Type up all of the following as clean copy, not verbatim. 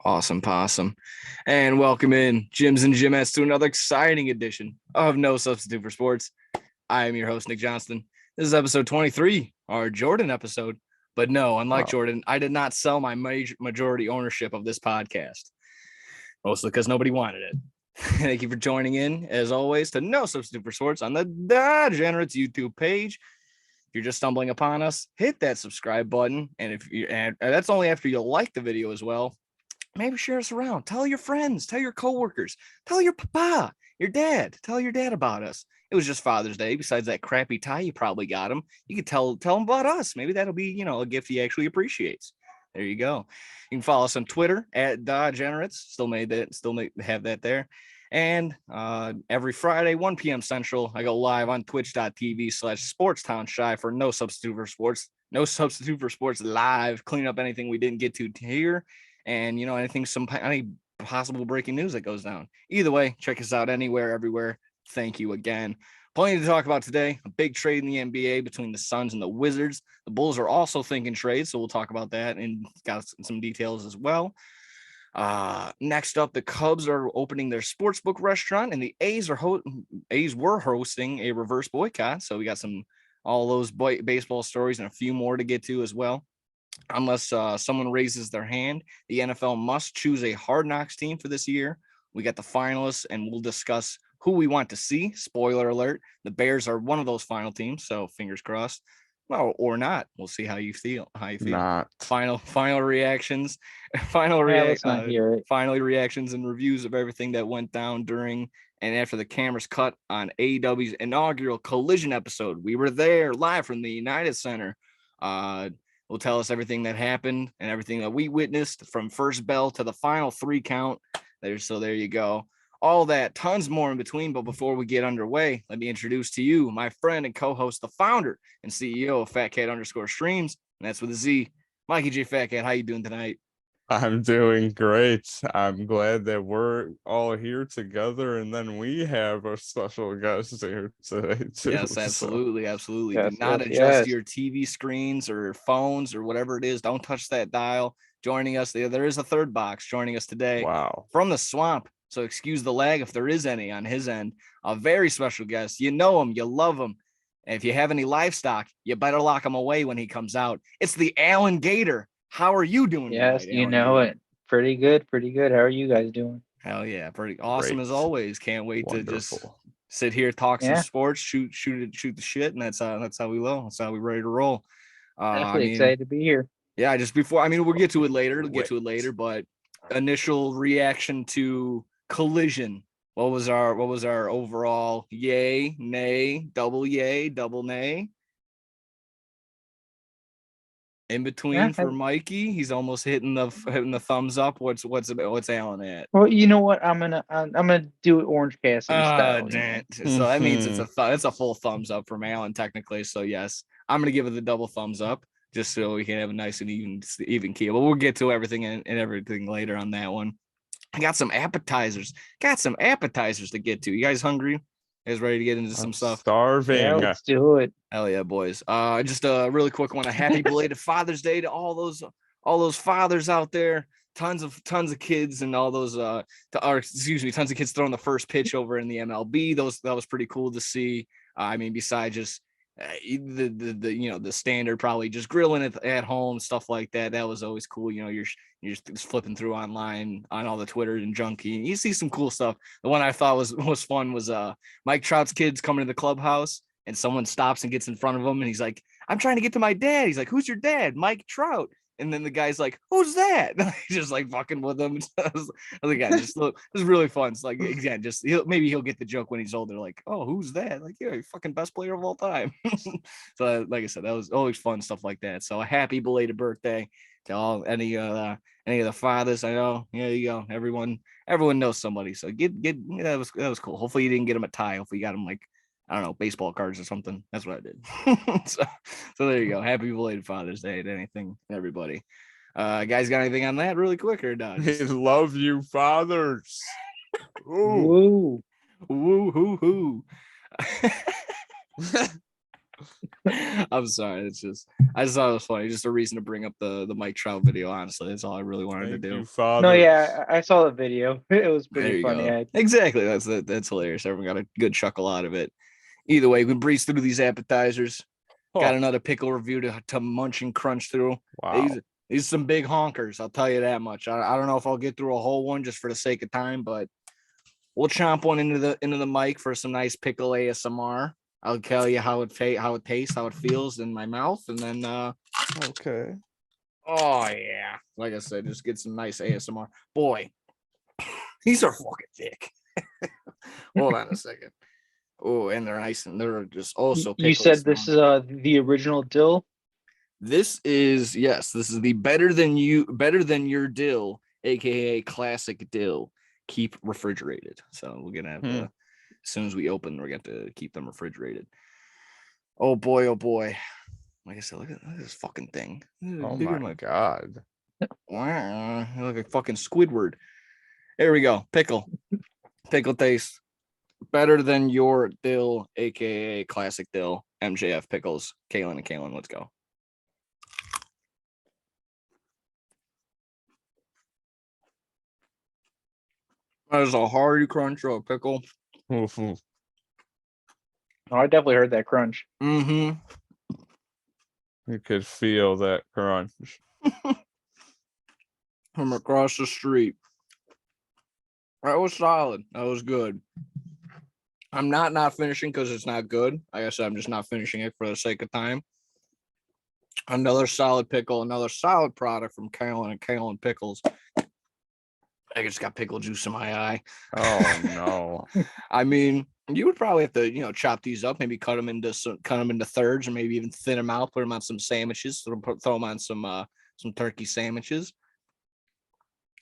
Awesome possum. And welcome in, Gyms and Gymettes, to another exciting edition of No Substitute for Sports. I am your host, Nick Johnston. This is episode 23, our Jordan episode. But no, unlike Jordan, I did not sell my majority ownership of this podcast, mostly because nobody wanted it. Thank you for joining in, as always, to No Substitute for Sports on the Degenerates YouTube page. If you're just stumbling upon us, hit that subscribe button. And that's only after you like the video as well. Maybe share us around. Tell your friends, tell your coworkers, tell your papa, your dad, tell your dad about us. It was just Father's Day. Besides that crappy tie you probably got him, you could tell him about us. Maybe that'll be, a gift he actually appreciates. There you go. You can follow us on Twitter at Degenerates. Still have that there. And every Friday, 1 p.m. Central, I go live on twitch.tv/SportsTownShy for No Substitute for Sports. No Substitute for Sports live. Clean up anything we didn't get to here. And, any possible breaking news that goes down. Either way, check us out anywhere, everywhere. Thank you again. Plenty to talk about today. A big trade in the NBA between the Suns and the Wizards. The Bulls are also thinking trade, so we'll talk about that and got some details as well. Next up, the Cubs are opening their sportsbook restaurant, and the A's were hosting a reverse boycott. So we got all those baseball stories and a few more to get to as well. Unless someone raises their hand, the NFL must choose a Hard Knocks team for this year. We got the finalists, and we'll discuss who we want to see. Spoiler alert, the Bears are one of those final teams, so fingers crossed. Well, or not. We'll see how you feel. Not. Final reactions. Finally reactions and reviews of everything that went down during and after the cameras cut on AEW's inaugural Collision episode. We were there live from the United Center. Will tell us everything that happened and everything that we witnessed from first bell to the final 3 count. There you go. All that, tons more in between. But before we get underway, let me introduce to you my friend and co-host, the founder and CEO of FatCat_Streams, and that's with a Z. Mikey J. Fat Cat, how you doing tonight? I'm doing great. I'm glad that we're all here together, and then we have a special guest here today too. Yes, absolutely. Do Yes, not adjust your TV screens or phones or whatever it is. Don't touch that dial. Joining us, there is a third box joining us today. Wow. From the swamp. So excuse the lag if there is any on his end. A very special guest. You know him, you love him. And if you have any livestock, you better lock him away when he comes out. It's the Alan Gator. How are you doing? Yes, tonight, you know it. Pretty good. How are you guys doing? Hell yeah, pretty awesome. Great. As always. Can't wait to just sit here, talk some sports, shoot the shit, and that's how we roll. That's how we ready to roll. Definitely excited to be here. Yeah, just before, we'll get to it later. But initial reaction to Collision. What was our overall yay, nay, double nay? In between for Mikey, he's almost hitting the thumbs up. What's Alan at? Well, you know what? I'm gonna do it Orange Cassidy style. So that means it's a full thumbs up from Alan technically. So yes, I'm gonna give it the double thumbs up just so we can have a nice and even keel. But we'll get to everything and everything later on that one. I got some appetizers. To get to. You guys hungry? You guys ready to get into some stuff? Starving. Yeah, let's do it. Hell yeah, boys. Just a really quick one. A happy belated Father's Day to all those fathers out there. Tons of kids and all those tons of kids throwing the first pitch over in the MLB. That was pretty cool to see. Besides just the standard, probably just grilling it at home, stuff like that. That was always cool. You're just flipping through online on all the Twitter and junkie, and you see some cool stuff. The one I thought was fun was Mike Trout's kids coming to the clubhouse, and someone stops and gets in front of him, and he's like, "I'm trying to get to my dad." He's like, "Who's your dad?" "Mike Trout." And then the guy's like, "Who's that?" He's just like fucking with him. It was really fun. It's like, again, maybe he'll get the joke when he's older. Like, "Oh, who's that?" Like, "Yeah, you're fucking best player of all time." So, like I said, that was always fun stuff like that. So, a happy belated birthday to any of the fathers. I know, yeah, you go. Everyone knows somebody. So that was cool. Hopefully, you didn't get him a tie. Hopefully, you got him like, I don't know, baseball cards or something. That's what I did. so there you go. Happy belated Father's Day to anything, everybody. Guys, got anything on that really quick or not? We love you, fathers. Ooh. Woo hoo hoo. I'm sorry. It's just I just thought it was funny. Just a reason to bring up the Mike Trout video. Honestly, that's all I really wanted to Thank do. you, Father. No, yeah, I saw the video. It was There pretty you funny. go. Exactly. That's hilarious. Everyone got a good chuckle out of it. Either way, we breeze through these appetizers. Got another pickle review to munch and crunch through. Wow. These some big honkers. I'll tell you that much. I don't know if I'll get through a whole one just for the sake of time, but we'll chomp one into the mic for some nice pickle ASMR. I'll tell you how it tastes, how it feels in my mouth, and then Okay. oh yeah, like I said, just get some nice ASMR. Boy, these are fucking thick. Hold on a second. Oh, and they're nice, and they're just also. You said this is the original dill. This is the better than your dill, aka classic dill. Keep refrigerated. So we're gonna have as soon as we open, we're gonna keep them refrigerated. Oh boy, oh boy. Like I said, look at this fucking thing. Oh my God. Wow, you look like fucking Squidward. There we go. Pickle taste better than your dill, aka classic dill. MJF pickles. Kalen and Kalen, let's go. That is a hearty crunch of a pickle. Oof, oof. Oh, I definitely heard that crunch. Mm-hmm. You could feel that crunch From across the street. That was solid. That was good. I'm not finishing because it's not good. Like I said, I'm just not finishing it for the sake of time. Another solid pickle, another solid product from Kalen and Kalen Pickles. I just got pickle juice in my eye. Oh no. I mean, you would probably have to, chop these up, maybe cut them into thirds, or maybe even thin them out, put them on some sandwiches, throw them on some turkey sandwiches.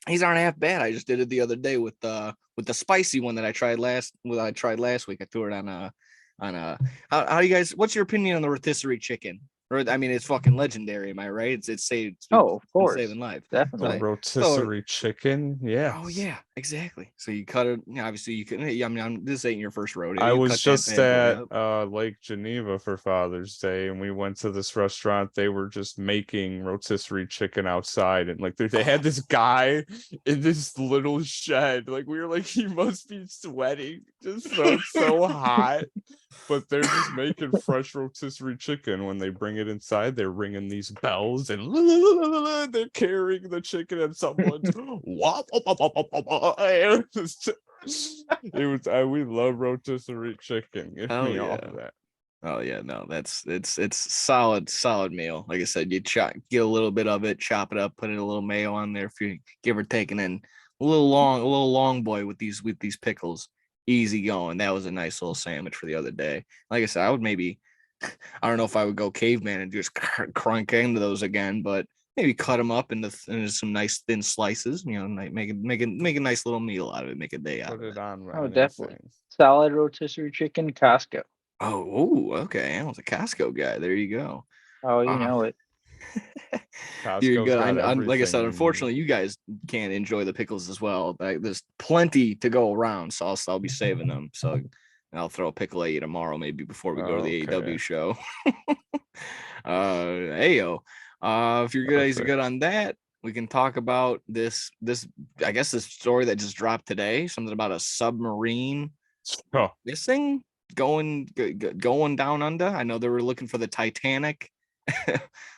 These aren't half bad. I just did it the other day with the spicy one that I tried last week. I threw it on how do you guys, what's your opinion on the rotisserie chicken? Or I mean, it's fucking legendary, am I right? It's of course, saving lives. definitely. The rotisserie chicken, yeah. Oh yeah, exactly. So you cut it. Obviously you can. I mean, this ain't your first rodeo. I You was cut just that bad boy at up. Lake Geneva for Father's Day, and we went to this restaurant. They were just making rotisserie chicken outside, and like they had this guy in this little shed. Like we were like, he must be sweating, just so hot. But they're just making fresh rotisserie chicken. When they bring it inside, they're ringing these bells and they're carrying the chicken, and someone's we love rotisserie chicken. Get me off of that. Oh yeah, no, it's solid meal. Like I said, you get a little bit of it, chop it up, put in a little mayo on there if you give or take, and then a little long boy with these pickles. Easy going. That was a nice little sandwich for the other day. Like I said, I would maybe, I don't know if I would go caveman and just crunk into those again, but maybe cut them up into some nice thin slices. Make a nice little meal out of it. Make a day out Put of it it. on. Oh, definitely. Solid rotisserie chicken, Costco. Oh, okay. I was a Costco guy. There you go. Oh, you know it. You're good. Got Like I said, everything unfortunately, you guys can't enjoy the pickles as well. There's plenty to go around, so I'll be saving them. So I'll throw a pickle at you tomorrow, maybe before we go to the AEW show. Ayo. If you're guys are good on that, we can talk about this. I guess this story that just dropped today. Something about a submarine missing, going down under. I know they were looking for the Titanic.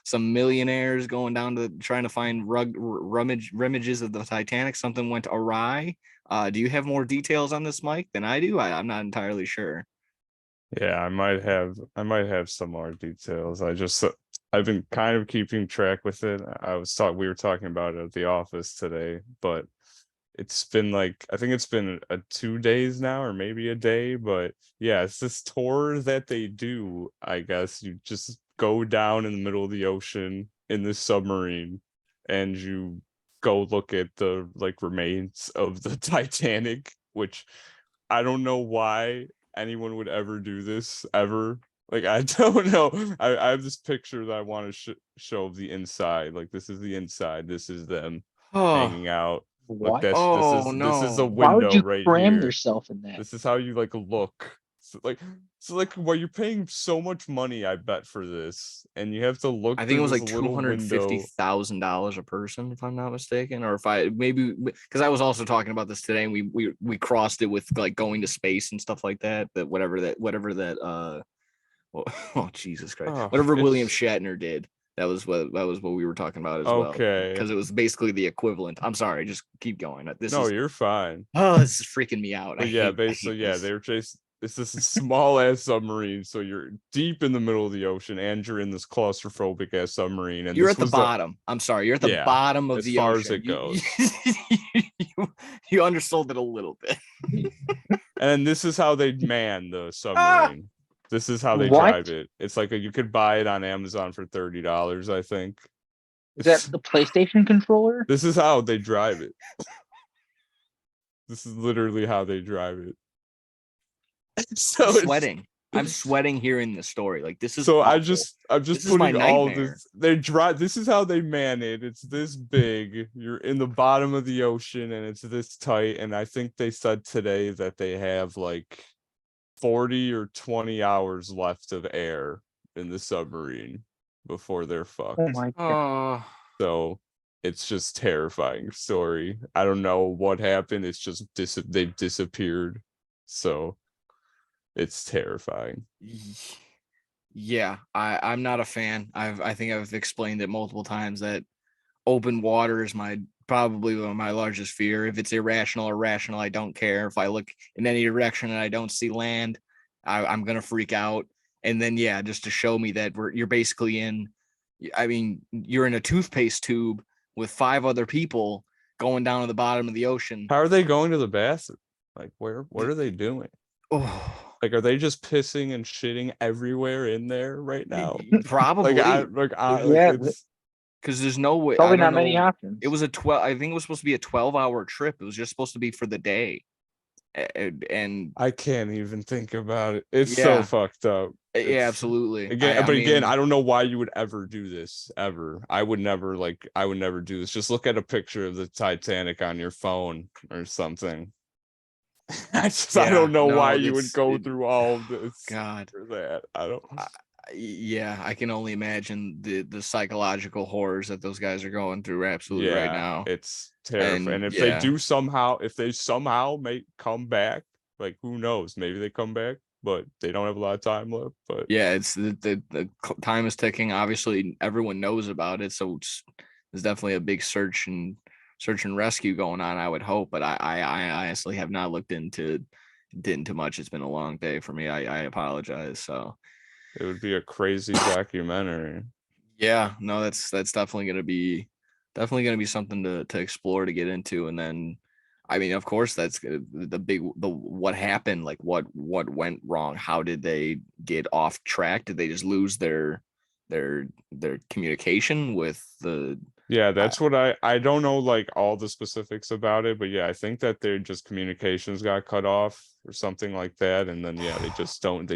Some millionaires going down to trying to find rummages of the Titanic. Something went awry. Do you have more details on this, Mike, than I do? I'm not entirely sure. Yeah, I might have some more details. I've been kind of keeping track with it. We were talking about it at the office today, but it's been like, I think it's been 2 days now, or maybe a day, but yeah, it's this tour that they do. I guess you just go down in the middle of the ocean in this submarine, and you go look at the remains of the Titanic, which I don't know why anyone would ever do this ever. Like, I don't know. I have this picture that I want to show of the inside. Like, this is the inside. This is them hanging out. What? Look, this is the Why would window you right cram here. yourself in that? This is how you look Well, you're paying so much money, I bet, for this, and you have to look. I think it was through like this little window. $250,000 a person, if I'm not mistaken, or if I maybe because I was also talking about this today, and we crossed it with like going to space and stuff like that. That whatever that oh Jesus Christ, Oh, whatever William it's Shatner did. That was what we were talking about as well. okay. Because it was basically the equivalent. I'm sorry, just keep going. No, you're fine. This is freaking me out. But I basically, hate yeah, this. they were chasing. It's this small ass submarine, so you're deep in the middle of the ocean, and you're in this claustrophobic ass submarine. And You're this at the was bottom. I'm sorry, you're at the Yeah, bottom of as the far ocean. as it goes. You undersold it a little bit. And this is how they man the submarine. This is how they What? drive it. It's like you could buy it on Amazon for $30, I think. Is that the PlayStation controller? This is how they drive it. This is literally how they drive it. So I'm it's- sweating. I'm sweating hearing the story. Like this is So awful. I'm just This is my putting all nightmare. this. They drive. This is how they man it. It's this big. You're in the bottom of the ocean, and it's this tight. And I think they said today that they have like 40 or 20 hours left of air in the submarine before they're fucked. Oh my god. So it's just terrifying story. I don't know what happened. It's just they've disappeared. So it's terrifying. Yeah, I'm not a fan. I think I've explained it multiple times that open water is probably my largest fear. If it's irrational or rational, I don't care. If I look in any direction and I don't see land, I'm gonna freak out. And then yeah, just to show me that you're basically you're in a toothpaste tube with 5 other people going down to the bottom of the ocean. How are they going to the bathroom? Like what are they doing? Oh, Like, are they just pissing and shitting everywhere in there right now? probably. Yeah, Because there's no way. probably I don't not many know. options. It was a 12. I think it was supposed to be a 12-hour trip. It was just supposed to be for the day. And I can't even think about it. It's Yeah. so fucked up. yeah, absolutely. Again, I don't know why you would ever do this ever. I would never do this. Just look at a picture of the Titanic on your phone or something. I don't know why you would go through all of this. God, For that. I don't. Yeah, I can only imagine the psychological horrors that those guys are going through absolutely right now. It's terrifying. And if they somehow may come back, like who knows? Maybe they come back, but they don't have a lot of time left. But yeah, it's the time is ticking. Obviously, everyone knows about it, so there's definitely a big search and rescue going on, I would hope, but I honestly have not looked into much. It's been a long day for me. I apologize. So it would be a crazy documentary. Yeah, no, that's definitely gonna be something to explore, to get into. And then I mean, of course, that's the what happened, like what went wrong. How did they get off track? Did they just lose their communication with the Yeah, that's what I don't know like all the specifics about it, but yeah, I think that their just communications got cut off or something like that, and then yeah, they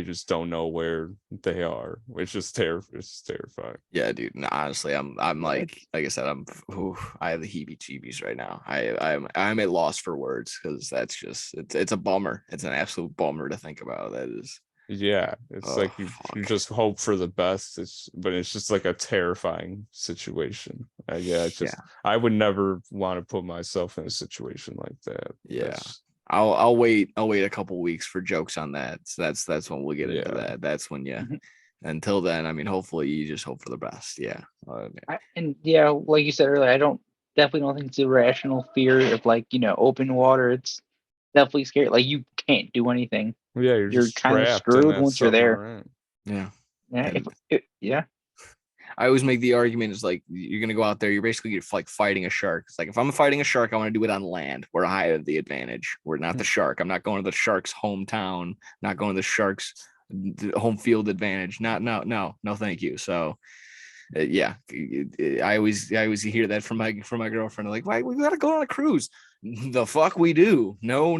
just don't know where they are, which is it's terrifying. Yeah, dude. No, honestly, I'm like I said, I have the heebie-jeebies right now. I'm at loss for words, because that's just it's a bummer. It's an absolute bummer to think about. That is. Yeah, it's like you just hope for the best. But it's just like a terrifying situation. I would never want to put myself in a situation like that. Yeah, I'll wait a couple weeks for jokes on that. So that's when we'll get into that. That's when Until then, I mean, hopefully you just hope for the best. Yeah. Like you said earlier, I definitely don't think it's irrational fear of open water. It's definitely scary. Like you can't do anything. Yeah, you're kind of screwed once you're there. Yeah. Yeah. I always make the argument is like you're gonna go out there, you're basically like fighting a shark. It's like if I'm fighting a shark, I want to do it on land where I have the advantage. We're not the shark. I'm not going to the shark's hometown, not going to the shark's home field advantage. No, thank you. So I always hear that from my girlfriend. Like, why we gotta go on a cruise? The fuck we do? No,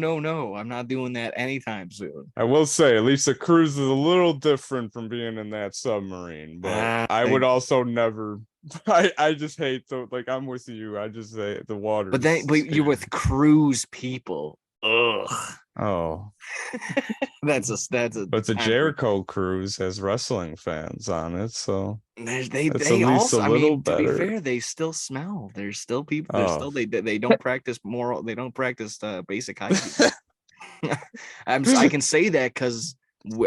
I'm not doing that anytime soon. I will say, at least a cruise is a little different from being in that submarine, but I would also never. I just hate I'm with you. I just say the water. But you're with cruise people. Ugh. Ugh. Oh, That's a but the time Jericho Cruise has wrestling fans on it, so they that's at least a also, I little mean, to be better. fair, they still smell. There's still people. There's Oh, still they don't practice moral. They don't practice basic hygiene. I can say that because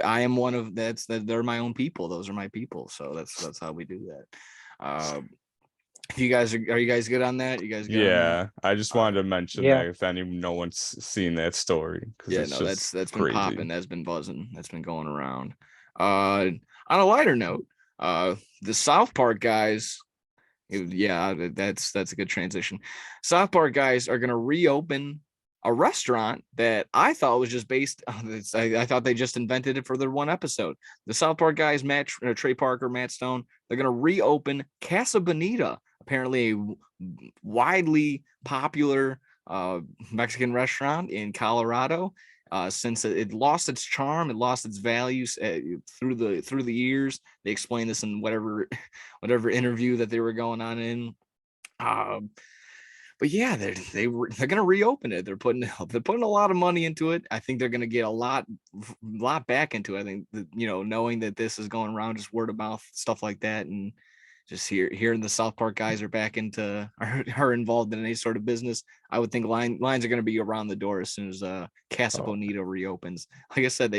I am one of they're my own people. Those are my people. So that's how we do that. If you guys are you guys good on that? You guys good on that? yeah. I just wanted to mention Yeah. that if no one's seen that story, because Yeah, it's no, just that's been crazy. popping. That's been buzzing. That's been going around. On a lighter note, the South Park guys. Yeah, that's a good transition. South Park guys are gonna reopen a restaurant that I thought was just based on this. I thought they just invented it for their one episode. The South Park guys, Trey Parker, Matt Stone, they're gonna reopen Casa Bonita, apparently a widely popular Mexican restaurant in Colorado. Since it lost its charm, it lost its values through the years. They explained this in whatever interview that they were going on in. But yeah, they're gonna reopen it. They're putting a lot of money into it. I think they're gonna get a lot back into it. I think that, knowing that this is going around, just word of mouth, stuff like that, and just hearing the South Park guys are back into are involved in any sort of business. I would think lines are going to be around the door as soon as Casa Bonita reopens. Like I said,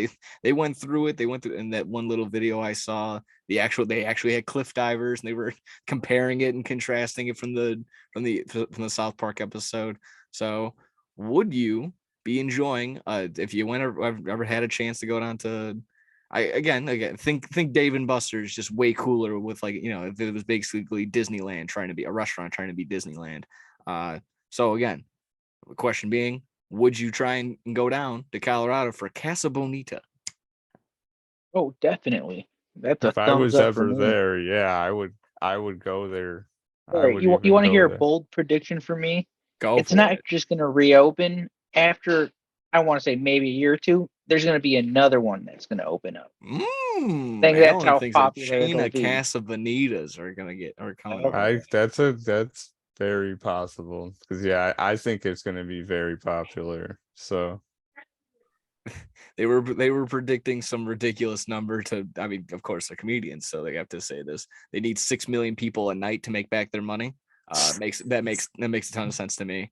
they went through it. They went through in that one little video I saw. They actually had cliff divers, and they were comparing it and contrasting it from the South Park episode. So, would you be enjoying if you ever had a chance to go down to again think Dave and Buster's just way cooler with, like, if it was basically Disneyland trying to be a restaurant trying to be Disneyland. So again, the question being, would you try and go down to Colorado for Casa Bonita? Oh, definitely. That's a If I thumbs was up for ever me. there, yeah, I would go there. I Alright, would you even want to go hear a there. bold prediction for me? Go It's for not it. just going to reopen after, I want to say, maybe a year or two. There's going to be another one that's going to open up. I think that's Alan how thinks a popular chain it'll of be. Casa Bonitas are coming Okay. over. That's very possible, because yeah, I think it's going to be very popular. So They were predicting some ridiculous number to, I mean, of course they're comedians, so they have to say this. They need 6 million people a night to make back their money. Makes a ton of sense to me.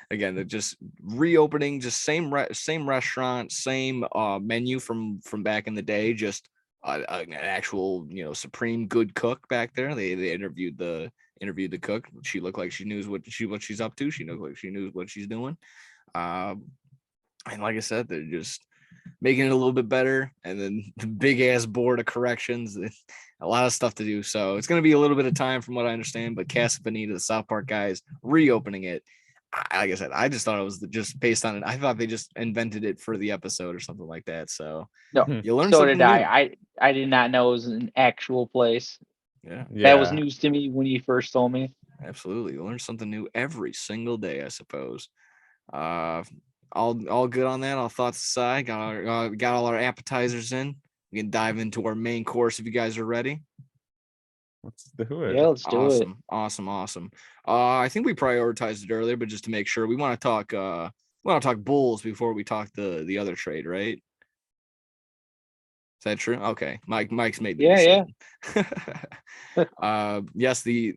Again, they're just reopening, just same restaurant, same menu from back in the day, just an actual, supreme good cook back there. They interviewed the cook. She looked like she knew what she's up to. She looked like she knew what she's doing. And like I said, they're just making it a little bit better. And then the big ass board of corrections, a lot of stuff to do. So it's going to be a little bit of time from what I understand. But Casa Bonita, the South Park guys, reopening it. Like I said, I just thought it was just based on it. I thought they just invented it for the episode or something like that. So No, you learn so something did new. I did not know it was an actual place. Yeah, That was yeah, news to me when you first told me. absolutely. You learn something new every single day, I suppose. All good on that. All thoughts aside, got all our appetizers in. We can dive into our main course if you guys are ready. let's do it. Yeah, let's do it. Awesome. I think we prioritized it earlier, but just to make sure, we want to talk Bulls before we talk the other trade, right? Is that true? Okay. Mike's made the Yeah. decision. Yes, the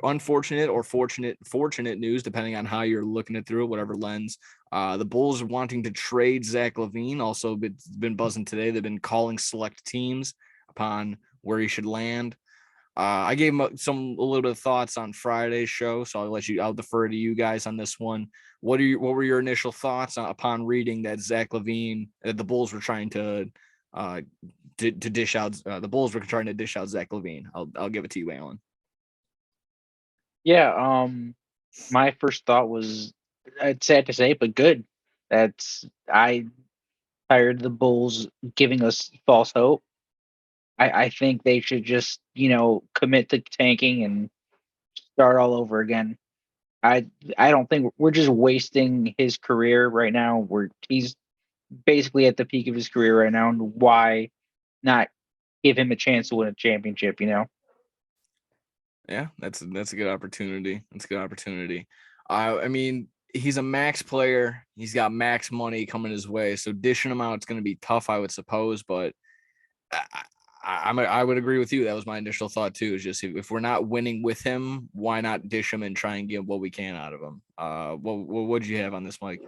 unfortunate or fortunate news, depending on how you're looking it through it, whatever lens. The Bulls are wanting to trade Zach Lavine. Also been buzzing today. They've been calling select teams upon where he should land. I gave him a little bit of thoughts on Friday's show, so I'll defer to you guys on this one. What were your initial thoughts upon reading that Zach Lavine, that the Bulls were trying to dish out? The Bulls were trying to dish out Zach Lavine. I'll give it to you, Alan. Yeah. My first thought was, it's sad to say, but good. I tired of the Bulls giving us false hope. I think they should just, commit to tanking and start all over again. I I don't think we're just wasting his career right now. He's basically at the peak of his career right now, and why not give him a chance to win a championship? Yeah, that's a good opportunity. That's a good opportunity. I mean, he's a max player. He's got max money coming his way. So dishing him out, it's going to be tough, I would suppose. But I would agree with you. That was my initial thought too. Is just if we're not winning with him, why not dish him and try and get what we can out of him? What did you have on this, Mike?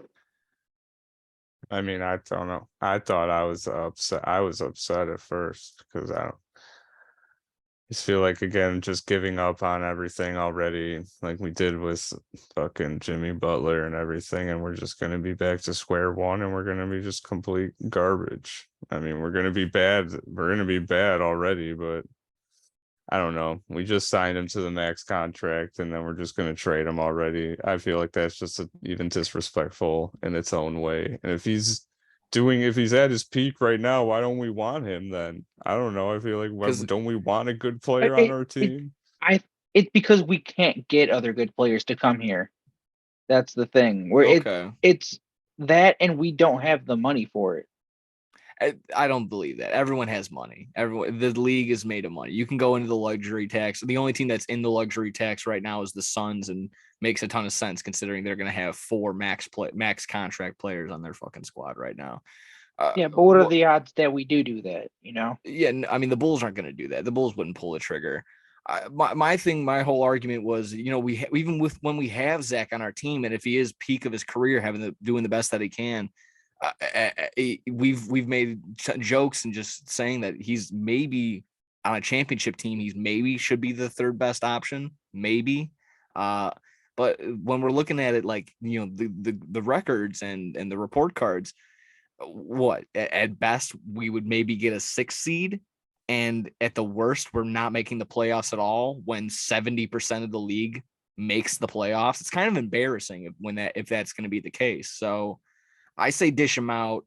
I mean, I don't know. I thought I was upset. I was upset at first because I just feel like, again, just giving up on everything already, like we did with fucking Jimmy Butler and everything, and we're just going to be back to square one, and we're going to be just complete garbage. I mean, we're going to be bad. We're going to be bad already, but I don't know. We just signed him to the max contract, and then we're just going to trade him already. I feel like that's just even disrespectful in its own way. And if he's at his peak right now, why don't we want him then? I don't know. I feel like don't we want a good player on our team? It's because we can't get other good players to come here. That's the thing. It's that, and we don't have the money for it. I don't believe that. Everyone has money. The league is made of money. You can go into the luxury tax. The only team that's in the luxury tax right now is the Suns, and makes a ton of sense considering they're going to have 4 max contract players on their fucking squad right now. Yeah, but what are the odds that we do that? Yeah, I mean the Bulls aren't going to do that. The Bulls wouldn't pull the trigger. My whole argument was, we even with when we have Zach on our team, and if he is peak of his career, doing the best that he can. We've made jokes and just saying that he's maybe on a championship team. He's maybe should be the third best option, maybe. But when we're looking at it, like the records and the report cards, what at best we would maybe get a 6 seed, and at the worst we're not making the playoffs at all. When 70% of the league makes the playoffs, it's kind of embarrassing if that's going to be the case. So. I say dish him out.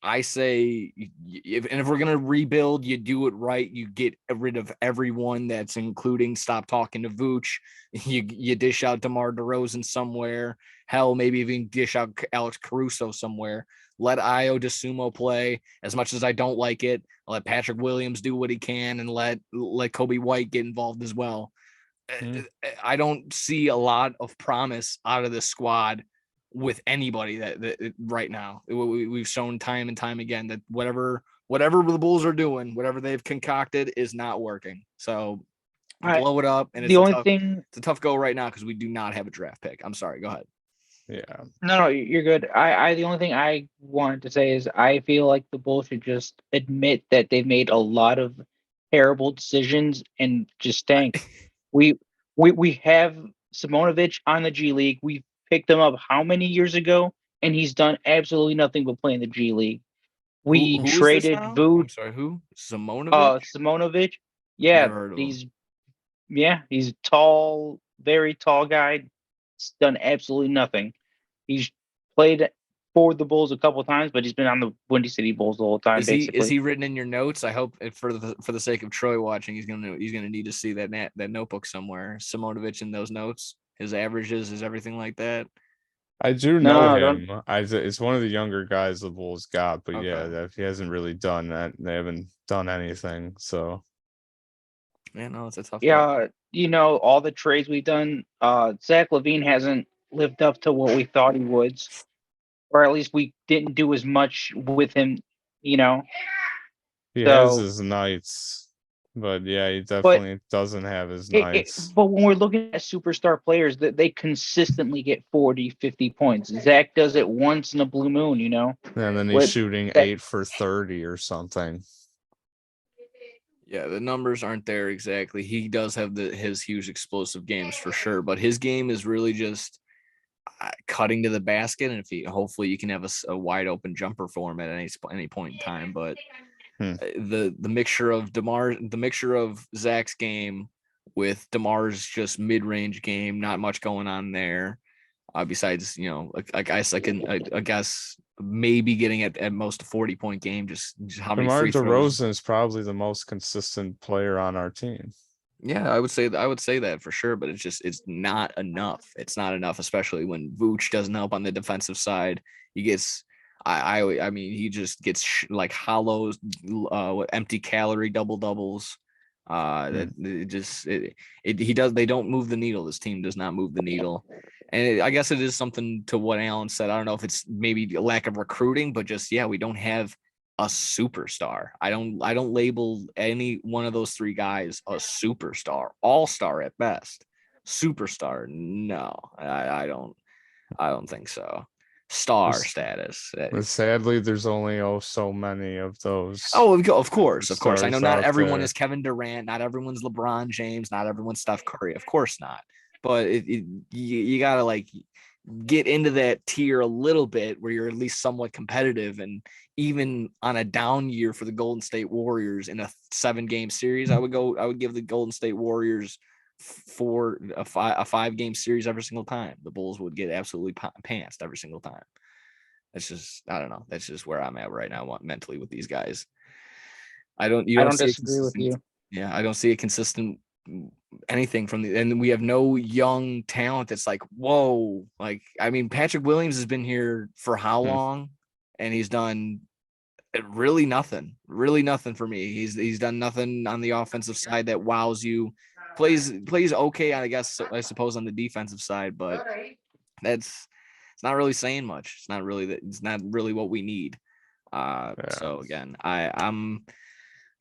I say if we're gonna rebuild, you do it right. You get rid of everyone that's including stop talking to Vooch. You dish out DeMar DeRozan somewhere. Hell, maybe even dish out Alex Caruso somewhere. Let Io DeSumo play. As much as I don't like it, let Patrick Williams do what he can, and let Kobe White get involved as well. I don't see a lot of promise out of this squad with anybody that right now. We've shown time and time again that whatever the Bulls are doing, whatever they've concocted is not working. So blow it up, and it's a tough go right now because we do not have a draft pick. I'm sorry, go ahead. Yeah. No, you're good. The only thing I wanted to say is I feel like the Bulls should just admit that they've made a lot of terrible decisions and just tank. we have Simonovic on the G League. We picked him up how many years ago, and he's done absolutely nothing but play in the G League. We traded Vooch. I'm sorry, who? Simonovic? Simonovic. Yeah, he's tall, very tall guy. He's done absolutely nothing. He's played for the Bulls a couple of times, but he's been on the Windy City Bulls the whole time. Is he written in your notes? I hope for the sake of Troy watching, he's gonna need to see that notebook somewhere. Simonovic in those notes, his averages, his everything like that. I do know him. It's one of the younger guys the Bulls got, but yeah, he hasn't really done that. They haven't done anything, so. Yeah, no, it's a tough. Yeah, all the trades we've done. Zach Lavine hasn't lived up to what we thought he would, or at least we didn't do as much with him. He has his nights. But yeah, he definitely doesn't have his nights. But when we're looking at superstar players, that they consistently get 40, 50 points. Zach does it once in a blue moon, And then he's shooting 8 for 30 or something. Yeah, the numbers aren't there exactly. He does have his huge explosive games for sure, but his game is really just cutting to the basket, and hopefully you can have a wide open jumper for him at any point in time, but. The mixture of Zach's game with DeMar's just mid-range game, not much going on there. Besides, I guess maybe getting at most a 40-point game. Just how many free throws. DeMar DeRozan is probably the most consistent player on our team. Yeah, I would say that for sure, but it's not enough. It's not enough, especially when Vooch doesn't help on the defensive side. He gets. I mean, he just gets like hollows, empty calorie double doubles. They don't move the needle. This team does not move the needle, And I guess it is something to what Alan said. I don't know if it's maybe a lack of recruiting, but just, we don't have a superstar. I don't label any one of those three guys a superstar, all-star at best. Superstar, no, I don't think so. Star status. But sadly, there's only so many of those. Oh, of course. I know not everyone there. is Kevin Durant, not everyone's LeBron James, not everyone's Steph Curry. Of course not. But you gotta like get into that tier a little bit where you're at least somewhat competitive. And even on a down year for the Golden State Warriors in a 7-game series, I would give the Golden State Warriors for a 5-game series every single time. The Bulls would get absolutely pantsed every single time. That's just, I don't know. That's just where I'm at right now mentally with these guys. I don't disagree with you. Yeah, I don't see a consistent anything from and we have no young talent that's like, whoa. Like, I mean, Patrick Williams has been here for how long? And he's done really nothing for me. He's done nothing on the offensive side that wows you. Plays okay, I suppose, on the defensive side, but it's not really saying much. It's not really what we need. So again, I'm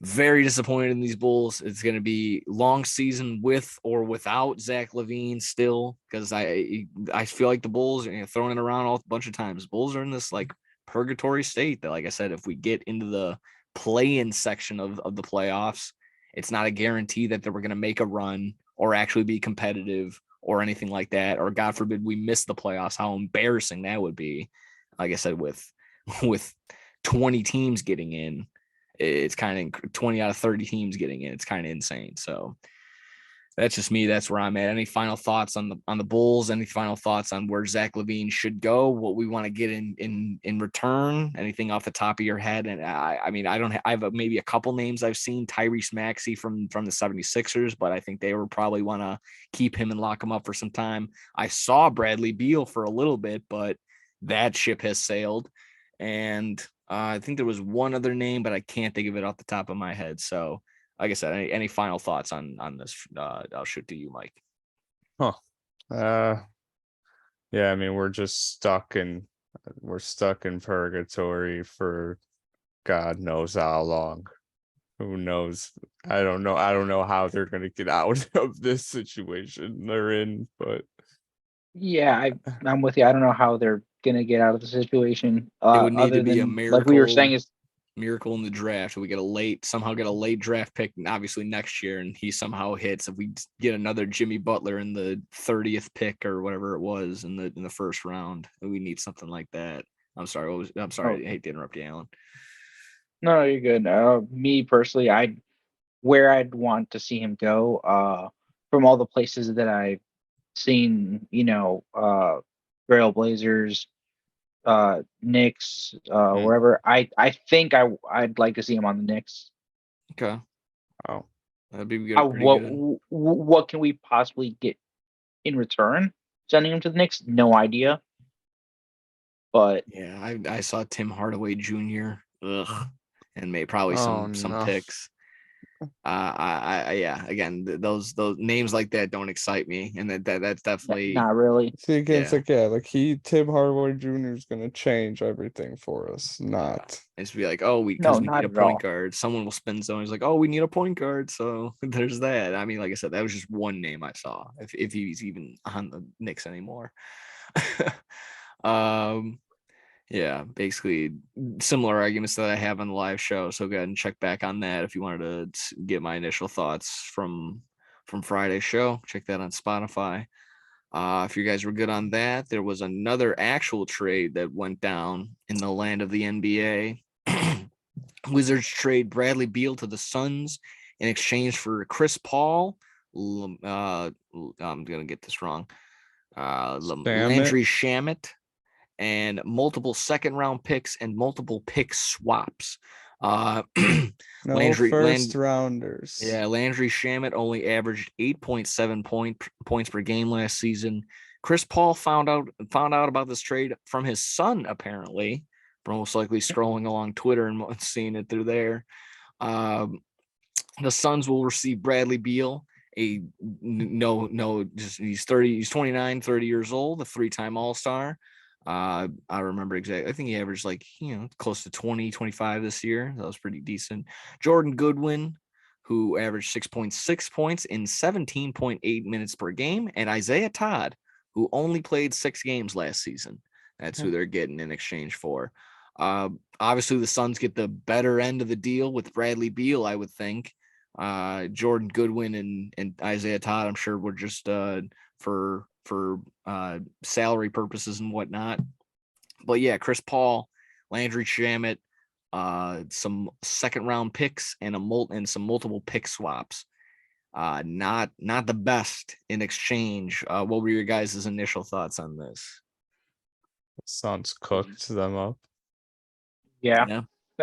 very disappointed in these Bulls. It's going to be long season with or without Zach Lavine still, because I feel like the Bulls, throwing it around a bunch of times. Bulls are in this like purgatory state that, like I said, if we get into the play-in section of the playoffs, it's not a guarantee that we're going to make a run or actually be competitive or anything like that. Or God forbid we miss the playoffs, how embarrassing that would be. Like I said, with 20 teams getting in, it's kind of 20 out of 30 teams getting in. It's kind of insane. So that's just me. That's where I'm at. Any final thoughts on the Bulls? Any final thoughts on where Zach Lavine should go? What we want to get in return? Anything off the top of your head? And I mean, I have maybe a couple names I've seen. Tyrese Maxey from the 76ers, but I think they would probably want to keep him and lock him up for some time. I saw Bradley Beal for a little bit, but that ship has sailed. And I think there was one other name, but I can't think of it off the top of my head. So, like I said, any final thoughts on this? I'll shoot to you, Mike. Yeah, I mean, we're stuck in purgatory for God knows how long. Who knows? I don't know how they're gonna get out of this situation they're in, but yeah, I'm with you. I don't know how they're gonna get out of the situation. It would need to be a miracle. Like we were saying, is miracle in the draft. We somehow get a late draft pick, and obviously next year, and he somehow hits. If we get another Jimmy Butler in the 30th pick or whatever it was in the first round, we need something like that. I'm sorry. I hate to interrupt you, Alan. No, you're good. Me personally, I'd want to see him go. From all the places that I've seen, Trailblazers, Knicks, wherever. I think I'd like to see him on the Knicks. Okay. Oh, that'd be good. What can we possibly get in return? Sending him to the Knicks? No idea. But yeah, I saw Tim Hardaway Jr. And probably some picks. Again, those names like that don't excite me, and that's definitely not really. See, again, Tim Hardaway Jr. is gonna change everything for us. Not it's be like, we need a point guard. Someone will spin someone. He's like, we need a point guard. So there's that. I mean, like I said, that was just one name I saw. If he's even on the Knicks anymore. Yeah, basically similar arguments that I have on the live show. So go ahead and check back on that if you wanted to get my initial thoughts from Friday's show. Check that on Spotify. If you guys were good on that, there was another actual trade that went down in the land of the NBA. Wizards trade Bradley Beal to the Suns in exchange for Chris Paul. I'm gonna get this wrong. Landry Shamet. And multiple second-round picks and multiple pick swaps. First rounders. Yeah, Landry Shamet only averaged 8.7 points per game last season. Chris Paul found out about this trade from his son, apparently, most likely scrolling along Twitter and seeing it through there. The Suns will receive Bradley Beal he's 29, 30 years old, a 3-time All-Star. I remember exactly. I think he averaged close to 20, 25 this year. That was pretty decent. Jordan Goodwin, who averaged 6.6 points in 17.8 minutes per game, and Isaiah Todd, who only played 6 games last season. That's who they're getting in exchange for. Obviously, the Suns get the better end of the deal with Bradley Beal, I would think. Jordan Goodwin and Isaiah Todd, I'm sure, were just for salary purposes and whatnot. But yeah, Chris Paul, Landry Shamet, some second round picks and some multiple pick swaps. Not the best in exchange. What were your guys' initial thoughts on this? Suns cooked them up. Yeah. Yeah.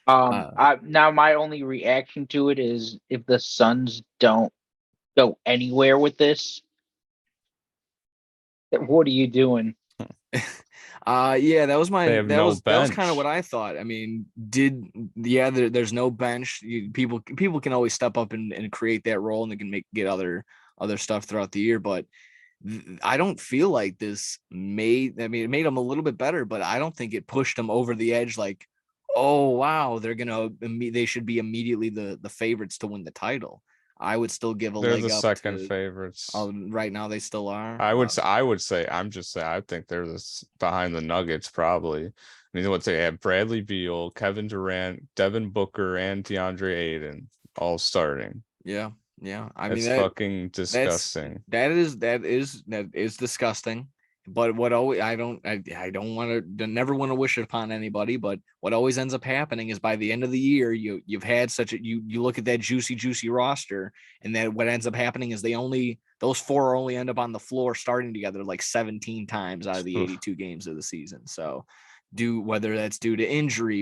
Now my only reaction to it is if the Suns don't go anywhere with this, what are you doing? Yeah, that was They have that no was kind of bench. what I thought. I mean, there's no bench. People can always step up and create that role, and they can get other stuff throughout the year. But I don't feel like this it made them a little bit better, but I don't think it pushed them over the edge. Like, oh wow, they should be immediately the favorites to win the title. I would still give a They're leg the up second to. favorites. Right now, they still are. I would say I think they're behind the Nuggets probably. I mean, what they have: Bradley Beal, Kevin Durant, Devin Booker, and DeAndre Ayton all starting. Yeah. I It's mean, fucking disgusting. that is disgusting. But what always I don't want to never want to wish it upon anybody. But what always ends up happening is by the end of the year, you've had you look at that juicy roster, and then what ends up happening is those 4 only end up on the floor starting together like 17 times out of the 82 games of the season. So whether that's due to injury,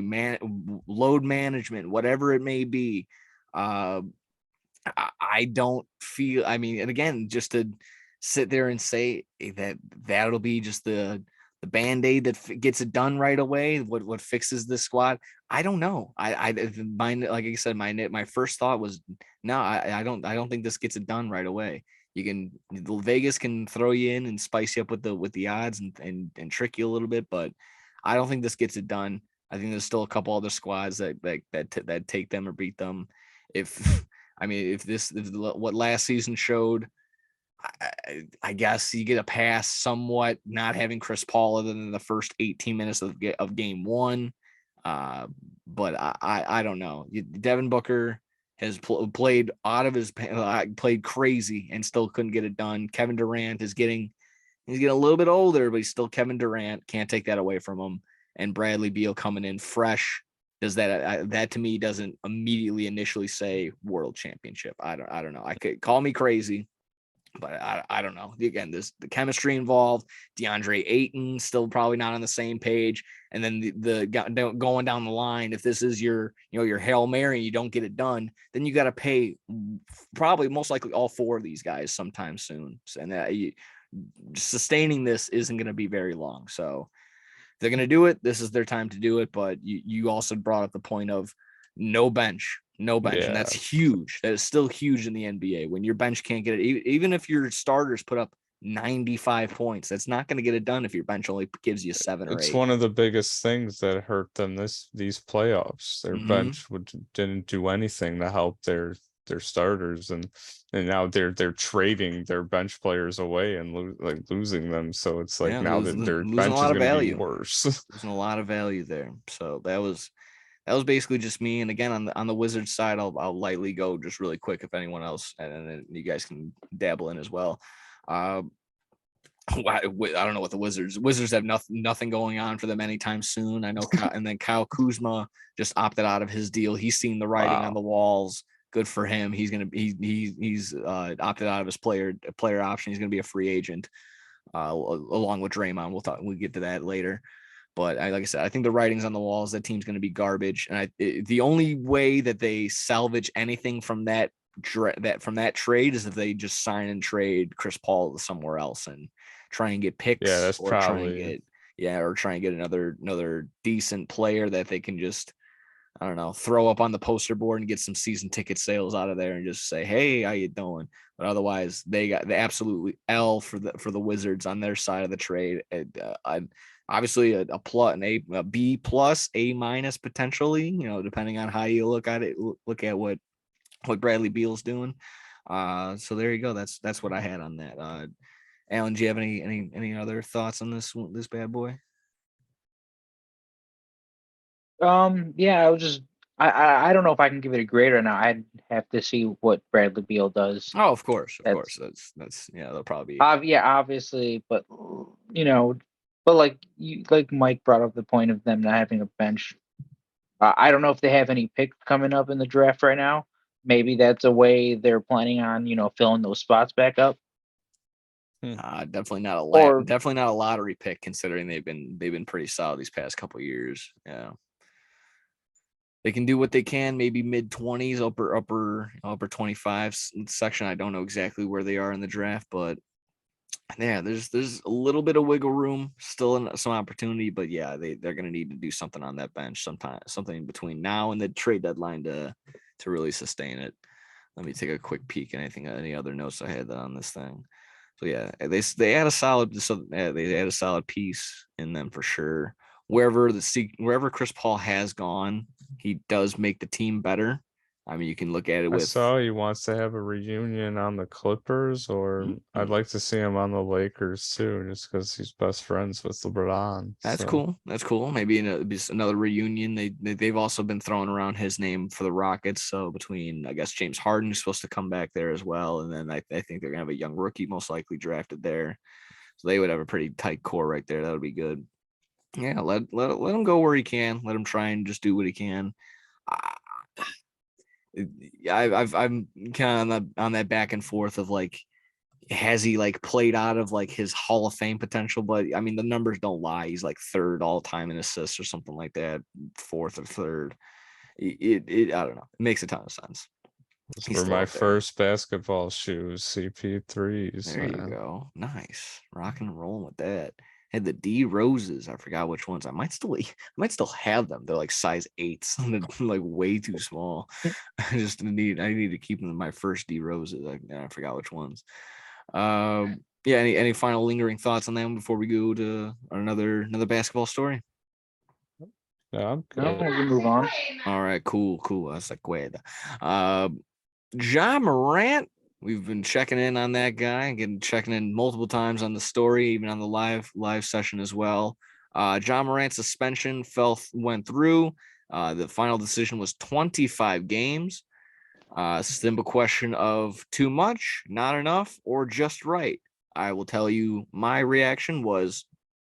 load management, whatever it may be. I don't feel. I mean, and again, just to sit there and say that'll be just the band-aid that gets it done right away. What fixes this squad? I don't know. Like I said, my first thought was no. I don't think this gets it done right away. Vegas can throw you in and spice you up with the odds and trick you a little bit, but I don't think this gets it done. I think there's still a couple other squads that take them or beat them. If if what last season showed, I guess you get a pass somewhat not having Chris Paul other than the first 18 minutes of game 1. But I don't know. Devin Booker has played out of his played crazy and still couldn't get it done. Kevin Durant he's getting a little bit older, but he's still Kevin Durant. Can't take that away from him. And Bradley Beal coming in fresh. Does that to me doesn't immediately initially say world championship. I don't know. I could call me crazy, but I don't know. Again, the chemistry involved. DeAndre Ayton still probably not on the same page, and then the going down the line. If this is your Hail Mary and you don't get it done, then you got to pay probably most likely all 4 of these guys sometime soon. And sustaining this isn't going to be very long. So if they're going to do it, this is their time to do it. But you also brought up the point of no bench. Yeah. And that's huge. That is still huge in the NBA. When your bench can't get it, even if your starters put up 95 points, that's not going to get it done if your bench only gives you 7 or 8. It's one of the biggest things that hurt them these playoffs. Their bench didn't do anything to help their starters, and now they're trading their bench players away and losing them. So it's like now that their bench is going to be worse. Losing a lot of value there. So that was basically just me. And again, on the Wizards side, I'll lightly go just really quick if anyone else, and then you guys can dabble in as well. I don't know what the Wizards have nothing going on for them anytime soon. I know, and then Kyle Kuzma just opted out of his deal. He's seen the writing on the walls. Good for him. He's opted out of his player option. He's gonna be a free agent, along with Draymond. We'll get to that later. But like I said, I think the writing's on the walls. That team's going to be garbage, and the only way that they salvage anything from that trade is if they just sign and trade Chris Paul somewhere else and try and get picks. Yeah, that's or try and get another decent player that they can just I don't know, throw up on the poster board and get some season ticket sales out of there and just say, hey, how you doing? But otherwise, they got the absolutely L for the Wizards on their side of the trade. Obviously a plus, a B plus, A minus potentially, depending on how you look at it, look at what Bradley Beal's doing. So there you go. That's what I had on that. Alan, do you have any other thoughts on this bad boy? Yeah, I don't know if I can give it a grade or not. I'd have to see what Bradley Beal does. Oh, of course. That's they'll probably yeah, obviously, but but like Mike brought up the point of them not having a bench. I don't know if they have any picks coming up in the draft right now. Maybe that's a way they're planning on, filling those spots back up. Definitely not a lottery pick, considering they've been pretty solid these past couple of years. Yeah. They can do what they can, maybe mid-20s, upper 25 section. I don't know exactly where they are in the draft, but yeah, there's a little bit of wiggle room, still in some opportunity, but yeah, they're going to need to do something on that bench something between now and the trade deadline to really sustain it. Let me take a quick peek at any other notes I had on this thing. So yeah, they had a solid piece in them for sure. Wherever Chris Paul has gone, he does make the team better. I mean, you can look at it I with. saw he wants to have a reunion on the Clippers, or I'd like to see him on the Lakers too, just because he's best friends with LeBron. That's cool. That's cool. Maybe another reunion. They've also been throwing around his name for the Rockets. So between, I guess, James Harden is supposed to come back there as well, and then I think they're gonna have a young rookie most likely drafted there. So they would have a pretty tight core right there. That would be good. Yeah, let him go where he can. Let him try and just do what he can. I'm kind of on that back and forth of like, has he like played out of like his Hall of Fame potential? But I mean, the numbers don't lie. He's like third all time in assists or something like that, fourth or third. I don't know. It makes a ton of sense. For my first basketball shoes, CP3s. There you go. Nice. Rocking and rolling with that. Had the D roses. I forgot which ones. I might still have them. They're like size 8s. They're like way too small. I need to keep them in my first D roses. I forgot which ones. Yeah. Any final lingering thoughts on them before we go to another basketball story? Yeah, I'm good. No, we can move on. All right. Cool. That's like weird. Ja Morant. We've been checking in on that guy, checking in multiple times on the story, even on the live session as well. Ja Morant's suspension went through. The final decision was 25 games. Simple question of too much, not enough, or just right. I will tell you, my reaction was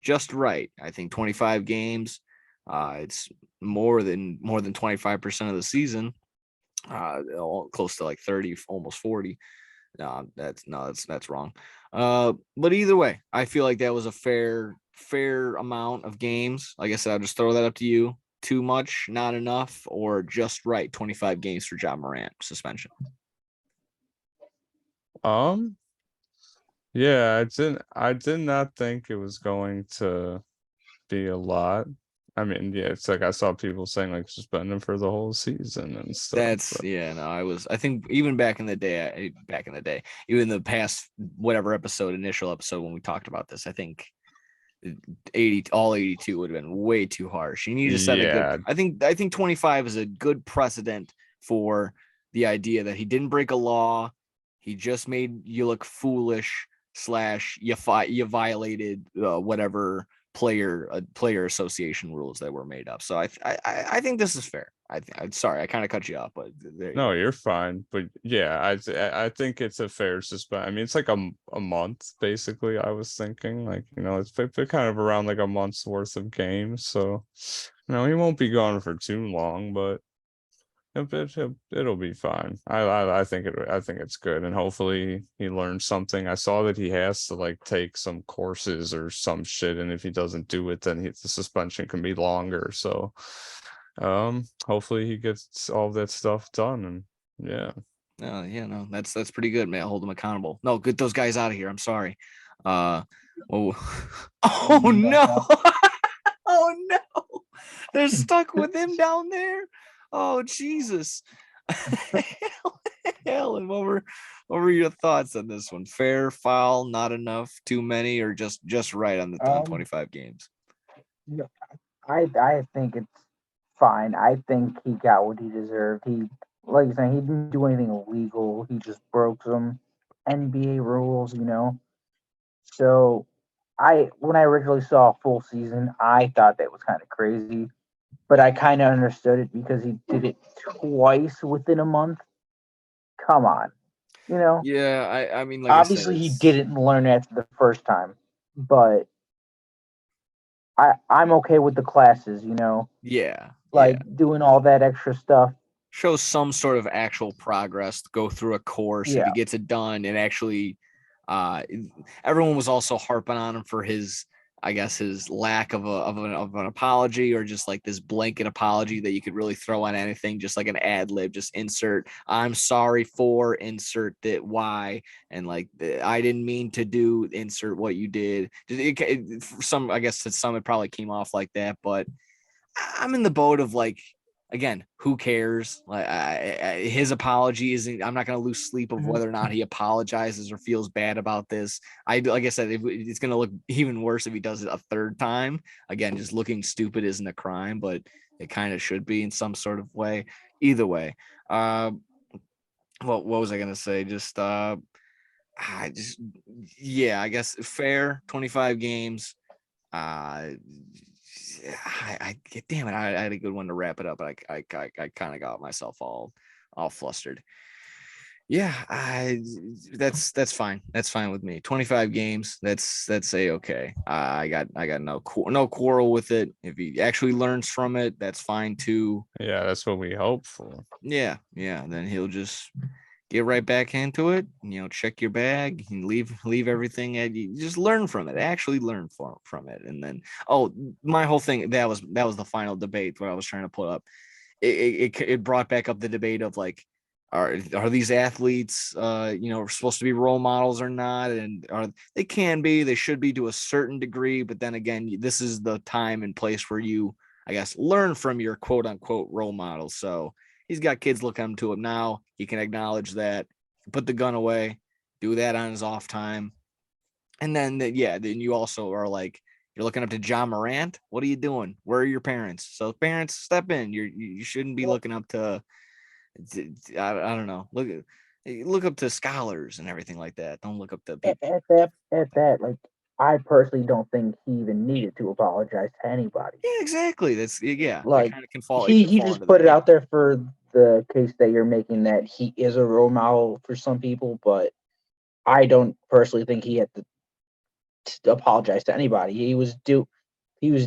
just right. I think 25 games. It's more than 25% of the season. Close to like 30, almost 40. That's wrong. But either way, I feel like that was a fair amount of games. Like I said, I'll just throw that up to you. Too much, not enough, or just right. 25 games for Ja Morant suspension. Yeah, I did not think it was going to be a lot. I mean, yeah, it's like I saw people saying like suspend him for the whole season and stuff. I think even back in the day, even the past initial episode when we talked about this, I think 82 would have been way too harsh. You need to set a good. I think 25 is a good precedent for the idea that he didn't break a law. He just made you look foolish / you violated whatever player association rules that were made up. So I think this is fair. I'm sorry, I kind of cut you off, but no, you're fine. But yeah, I think it's a fair suspension. I mean, it's like a month basically. I was thinking like, it's kind of around like a month's worth of games. So he won't be gone for too long, but it'll be fine. I think it's good, and hopefully he learns something. I saw that he has to like take some courses or some shit, and if he doesn't do it, then the suspension can be longer. So, hopefully he gets all that stuff done, and yeah. No, that's pretty good, man. Hold them accountable. No, get those guys out of here. I'm sorry. Oh no. Oh no. They're stuck with him down there. Oh Jesus. Alan, what were your thoughts on this one? Fair, foul, not enough, too many, or just right on the 25 games? Yeah, I think it's fine. I think he got what he deserved. He, like you said, he didn't do anything illegal. He just broke some NBA rules, So when I originally saw a full season, I thought that was kind of crazy, but I kind of understood it because he did it twice within a month. Come on, Yeah, I mean, like obviously I said, he didn't learn after the first time, but I'm okay with the classes, yeah, like doing all that extra stuff. shows some sort of actual progress, go through a course. If Yeah. he gets it done and actually, everyone was also harping on him for his, I guess, his lack of an apology, or just like this blanket apology that you could really throw on anything, just like an ad lib, just insert "I'm sorry for," insert that why, and like I didn't mean to do, insert what you did. For some, I guess to some it probably came off like that, but I'm in the boat of like, again, who cares? Like his apology isn't. I'm not going to lose sleep of whether or not he apologizes or feels bad about this. Like I said, it's going to look even worse if he does it a third time. Again, just looking stupid isn't a crime, but it kind of should be in some sort of way. Either way, what was I going to say? I guess fair. 25 games. Damn it, I had a good one to wrap it up, but I kind of got myself all flustered. Yeah, that's fine. That's fine with me. 25 games. That's okay. I got no quarrel with it. If he actually learns from it, that's fine too. Yeah, that's what we hope for. Yeah. Then he'll just get right back into it. Check your bag and leave everything at you. Just learn from it. Actually learn from it. And then, my whole thing, that was the final debate where I was trying to put up. It brought back up the debate of like, are these athletes supposed to be role models or not? And they can be, they should be to a certain degree, but then again, this is the time and place where you, I guess, learn from your quote unquote role models. So he's got kids looking up to him now. He can acknowledge that, put the gun away, do that on his off time. And then, then you also are like, you're looking up to John Morant. What are you doing? Where are your parents? So parents, step in. You shouldn't be looking up to, I don't know. Look up to scholars and everything like that. Don't look up to people. At that, like, I personally don't think he even needed to apologize to anybody. Yeah, exactly. That's I Like, kind of can fall. he just put it out there for the case that you're making, that he is a role model for some people, but I don't personally think he had to apologize to anybody. He was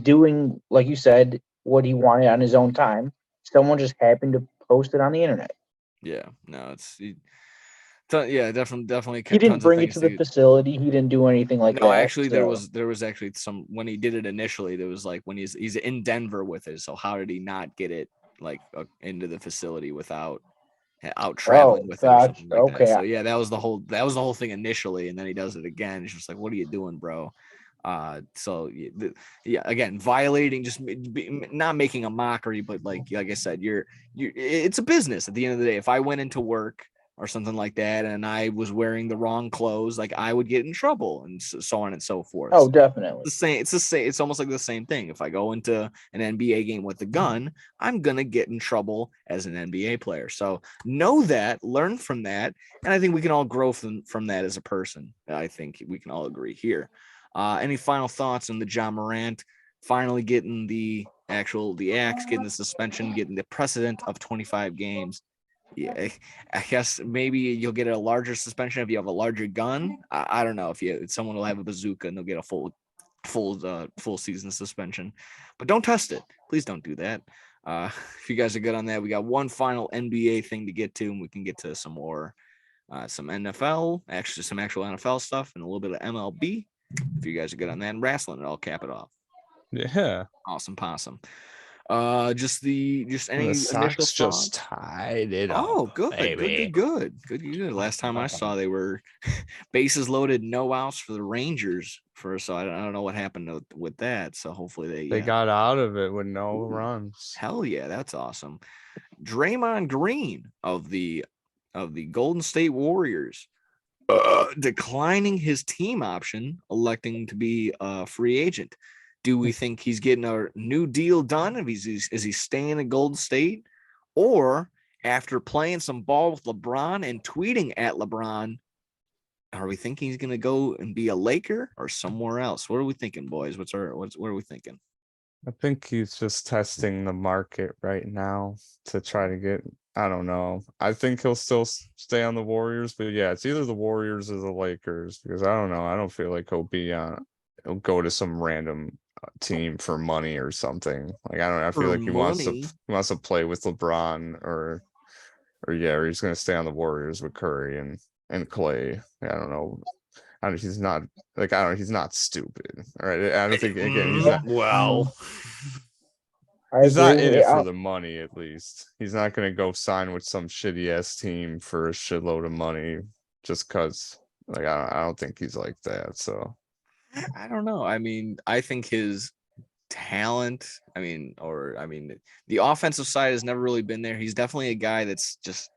doing, like you said, what he wanted on his own time. Someone just happened to post it on the internet. Yeah, no, definitely. He didn't bring it to the facility. He didn't do anything like that. No, actually, so. there was actually some when he did it initially. There was like when he's in Denver with it. So how did he not get it like into the facility without out traveling with it or something like that? So yeah, that was the whole thing initially, and then he does it again. It's just like, what are you doing, bro? So again, violating, just not making a mockery, but like I said, it's a business at the end of the day. If I went into work or something like that and I was wearing the wrong clothes, like I would get in trouble, and so on and so forth. Oh, definitely. It's the same. It's almost like the same thing. If I go into an NBA game with a gun, I'm gonna get in trouble as an NBA player. So know that, learn from that, and I think we can all grow from that as a person. I think we can all agree here. Any final thoughts on the John Morant finally getting the axe, getting the suspension, getting the precedent of 25 games? Yeah, I guess maybe you'll get a larger suspension if you have a larger gun. I don't know, if someone will have a bazooka and they'll get a full season suspension, but don't test it. Please don't do that. If you guys are good on that, we got one final NBA thing to get to, and we can get to some more, some NFL, some actual NFL stuff, and a little bit of MLB. If you guys are good on that, and wrestling, I'll cap it off. Yeah. Awesome possum. Just any The initial Sox just thoughts? tied it Oh, up, good. baby. Last time I saw, they were bases loaded, no outs for the Rangers. So I don't know what happened with that. So hopefully They got out of it with no Ooh, runs. hell yeah, that's awesome. Draymond Green of the Golden State Warriors declining his team option, electing to be a free agent. Do we think he's getting a new deal done? Is he staying at Golden State, or after playing some ball with LeBron and tweeting at LeBron, are we thinking he's going to go and be a Laker or somewhere else? What are we thinking, boys? What are we thinking? I think he's just testing the market right now to try to get. I don't know. I think he'll still stay on the Warriors, but yeah, it's either the Warriors or the Lakers because I don't know. I don't feel like he'll go to some random team for money or something. Like I don't know. I feel For like money, he wants to play with LeBron or he's gonna stay on the Warriors with Curry and Clay. I don't know. He's not like he's not stupid. All right. I don't think again he's not well. I he's not agree. in it for the money, at least. He's not gonna go sign with some shitty ass team for a shitload of money just cause like I don't think he's like that. So I don't know. I mean, I think his talent, the offensive side has never really been there. He's definitely a guy that's just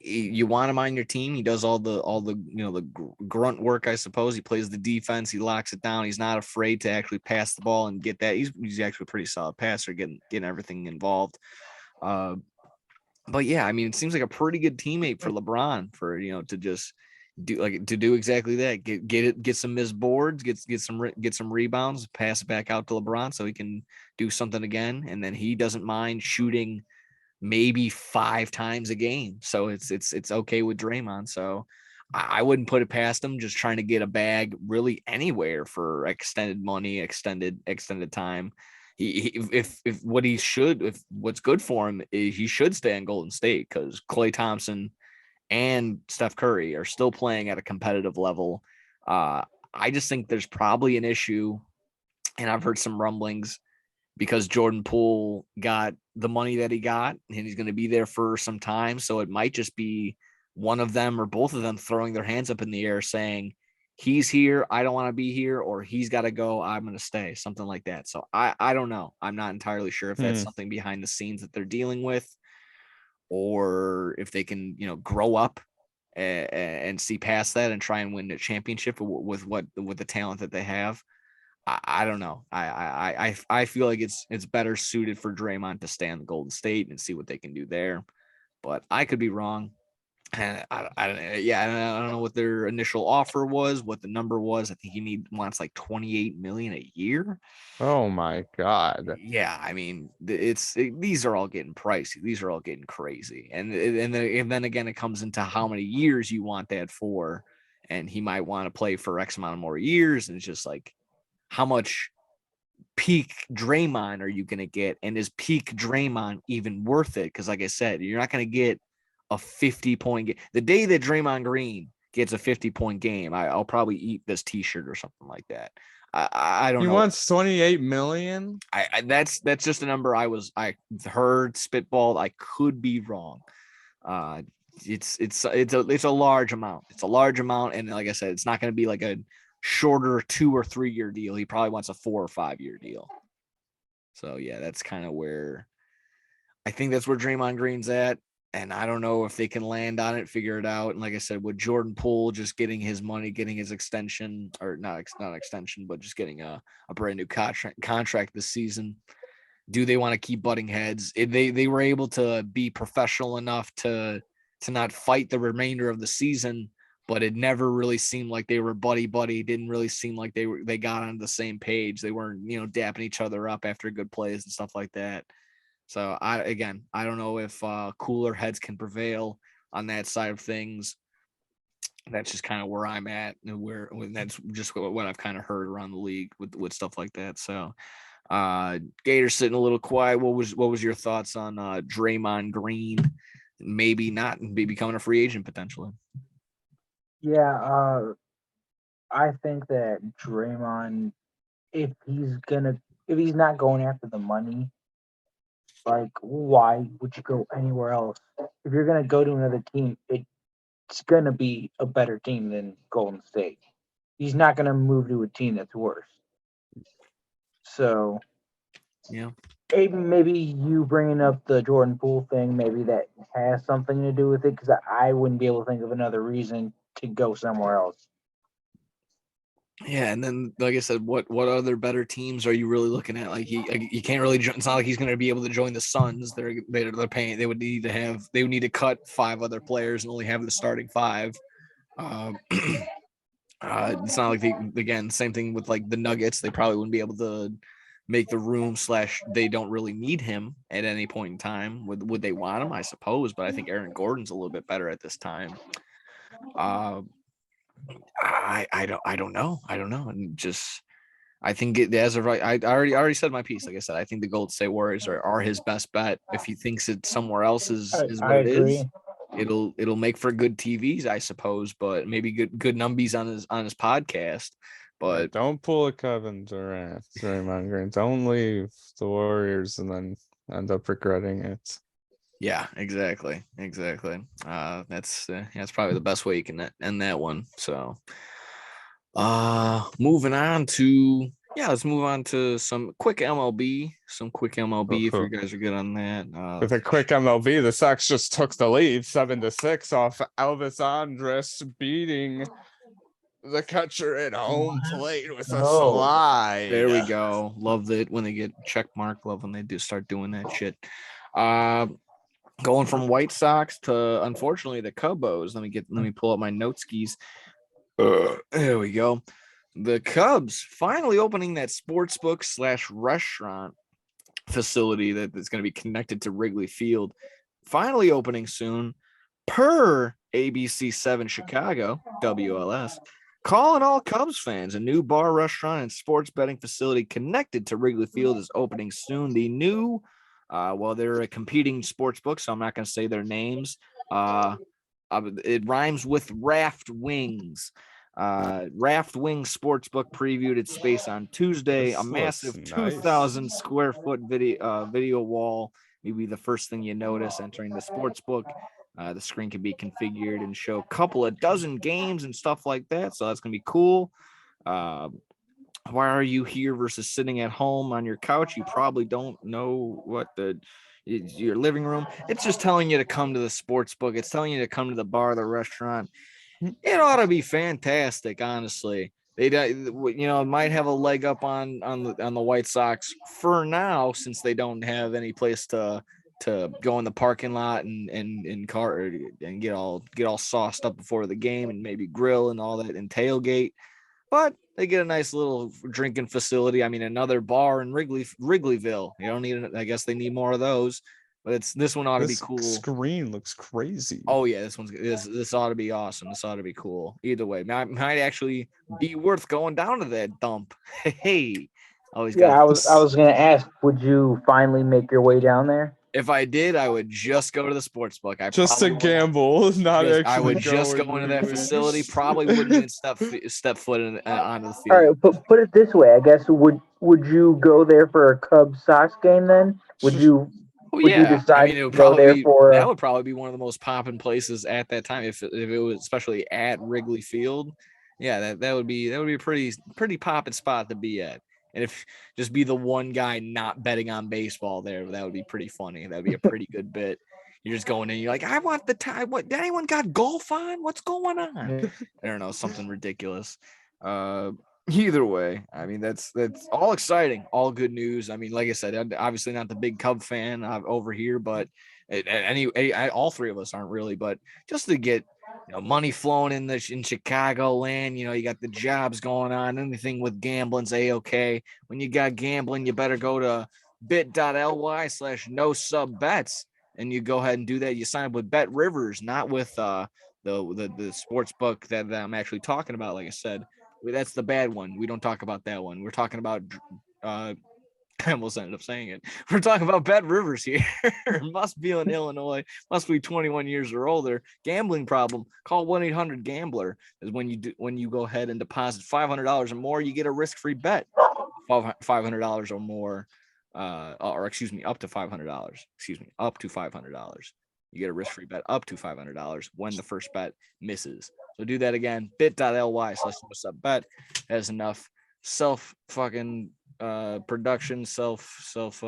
you want him on your team. He does all the the grunt work, I suppose. He plays the defense. He locks it down. He's not afraid to actually pass the ball and get that. He's actually a pretty solid passer, getting everything involved. But yeah, I mean, it seems like a pretty good teammate for LeBron for to just do exactly that. Get some missed boards, get some rebounds, pass it back out to LeBron so he can do something again, and then he doesn't mind shooting maybe 5 times a game. So it's okay with Draymond. So I wouldn't put it past him just trying to get a bag really anywhere for extended money, extended time. If what's good for him is he should stay in Golden State because Klay Thompson and Steph Curry are still playing at a competitive level. I just think there's probably an issue, and I've heard some rumblings because Jordan Poole got the money that he got and he's going to be there for some time. So it might just be one of them or both of them throwing their hands up in the air saying, he's here, I don't want to be here, or he's got to go, I'm going to stay, something like that. So I don't know. I'm not entirely sure if that's something behind the scenes that they're dealing with or if they can, grow up and see past that and try and win a championship with the talent that they have. I don't know. I feel like it's better suited for Draymond to stay on the Golden State and see what they can do there, but I could be wrong. And I don't know what their initial offer was, what the number was. I think he wants like 28 million a year. oh my god. Yeah, I mean, these are all getting pricey. These are all getting crazy, and then again, it comes into how many years you want that for, and he might want to play for X amount of more years, and it's just like, how much peak Draymond are you going to get? And is peak Draymond even worth it? Because, like I said, you're not going to get a 50-point game. The day that Draymond Green gets a 50-point game, I'll probably eat this T-shirt or something like that. I don't He know. wants 28 million. That's just a number I heard spitballed. I could be wrong. It's a large amount. It's a large amount, and like I said, it's not going to be like a shorter 2 or 3 year deal. He probably wants a 4 or 5 year deal. So yeah, that's kind of where I think that's where Draymond Green's at. And I don't know if they can land on it, figure it out. And like I said, with Jordan Poole just getting his money, getting his extension, or not extension, but just getting a brand new contract this season. Do they want to keep butting heads? They were able to be professional enough to not fight the remainder of the season, but it never really seemed like they were buddy. It didn't really seem like they got on the same page. They weren't, dapping each other up after good plays and stuff like that. So I don't know if cooler heads can prevail on that side of things. That's just kind of where I'm at, and that's just what I've kind of heard around the league with stuff like that. So Gator's sitting a little quiet. What was your thoughts on Draymond Green maybe becoming a free agent potentially? Yeah, I think that Draymond, if he's not going after the money, Like, why would you go anywhere else? If you're gonna go to another team, it's gonna be a better team than Golden State. He's not gonna move to a team that's worse. So Yeah. maybe you bringing up the Jordan Poole thing, maybe that has something to do with it, because I wouldn't be able to think of another reason to go somewhere else. Yeah, and then like I said, what other better teams are you really looking at? Like you can't really. It's not like he's going to be able to join the Suns. They're paying. They would need to cut 5 other players and only have the starting 5. It's not like again, same thing with like the Nuggets. They probably wouldn't be able to make the room / they don't really need him at any point in time. Would they want him? I suppose, but I think Aaron Gordon's a little bit better at this time. I don't know. And just I think as of right, I already said my piece. Like I said, I think the Golden State Warriors are his best bet. If he thinks it somewhere else is what it is, it'll make for good TVs, I suppose, but maybe good numbies on his podcast. But don't pull a Kevin Durant, Draymond Green. Don't leave the Warriors and then end up regretting it. yeah, exactly. That's probably the best way you can end that one. So, moving on to let's move on to some quick MLB. If you guys are good on that. With a quick MLB, the Sox just took the lead 7-6 off Elvis Andrus beating the catcher at home plate with a slide. There we go. Love it when they get check mark. Love when they do start doing that shit. Going from White Sox to unfortunately the Cubs. Let me pull up my note skis. There we go. The Cubs finally opening that sportsbook / restaurant facility that's going to be connected to Wrigley Field. Finally opening soon, per ABC7 Chicago WLS. Calling all Cubs fans, a new bar, restaurant, and sports betting facility connected to Wrigley Field is opening soon. The new, they're a competing sports book, so I'm not going to say their names. It rhymes with Raft Wings. Raft Wings Sportsbook previewed its space on Tuesday. A massive 2,000 square foot video wall may be the first thing you notice entering the sportsbook. The screen can be configured and show a couple of dozen games and stuff like that. So that's going to be cool. Why are you here versus sitting at home on your couch? You probably don't know what your living room. It's just telling you to come to the sports book. It's telling you to come to the bar, the restaurant. It ought to be fantastic, honestly. They might have a leg up on the White Sox for now, since they don't have any place to go in the parking lot and car and get all sauced up before the game and maybe grill and all that and tailgate. But they get a nice little drinking facility. I mean, another bar in Wrigleyville. You don't need. I guess they need more of those. But this one ought to be cool. Screen looks crazy. Oh yeah, this ought to be awesome. This ought to be cool. Either way, might actually be worth going down to that dump. Hey, I was gonna ask, would you finally make your way down there? If I did, I would just go to the sports book. Just to gamble, not actually. I would just go into that facility. Probably wouldn't even step foot onto the field. All right, put it this way. I guess would you go there for a Cubs Sox game then? Would you? Would you decide it would that would probably be one of the most popping places at that time if it was, especially at Wrigley Field. Yeah, that would be a pretty popping spot to be at. And if just be the one guy not betting on baseball there, that would be pretty funny. That would be a pretty good bit. You're just going in, you're like, I want the time. What, did anyone got golf on? What's going on? I don't know, something ridiculous. Either way, I mean, that's all exciting, all good news. I mean, like I said, obviously not the big Cub fan over here, but all three of us aren't really. But just to get money flowing in Chicago land, you got the jobs going on. Anything with gambling's a-okay. When you got gambling, you better go to bit.ly/no-sub-bets, and you go ahead and do that. You sign up with Bet Rivers, not with the sports book that I'm actually talking about. Like I said, that's the bad one. We don't talk about that one. We're talking about I almost ended up saying it. We're talking about Bet Rivers here. Must be in Illinois. Must be 21 years or older. Gambling problem. Call 1-800-GAMBLER. Is when you go ahead and deposit $500 or more, you get a risk-free bet. $500 or more. or excuse me, up to $500. Excuse me, up to $500. You get a risk-free bet up to $500 when the first bet misses. So do that again. bit.ly/bet has enough self fucking production, self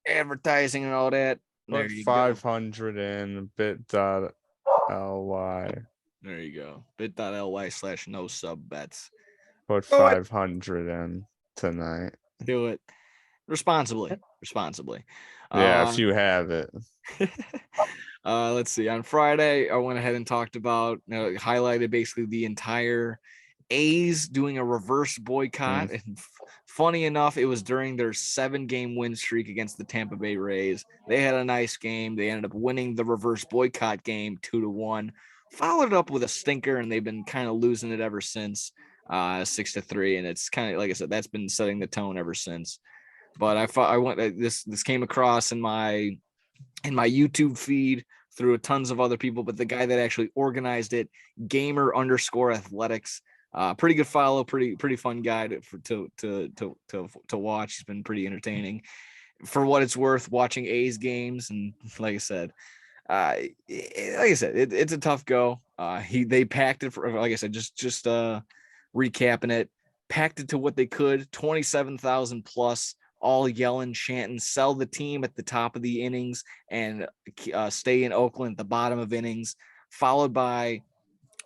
advertising and all that. There Put you 500 in bit.ly. There you go. bit.ly/no sub bets. Put Do it. 500 in tonight. Do it responsibly. Yeah, if you have it. Let's see. On Friday, I went ahead and talked about, highlighted basically the entire A's doing a reverse boycott. And funny enough, it was during their 7-game win streak against the Tampa Bay Rays. They had a nice game. They ended up winning the reverse boycott game 2-1. Followed up with a stinker, and they've been kind of losing it ever since, 6-3. And it's kind of, like I said, that's been setting the tone ever since. But I went, this came across in my YouTube feed through tons of other people, but the guy that actually organized it, Gamer_Athletics, pretty good follow, pretty fun guy to watch. He's been pretty entertaining. For what it's worth, watching A's games, and like I said, it's a tough go. They packed it for, like I said, just recapping it, packed it to what they could, 27,000 plus. All yelling, chanting, sell the team at the top of the innings and stay in Oakland at the bottom of innings, followed by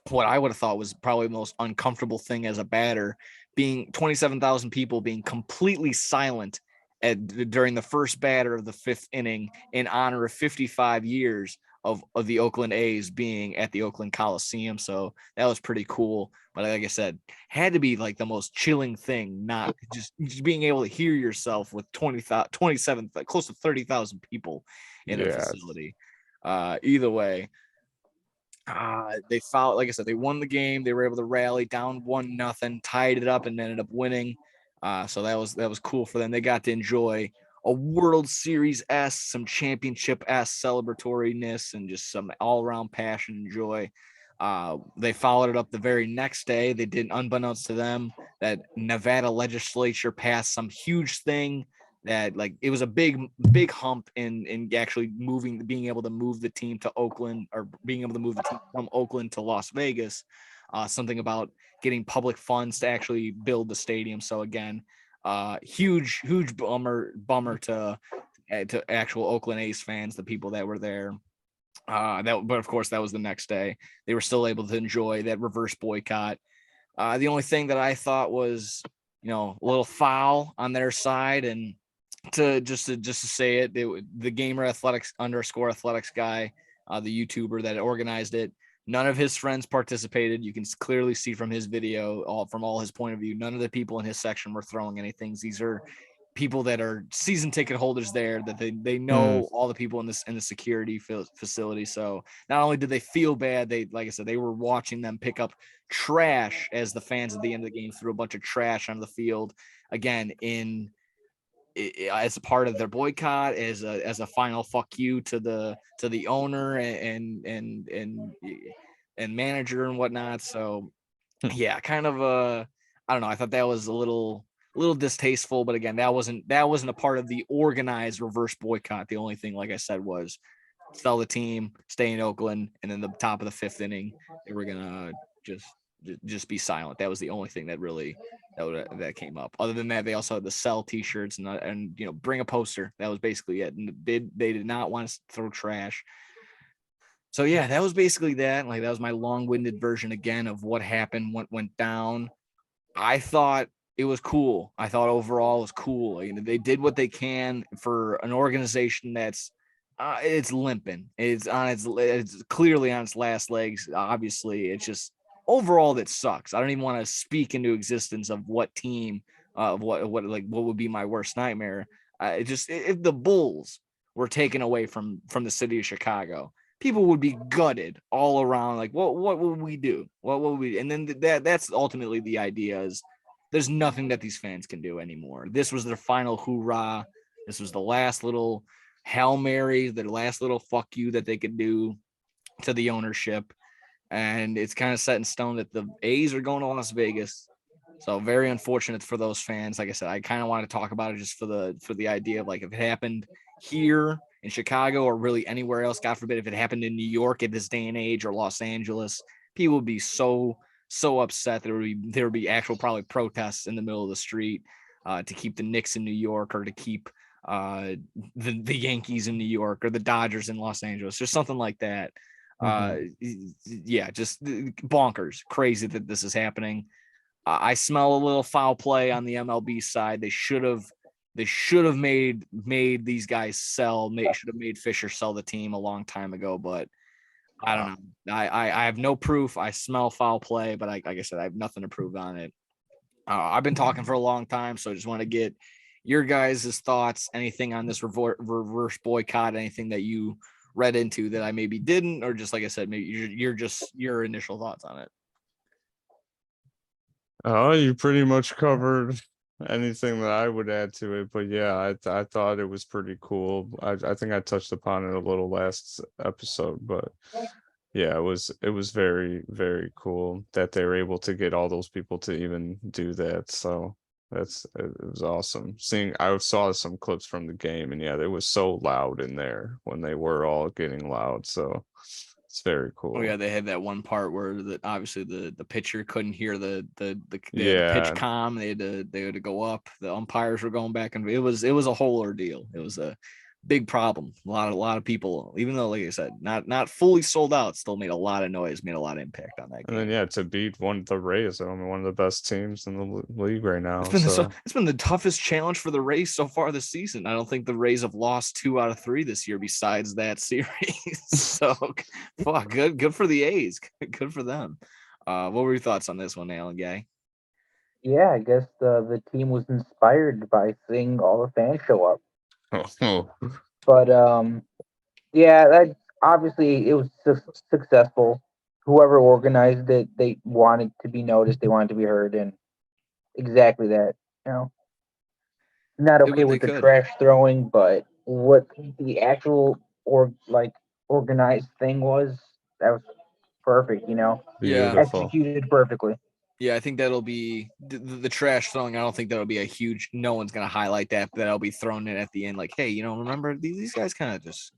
what I would have thought was probably the most uncomfortable thing as a batter, being 27,000 people being completely silent during the first batter of the 5th inning in honor of 55 years of the Oakland A's being at the Oakland Coliseum. So that was pretty cool. But like I said, had to be like the most chilling thing, not just being able to hear yourself with 27, close to 30,000 people in a facility. Either way, they fouled, like I said, they won the game. They were able to rally down 1-0, tied it up, and ended up winning. So that was cool for them. They got to enjoy a World Series some championship celebratoriness, and just some all-around passion and joy. They followed it up the very next day. They did, unbeknownst to them, that Nevada legislature passed some huge thing that, like, it was a big hump in actually being able to move the team to Oakland, or being able to move the team from Oakland to Las Vegas. Something about getting public funds to actually build the stadium. So again, huge bummer to actual Oakland A's fans, the people that were there. But of course, that was the next day. They were still able to enjoy that reverse boycott. The only thing that I thought was, a little foul on their side, and just to say it, the Gamer_Athletics guy, the YouTuber that organized it, none of his friends participated. You can clearly see from his video, from all his point of view, none of the people in his section were throwing anything. These are people that are season ticket holders there, that they know all the people in the security facility. So not only did they feel bad, like I said, they were watching them pick up trash as the fans at the end of the game threw a bunch of trash onto the field. Again, as a part of their boycott, as a final fuck you to the owner and manager and whatnot. So yeah, kind of I don't know. I thought that was a little distasteful, but again, that wasn't a part of the organized reverse boycott. The only thing, like I said, was sell the team, stay in Oakland, and then the top of the 5th inning, they were gonna just be silent. That was the only thing that really that came up. Other than that, they also had the sell T-shirts and bring a poster. That was basically it. And they did not want to throw trash. So yeah, that was basically that. Like, that was my long-winded version again of what happened, what went down. I thought it was cool. I thought overall it was cool. They did what they can for an organization that's it's limping. It's clearly on its last legs. Obviously, it's just overall that sucks. I don't even want to speak into existence of what team, what would be my worst nightmare. If the Bulls were taken away from the city of Chicago, people would be gutted all around. Like, what would we do? What would we? And then that's ultimately the idea, is there's nothing that these fans can do anymore. This was their final hoorah. This was the last little Hail Mary, their last little fuck you that they could do to the ownership. And it's kind of set in stone that the A's are going to Las Vegas. So very unfortunate for those fans. Like I said, I kind of want to talk about it just for the idea of like if it happened here in Chicago or really anywhere else, God forbid, if it happened in New York at this day and age or Los Angeles, people would be so upset. There would be actual probably protests in the middle of the street to keep the Knicks in New York or to keep the Yankees in New York or the Dodgers in Los Angeles or something like that. Yeah, just bonkers, crazy that this is happening. I smell a little foul play on the MLB side. They should have made these guys sell. Should have made Fisher sell the team a long time ago, but I don't know. I have no proof. I smell foul play, but like I said, I have nothing to prove on it. I've been talking for a long time, so I just want to get your guys' thoughts. Anything on this reverse boycott? Anything that you read into that I maybe didn't, or just like I said, maybe your initial thoughts on it. Oh, you pretty much covered anything that I would add to it, but yeah, I thought it was pretty cool. I think I touched upon it a little last episode, but yeah, it was very, very cool that they were able to get all those people to even do that. So it was awesome. I saw some clips from the game, and yeah, it was so loud in there when they were all getting loud. So it's very cool. Oh yeah, they had that one part where obviously the pitcher couldn't hear the pitch comm. They had to go up. The umpires were going back, and it was a whole ordeal. It was a big problem. A lot of people, even though like I said, not fully sold out, still made a lot of noise, made a lot of impact on that game. And then to beat the Rays, I mean, one of the best teams in the league right now. It's been the toughest challenge for the Rays so far this season. I don't think the Rays have lost 2 out of 3 this year besides that series. So fuck, good for the A's. Good for them. What were your thoughts on this one, Alan Gay? Yeah, I guess the team was inspired by seeing all the fans show up. But yeah, that obviously it was successful. Whoever organized it, they wanted to be noticed, they wanted to be heard, and exactly that. You know, not okay with the trash throwing, but what the actual organized thing was, that was perfect. You know, beautiful, executed perfectly. Yeah, I think that'll be the trash throwing. I don't think that'll be a huge. No one's gonna highlight that. That'll be thrown in at the end, like, hey, remember these guys kind of just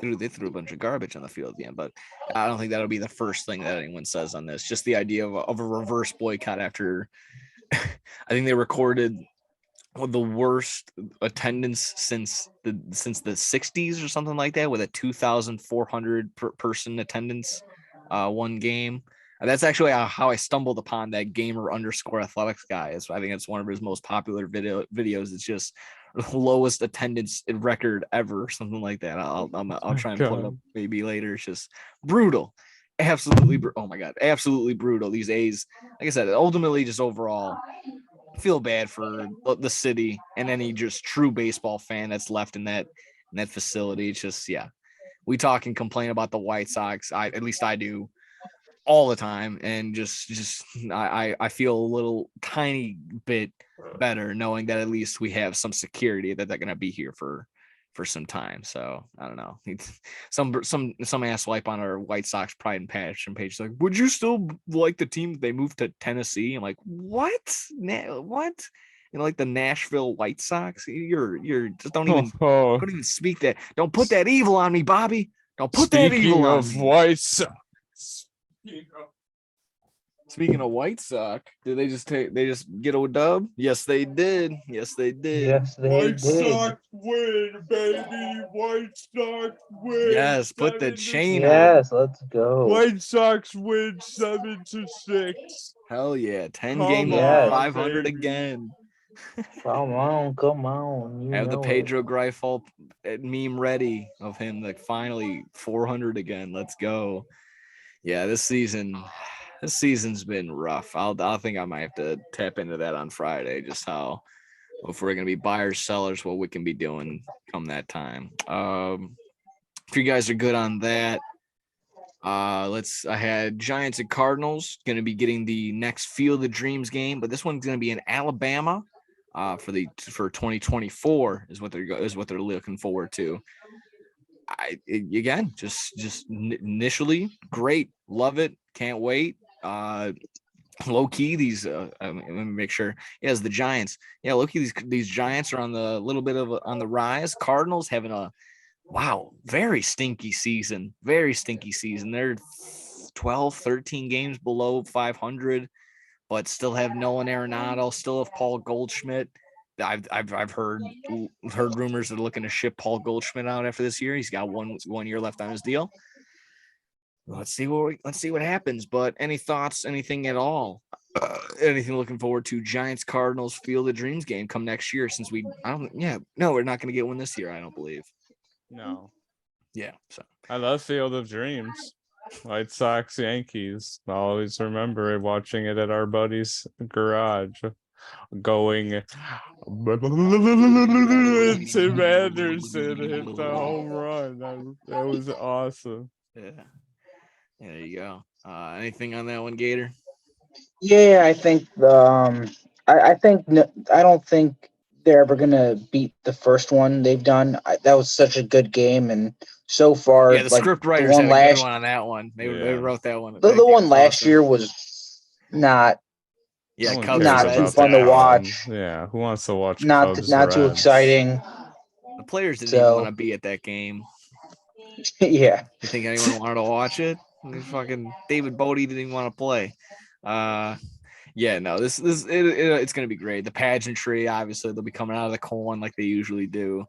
threw a bunch of garbage on the field at the end. But I don't think that'll be the first thing that anyone says on this. Just the idea of a reverse boycott after I think they recorded the worst attendance since the 60s or something like that, with a 2,400 person attendance one game. And that's actually how I stumbled upon that gamer_athletics guy. I think it's one of his most popular videos. It's just the lowest attendance record ever, or something like that. I'll try and pull it up maybe later. It's just brutal. Absolutely. Oh my God. Absolutely brutal. These A's, like I said, ultimately just overall feel bad for the city and any just true baseball fan that's left in that facility. It's just, yeah, we talk and complain about the White Sox. At least I do all the time. And just I feel a little tiny bit better knowing that at least we have some security that they're going to be here for some time. So I don't know. Some ass wipe on our White Sox Pride and Passion page like, would you still like the team they moved to Tennessee? I'm like, what? Like the Nashville White Sox? You're just don't even speak that. Don't put that evil on me, Bobby. Don't put that evil on me. Speaking of White Sox. Speaking of White Sox, did they just get a dub? Yes, they did. Yes, they White did. Sox win, baby. White Sox win. Yes, put the chain on. Yes, let's go. White Sox win 7-6. Hell yeah, 10 games over 500 again. Come on. Have the Pedro Greifel meme ready of him, like finally 400 again. Let's go. Yeah, this season's been rough. I think I might have to tap into that on Friday, just how, if we're gonna be buyers, sellers, what we can be doing come that time. If you guys are good on that, I had Giants and Cardinals gonna be getting the next Field of Dreams game, but this one's gonna be in Alabama for 2024 is what they're looking forward to. Initially great, love it, can't wait. low key, these let me make sure. Yeah, it's the Giants. Yeah, low key, these Giants are on the little bit of on the rise. Cardinals having a very stinky season. Very stinky season. They're 12, 13 games below 500, but still have Nolan Arenado, still have Paul Goldschmidt. I've heard rumors they're looking to ship Paul Goldschmidt out after this year. He's got one year left on his deal. Let's see what happens. But any thoughts, anything at all? Anything looking forward to? Giants Cardinals Field of Dreams game come next year. Since we're not going to get one this year. I don't believe. No. Yeah. So I love Field of Dreams. White Sox, Yankees. I always remember it, watching it at our buddy's garage. Going Tim Anderson hit the home run. That was awesome. Yeah. There you go. Anything on that one, Gator? Yeah, I think I don't think they're ever gonna beat the first one they've done. That was such a good game, and so far, Yeah, the script writers had a good one on that one. They wrote that one. The one last year was not. Yeah, not too fun to watch. Yeah, who wants to watch? Not too exciting. The players didn't even want to be at that game. Yeah. You think anyone wanted to watch it? Fucking David Bodie didn't even want to play. Yeah, no, it's gonna be great. The pageantry, obviously, they'll be coming out of the corn like they usually do.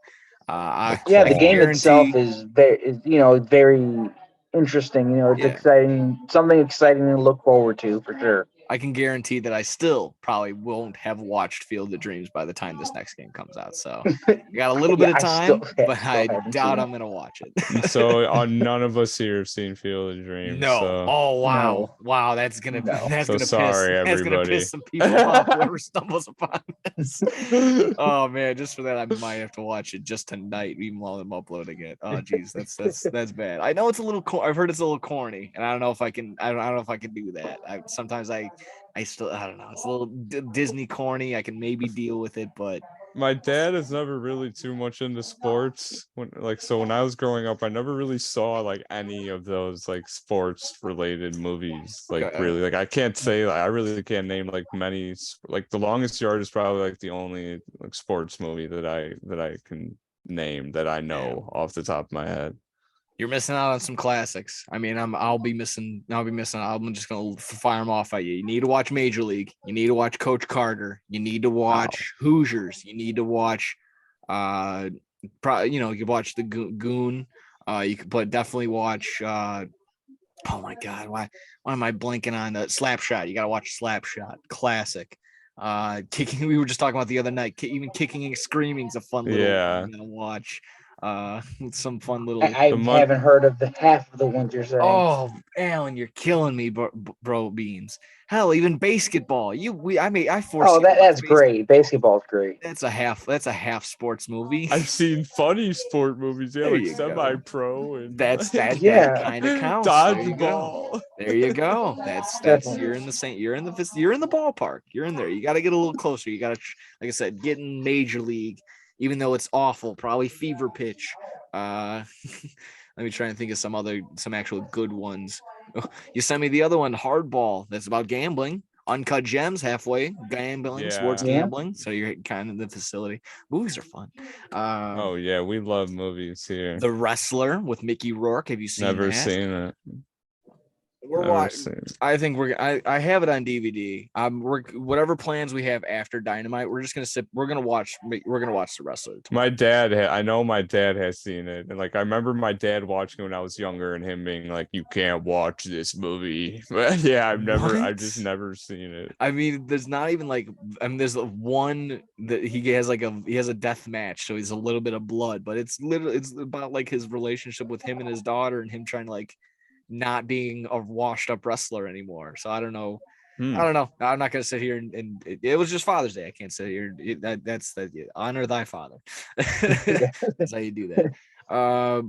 The game itself is very interesting. It's exciting, something exciting to look forward to for sure. I can guarantee that I still probably won't have watched Field of Dreams by the time this next game comes out. So I got a little bit of time, but I doubt I'm going to watch it. So none of us here have seen Field of Dreams. No. So. Oh, wow. No. Wow. That's going to piss some people off whoever stumbles upon this. Oh, man. Just for that, I might have to watch it just tonight, even while I'm uploading it. Oh, geez. That's bad. I know it's a little, I've heard it's a little corny, and I don't know if I can do that. Sometimes I don't know. It's a little Disney corny. I can maybe deal with it, but my dad is never really too much into sports. When I was growing up, I never really saw like any of those like sports related movies. Really, I can't say. I really can't name like many. Like The Longest Yard is probably like the only like sports movie that I can name that I know off the top of my head. You're missing out on some classics. I mean, I'll be missing. I'm just gonna fire them off at you. You need to watch Major League. You need to watch Coach Carter. You need to watch Hoosiers. You need to watch, you can watch the Goon. You could definitely watch. Oh my God, why am I blanking on the Slapshot? You gotta watch Slapshot, classic. Kicking. We were just talking about the other night. Even Kicking and Screaming is a fun little one to watch. Some fun little. I haven't heard of the half of the ones you're saying. Oh, Alan, you're killing me, bro. Beans. Hell, even basketball. I forced. Oh, that's great. Basketball's great. That's a half sports movie. I've seen funny sport movies. Yeah, like Semi-Pro and that kind of counts. Dodgeball. There you go. That's you're in the ballpark. You're in there. You got to get a little closer. You got to, like I said, get in Major League. Even though it's awful, probably Fever Pitch. Let me try and think of some actual good ones. You sent me the other one, Hardball. That's about gambling. Uncut Gems, halfway gambling, sports gambling. So you're kind of in the facility. Movies are fun. We love movies here. The Wrestler with Mickey Rourke. Have you seen Never that? seen it. We're watching. I think I have it on DVD. Whatever plans we have after Dynamite, we're just gonna sit. We're gonna watch The Wrestler. My dad has seen it, and like I remember my dad watching it when I was younger, and him being like, "You can't watch this movie." But yeah, I've just never seen it. I mean, there's not even like. There's one that he has a death match, so he's a little bit of blood, but it's about like his relationship with him and his daughter, and him trying to like. Not being a washed up wrestler anymore. So I don't know. I don't know. I'm not going to sit here and it was just Father's Day. I can't sit here. That's honor thy father. That's how you do that.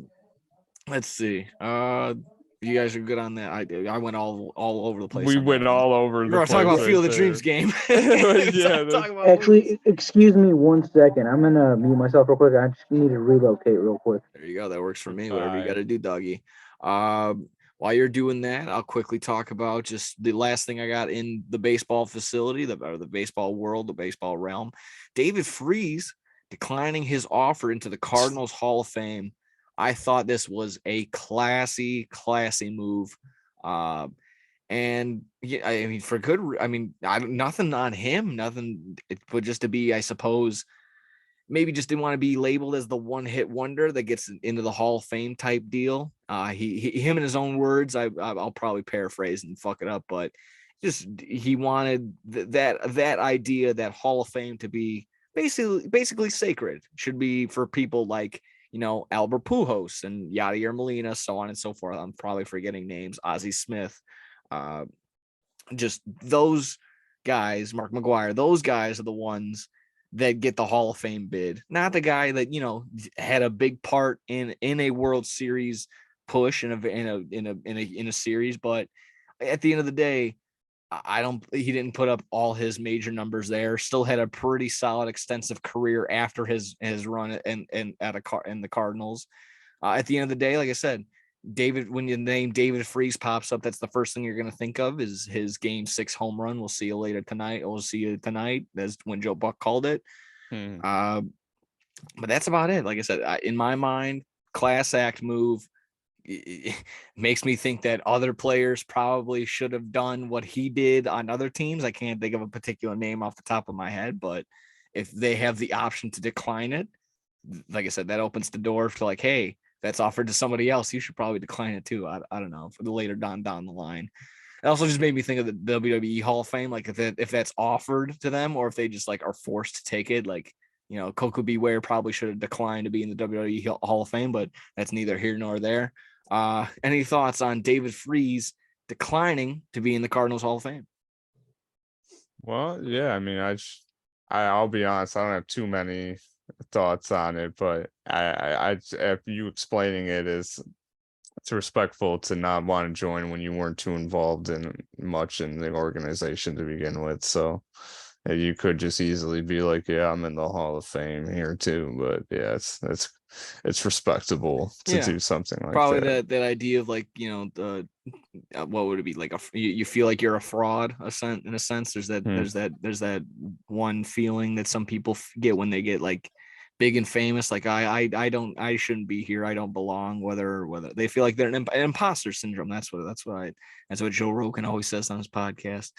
Let's see. You guys are good on that. I went all over the place. We went all over the place. We're talking about Field of Dreams game. Actually, excuse me 1 second. I'm going to mute myself real quick. I just need to relocate real quick. There you go. That works for me. Whatever you got to do, doggy. while you're doing that, I'll quickly talk about just the last thing I got in the baseball facility, the baseball world, the baseball realm. David Freese declining his offer into the Cardinals Hall of Fame. I thought this was a classy move. And yeah, I mean, for good, I mean, nothing on him, nothing, but just to be, I suppose, maybe just didn't want to be labeled as the one-hit wonder that gets into the Hall of Fame type deal. Him in his own words, I'll probably paraphrase and fuck it up, but just he wanted that idea, that Hall of Fame, to be basically sacred. Should be for people like, Albert Pujols and Yadier Molina, so on and so forth. I'm probably forgetting names. Ozzie Smith, just those guys, Mark McGwire, those guys are the ones that get the Hall of Fame bid, not the guy that had a big part in a World Series push in a series. But at the end of the day, he didn't put up all his major numbers there. Still had a pretty solid, extensive career after his run in the Cardinals. At the end of the day, like I said, when your name David Freese pops up, that's the first thing you're going to think of is his Game 6 home run. We'll see you later tonight. We'll see you tonight. That's when Joe Buck called it. But that's about it. Like I said, in my mind, class act move. It makes me think that other players probably should have done what he did on other teams. I can't think of a particular name off the top of my head, but if they have the option to decline it, like I said, that opens the door to like, hey, that's offered to somebody else, you should probably decline it too. I don't know, for the later down the line. It also just made me think of the WWE Hall of Fame, like if that's offered to them, or if they just like are forced to take it. Like, Coco Beware probably should have declined to be in the WWE Hall of Fame, but that's neither here nor there. Any thoughts on David Freese declining to be in the Cardinals Hall of Fame? Well, yeah, I mean, I'll be honest, I don't have too many thoughts on it, but I if you explaining it is, it's respectful to not want to join when you weren't too involved in much in the organization to begin with. So you could just easily be like, yeah, I'm in the Hall of Fame here too. But yeah, it's respectable to do something like probably that. that idea of like, the what would it be like, you feel like you're a fraud, in a sense. There's that one feeling that some people get when they get like big and famous, like I shouldn't be here, I don't belong, whether they feel like they're an imposter syndrome. That's what Joe Rogan always says on his podcast.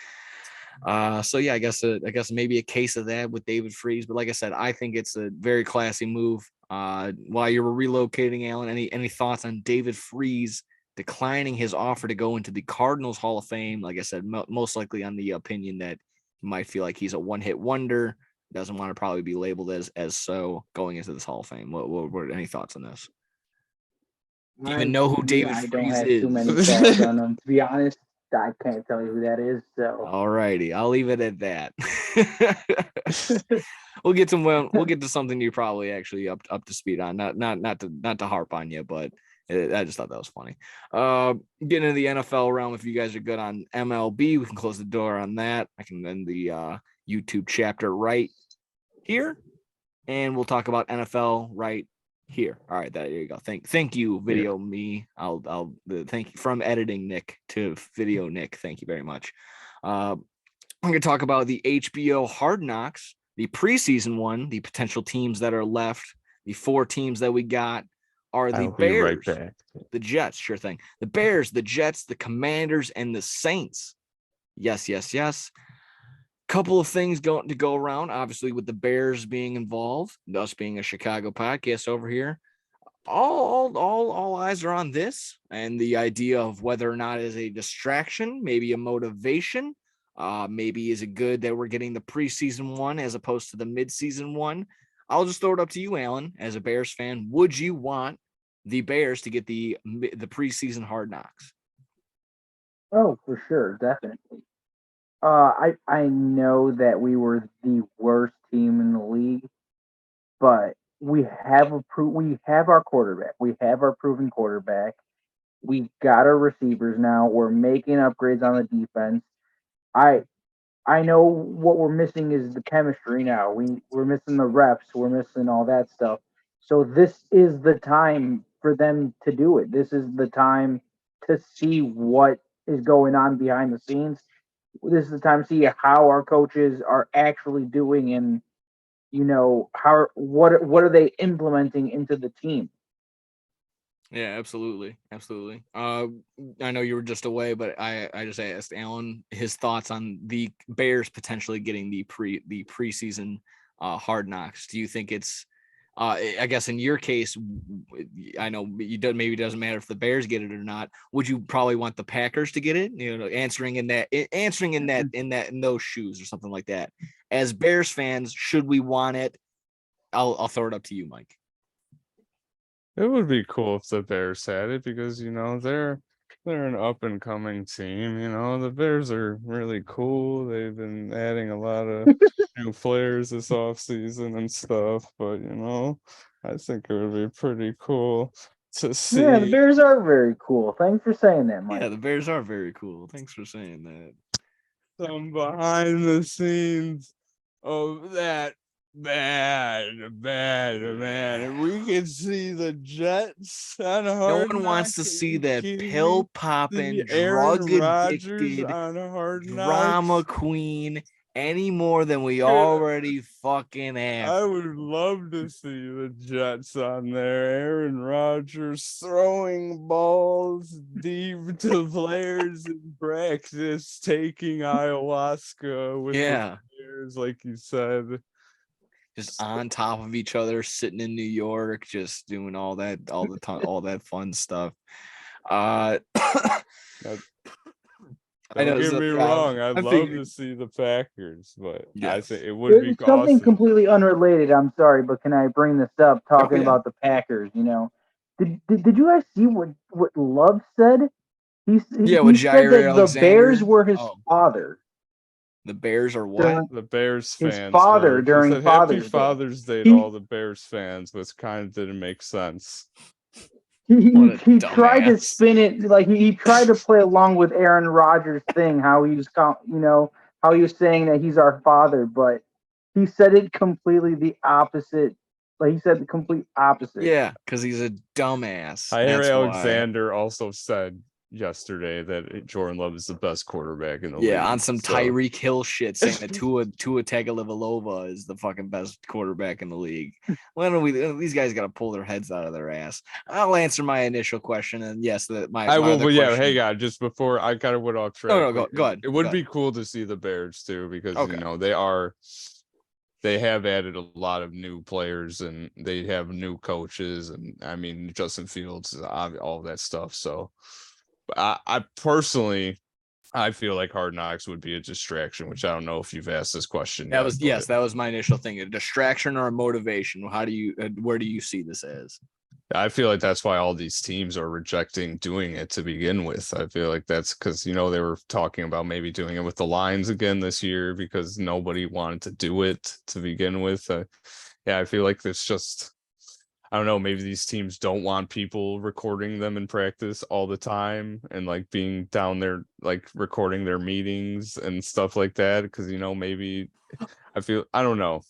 So yeah, I guess maybe a case of that with David Freese. But like I said, I think it's a very classy move. While you were relocating, Alan, any thoughts on David Freese declining his offer to go into the Cardinals Hall of Fame? Like I said, most likely on the opinion that he might feel like he's a one-hit wonder, doesn't want to probably be labeled as so going into this Hall of Fame. What any thoughts on this? Do you even know who David Freese is? I don't have too many thoughts on him. To be honest, I can't tell you who that is. So all righty, I'll leave it at that. We'll get to something you're probably actually up to speed on. Not to harp on you, but I just thought that was funny. Getting into the NFL realm, if you guys are good on MLB, we can close the door on that. I can end the YouTube chapter right here, and we'll talk about NFL right here. All right, there you go. Thank you, video me. I'll thank you from editing Nick to video Nick. Thank you very much. I'm going to talk about the HBO Hard Knocks, the preseason one, the potential teams that are left. The 4 teams that we got are the Bears, the Jets, sure thing. The Bears, the Jets, the Commanders, and the Saints. Yes. Couple of things going to go around, obviously, with the Bears being involved, us being a Chicago podcast over here. All eyes are on this, and the idea of whether or not it is a distraction, maybe a motivation. Maybe is it good that we're getting the preseason one as opposed to the midseason one? I'll just throw it up to you, Alan, as a Bears fan. Would you want the Bears to get the preseason Hard Knocks? Oh, for sure, definitely. I know that we were the worst team in the league, but we have our quarterback. We have our proven quarterback. We got our receivers now. We're making upgrades on the defense. I know what we're missing is the chemistry now. We're missing the reps. We're missing all that stuff. So this is the time for them to do it. This is the time to see what is going on behind the scenes. This is the time to see how our coaches are actually doing, and how what are they implementing into the team. Yeah, absolutely. I know you were just away, but I just asked Alan his thoughts on the Bears potentially getting the preseason Hard Knocks. Do you think it's I guess in your case, I know maybe it doesn't matter if the Bears get it or not. Would you probably want the Packers to get it? Answering in those shoes or something like that. As Bears fans, should we want it? I'll throw it up to you, Mike. It would be cool if the Bears had it because they're an up and coming team. The Bears are really cool. They've been adding a lot of new players this offseason and stuff, but I think it would be pretty cool to see. Yeah, the Bears are very cool. Thanks for saying that, Mike. Yeah, the Bears are very cool. Thanks for saying that. Some behind the scenes of that bad. If we could see the Jets on Hard No one wants to Knocks, see are that you kidding me? pill popping, See Aaron drug Rodgers addicted, on Hard drama Knocks. queen any more than we already fucking have. I would love to see the Jets on there. Aaron Rodgers throwing balls deep to players in practice, taking ayahuasca with the players, like you said. Just on top of each other, sitting in New York, just doing all that fun stuff. Don't get me wrong. I'd love to see the Packers, but I think it would be something awesome. completely unrelated. I'm sorry, but can I bring this up? Talking about the Packers, did you guys see what Love said? He said that the Bears were his father. The Bears are what? The Bears his fans. Father during said, Father's Happy Father's Day to all the Bears fans, which kind of didn't make sense. He tried to spin it like he tried to play along with Aaron Rodgers' thing, how he was, how he was saying that he's our father, but he said it completely the opposite. Like he said the complete opposite. Yeah, because he's a dumbass. Jair Alexander also said yesterday that Jordan Love is the best quarterback in the league. Yeah, on some Tyreek Hill shit, saying that Tua Tagovailoa is the fucking best quarterback in the league. These guys got to pull their heads out of their ass. I'll answer my initial question, and yes, I will. But yeah, hey God, just before I kind of went off track. No, go ahead. It would be cool to see the Bears too, because they have added a lot of new players and they have new coaches, and I mean Justin Fields, all that stuff. So. I personally, I feel like Hard Knocks would be a distraction, which I don't know if you've asked this question. That was my initial thing. A distraction or a motivation? Where do you see this as? I feel like that's why all these teams are rejecting doing it to begin with. I feel like that's because, they were talking about maybe doing it with the Lions again this year because nobody wanted to do it to begin with. I feel like it's just, I don't know, maybe these teams don't want people recording them in practice all the time and like being down there, like recording their meetings and stuff like that. Cause maybe I don't know.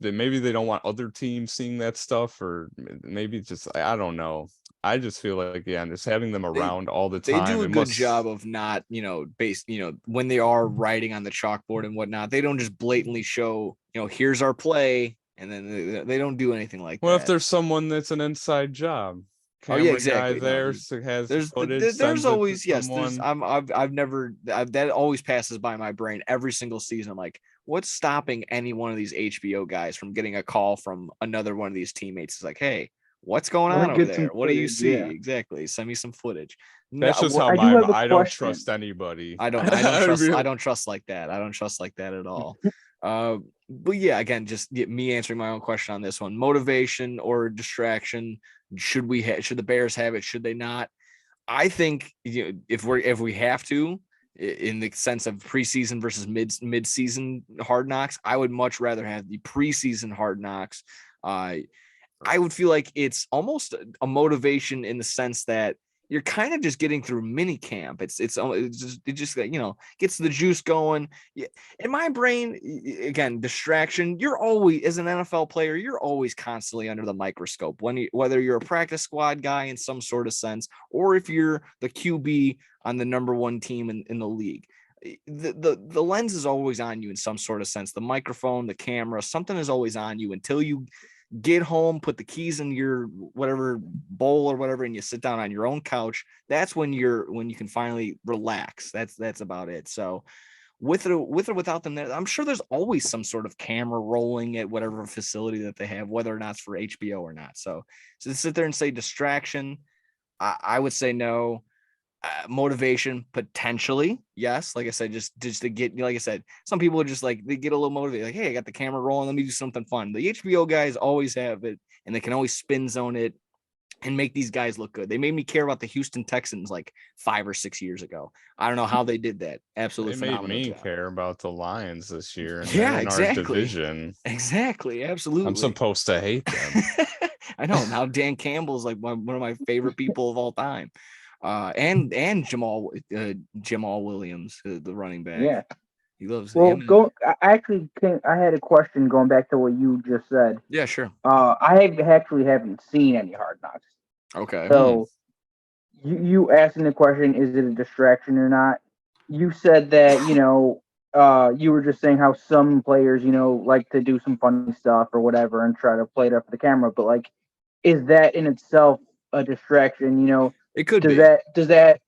Maybe they don't want other teams seeing that stuff, or maybe just, I don't know. I just feel like, just having them around all the time. They do a good job of not, when they are writing on the chalkboard and whatnot, they don't just blatantly show, here's our play. And then they don't do anything like that. Well, if there's someone that's an inside job, exactly. Guy there has footage. There's always that always passes by my brain every single season. I'm like, what's stopping any one of these HBO guys from getting a call from another one of these teammates? It's like, hey, what's going on over there? What do you see? Yeah. Exactly. Send me some footage. That's just how I don't trust anybody. I don't trust like that. I don't trust like that at all. But yeah, again, just me answering my own question on this one: motivation or distraction? Should the Bears have it? Should they not? I think if we have to, in the sense of preseason versus mid-season Hard Knocks, I would much rather have the preseason Hard Knocks. I would feel like it's almost a motivation in the sense that you're kind of just getting through mini camp. It just gets the juice going. Yeah. In my brain, again, distraction. You're always, as an NFL player, you're always constantly under the microscope. Whether you're a practice squad guy in some sort of sense, or if you're the QB on the number one team in the league. The lens is always on you in some sort of sense. The microphone, the camera, something is always on you until you get home, put the keys in your whatever bowl or whatever, and you sit down on your own couch. That's when you can finally relax. That's about it. So with or without them there, I'm sure there's always some sort of camera rolling at whatever facility that they have, whether or not it's for HBO or not. So to sit there and say distraction, I would say no. Motivation, potentially, yes. Like I said, just to get, like I said, some people are just like, they get a little motivated, like, hey, I got the camera rolling, let me do something fun. The HBO guys always have it, and they can always spin zone it and make these guys look good. They made me care about the Houston Texans like 5 or 6 years ago. I don't know how they did that. Absolutely They made phenomenal me job. care about the Lions this year, and Yeah, they're in our exactly. division. Exactly, absolutely. I'm supposed to hate them. I know. Now Dan Campbell's like one of my favorite people of all time. And Jamal Williams, the running back. Yeah. He loves Well, him. I had a question going back to what you just said. Yeah, sure. Actually haven't seen any Hard Knocks. Okay. So you asking the question, is it a distraction or not? You said that, you were just saying how some players, like to do some funny stuff or whatever and try to play it up for the camera. But like, is that in itself a distraction? It could does be. that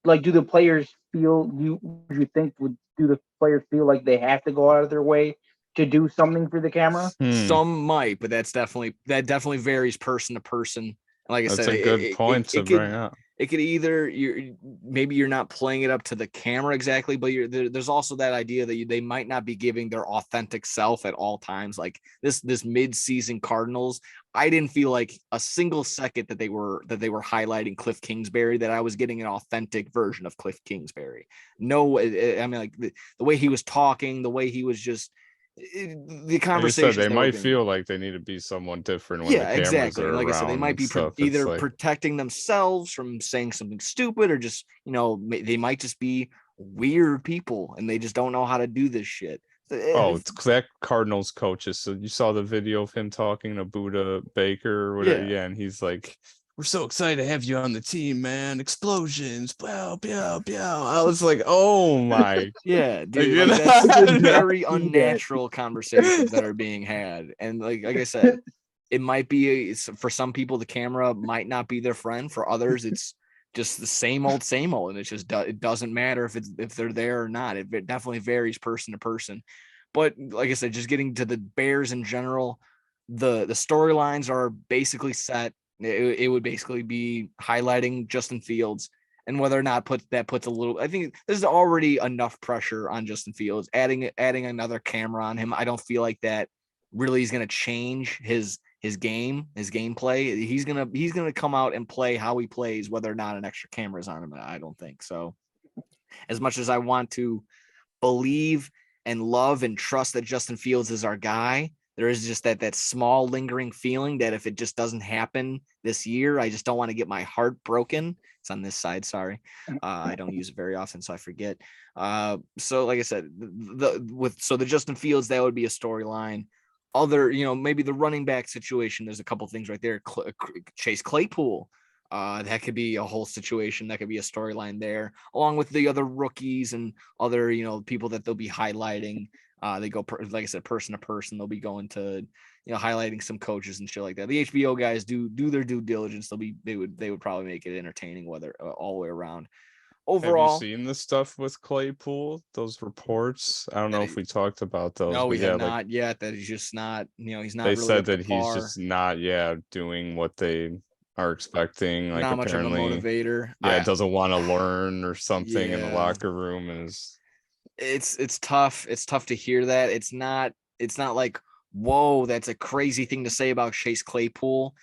like, do the players feel do you think do the players feel like they have to go out of their way to do something for the camera? Some might, but that definitely varies person to person. Like I That's said, a good point to bring up. It could either you're not playing it up to the camera exactly, but there's also that idea that they might not be giving their authentic self at all times. Like this mid-season Cardinals, I didn't feel like a single second that they were highlighting Cliff Kingsbury, that I was getting an authentic version of Cliff Kingsbury. No, I mean, like the way he was talking, the way he was just the conversation. They might feel like they need to be someone different when the cameras exactly. are Like around. I said, they might be either protecting themselves from saying something stupid, or just they might just be weird people and they just don't know how to do this shit. It's that Cardinals coaches. So you saw the video of him talking to Buda Baker or whatever. Yeah, and he's like, "We're so excited to have you on the team, man. Explosions, blah, blah, blah." I was like, "Oh my." Yeah, dude, like, that's very unnatural conversations that are being had. And like I said, it might be for some people, the camera might not be their friend. For others, it's just the same old, and it doesn't matter if they're there or not. It definitely varies person to person. But like I said, just getting to the Bears in general, the storylines are basically set. It would basically be highlighting Justin Fields, and whether or not puts a little. I think there's already enough pressure on Justin Fields. Adding another camera on him, I don't feel like that really is going to change his gameplay. He's gonna come out and play how he plays, whether or not an extra camera is on him. I don't think so. As much as I want to believe and love and trust that Justin Fields is our guy, there is just that small lingering feeling that if it just doesn't happen this year, I just don't want to get my heart broken. It's on this side. Sorry. I don't use it very often, so I forget. So like I said, the Justin Fields, that would be a storyline. Other, maybe the running back situation, there's a couple things right there. Chase Claypool, that could be a whole situation. That could be a storyline there, along with the other rookies and other, people that they'll be highlighting. They go, like I said, person to person. They'll be going to, highlighting some coaches and shit like that. The HBO guys do their due diligence. They would probably make it entertaining, whether all the way around. Overall, have you seen the stuff with Claypool? Those reports? I don't know if we talked about those. No, we have not yet. That he's just not. He's not. They really said up to that he's par. just not, doing what they are expecting. Like, not much of a apparently, motivator. Doesn't want to learn or something in the locker room. And it's tough. It's tough to hear that. It's not like, whoa, that's a crazy thing to say about Chase Claypool.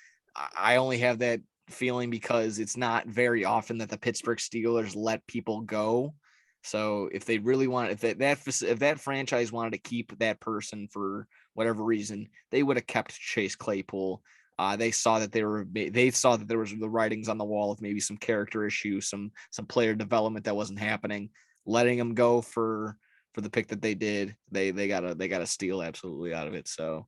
I only have that feeling because it's not very often that the Pittsburgh Steelers let people go. So if they really want, if that franchise wanted to keep that person for whatever reason, they would have kept Chase Claypool. They saw that there was the writings on the wall of maybe some character issues, some player development that wasn't happening. Letting them go for the pick that they did, they got a steal absolutely out of it. So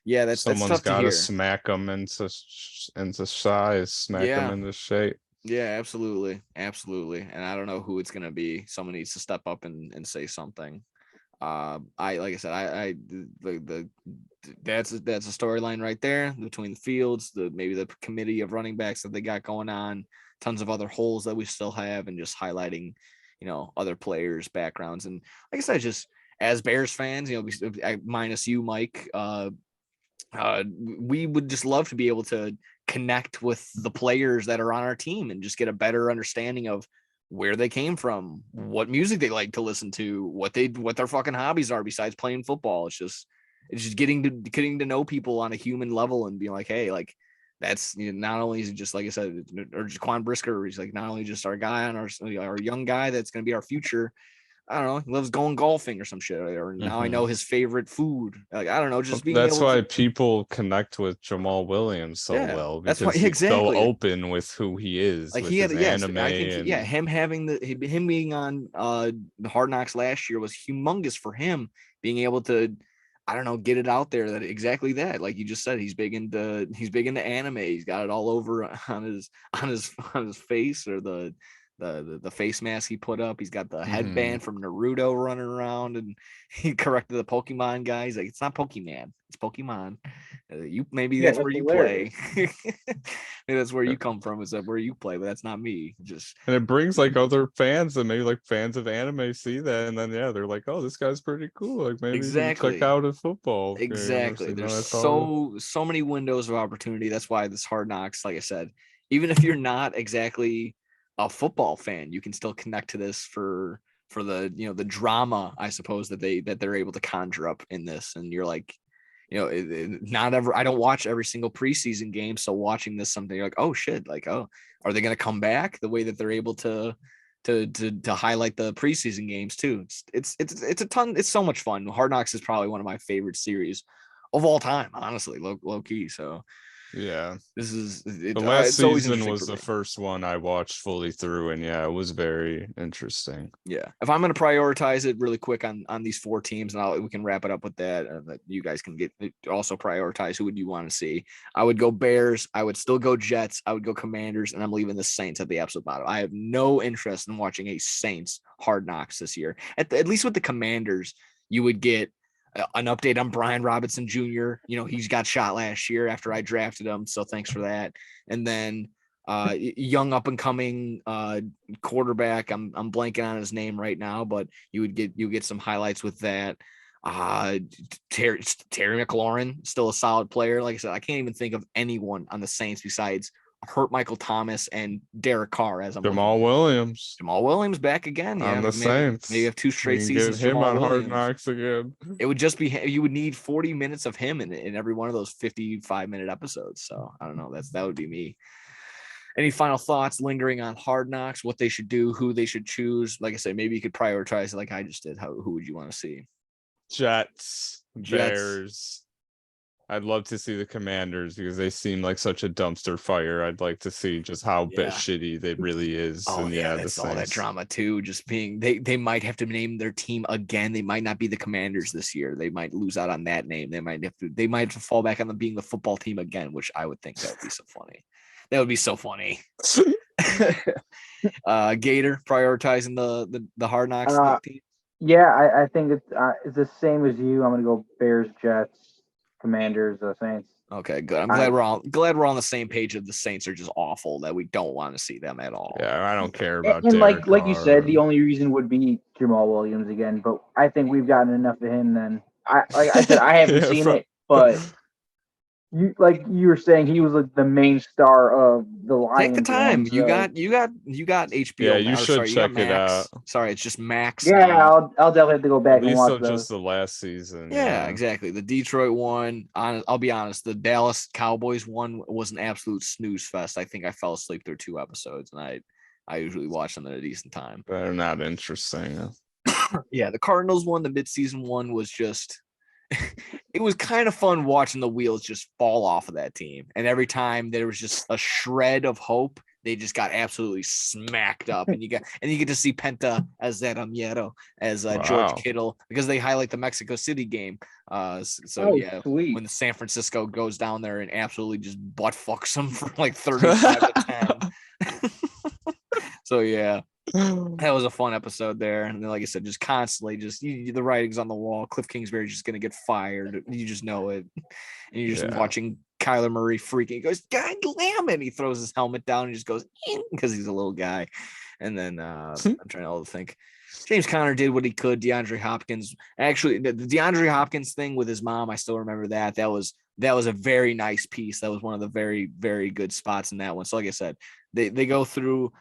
yeah, that's Someone's tough to got to hear. smack them into size, smack them into shape. Yeah, absolutely. And I don't know who it's gonna be. Someone needs to step up and say something. Like I said, that's a storyline right there between the fields, maybe the committee of running backs that they got going on, tons of other holes that we still have, and just highlighting, other players' backgrounds. And like I said, just as Bears fans, minus you, Mike, we would just love to be able to connect with the players that are on our team and just get a better understanding of where they came from, what music they like to listen to, what their fucking hobbies are besides playing football. It's just getting to know people on a human level and being like, hey, like that's not only is it just like I said, or Jaquan Brisker, he's like not only just our guy on our young guy that's going to be our future. I don't know, he loves going golfing or some shit. Or now I know his favorite food. Like, I don't know, just being That's able why to... people connect with Jamal Williams so well, that's because why, he's exactly. so open with who he is, Like with he had, his yes, anime. I think, and him having him being on the Hard Knocks last year was humongous for him, being able to, I don't know, get it out there that exactly that, like you just said, he's big into anime. He's got it all over on his face, or the face mask he put up. He's got the headband from Naruto running around, and he corrected the Pokemon guy. He's like, it's not Pokemon, it's Pokemon. Maybe that's where you play. Maybe that's where you come from, is that where you play, but that's not me. Just, and it brings like other fans, and maybe like fans of anime see that, and then they're like, oh, this guy's pretty cool, like maybe you can click out of football. Exactly. There's so many windows of opportunity. That's why this Hard Knocks, like I said, even if you're not exactly a football fan, you can still connect to this for the the drama, I suppose, that they're able to conjure up in this. And you're like, I don't watch every single preseason game, so watching this, something you're like, oh shit, like, oh, are they going to come back the way that they're able to highlight the preseason games too? It's a ton. It's so much fun. Hard Knocks is probably one of my favorite series of all time, honestly, low key. So yeah, this is the last season was the first one I watched fully through, and yeah, it was very interesting. Yeah, if I'm going to prioritize it really quick on these four teams, and we can wrap it up with that, that you guys can get also prioritize who would you want to see. I would go Bears, I would still go Jets, I would go Commanders, and I'm leaving the Saints at the absolute bottom. I have no interest in watching a Saints Hard Knocks this year. At least with the Commanders, you would get an update on Brian Robinson Jr. He's got shot last year after I drafted him, so thanks for that. And then young up and coming quarterback, I'm blanking on his name right now, but you get some highlights with that. Terry McLaurin, still a solid player. Like I said, I can't even think of anyone on the Saints besides hurt Michael Thomas and Derek Carr. As I'm Jamal Williams back again. on the Saints. Maybe you have two straight seasons. Get him Jamal on Williams. Hard Knocks again. It would just be, you would need 40 minutes of him in every one of those 55-minute episodes. So I don't know. That would be me. Any final thoughts lingering on Hard Knocks, what they should do, who they should choose? Like I said, maybe you could prioritize it like I just did. Who would you want to see? Jets, Bears. I'd love to see the Commanders because they seem like such a dumpster fire. I'd like to see just how bit shitty it really is. Oh, and yeah, that's all that drama too. Just being, they might have to name their team again. They might not be the Commanders this year. They might lose out on that name. They might have to fall back on them being the football team again, which I would think that would be so funny. That would be so funny. Gator prioritizing the Hard Knocks team. Yeah, I think it's the same as you. I'm gonna go Bears, Jets, Commanders, Saints. Okay, good. I'm glad we're on the same page. Of the Saints are just awful, that we don't want to see them at all. Yeah, I don't care about. And like you said, the only reason would be Jamal Williams again. But I think we've gotten enough of him. Then like I said, I haven't seen it, but you were saying, he was like the main star of the Lions. Take the time. You got HBO. Yeah, you should check it out. Sorry, it's just Max. Yeah, I'll definitely have to go back and watch those. Just the last season. Yeah, exactly. The Detroit one. I'll be honest. The Dallas Cowboys one was an absolute snooze fest. I think I fell asleep through 2 episodes, and I usually watch them at a decent time. They're not interesting. Yeah, the Cardinals one, the midseason one, was just it was kind of fun watching the wheels just fall off of that team. And every time there was just a shred of hope, they just got absolutely smacked up. And you get to see Penta as that Miedo, as George Wow. Kittle, because they highlight the Mexico City game. Sweet. When the San Francisco goes down there and absolutely just butt fucks them for like 35-10. So yeah. That was a fun episode there. And then, like I said, just constantly the writing's on the wall. Cliff Kingsbury's just going to get fired. You just know it. And you're just watching Kyler Murray freaking. He goes, God damn it. He throws his helmet down and just goes, because he's a little guy. And then I'm trying to think. James Conner did what he could. DeAndre Hopkins. Actually, the DeAndre Hopkins thing with his mom, I still remember that. That was a very nice piece. That was one of the very, very good spots in that one. So like I said, they go through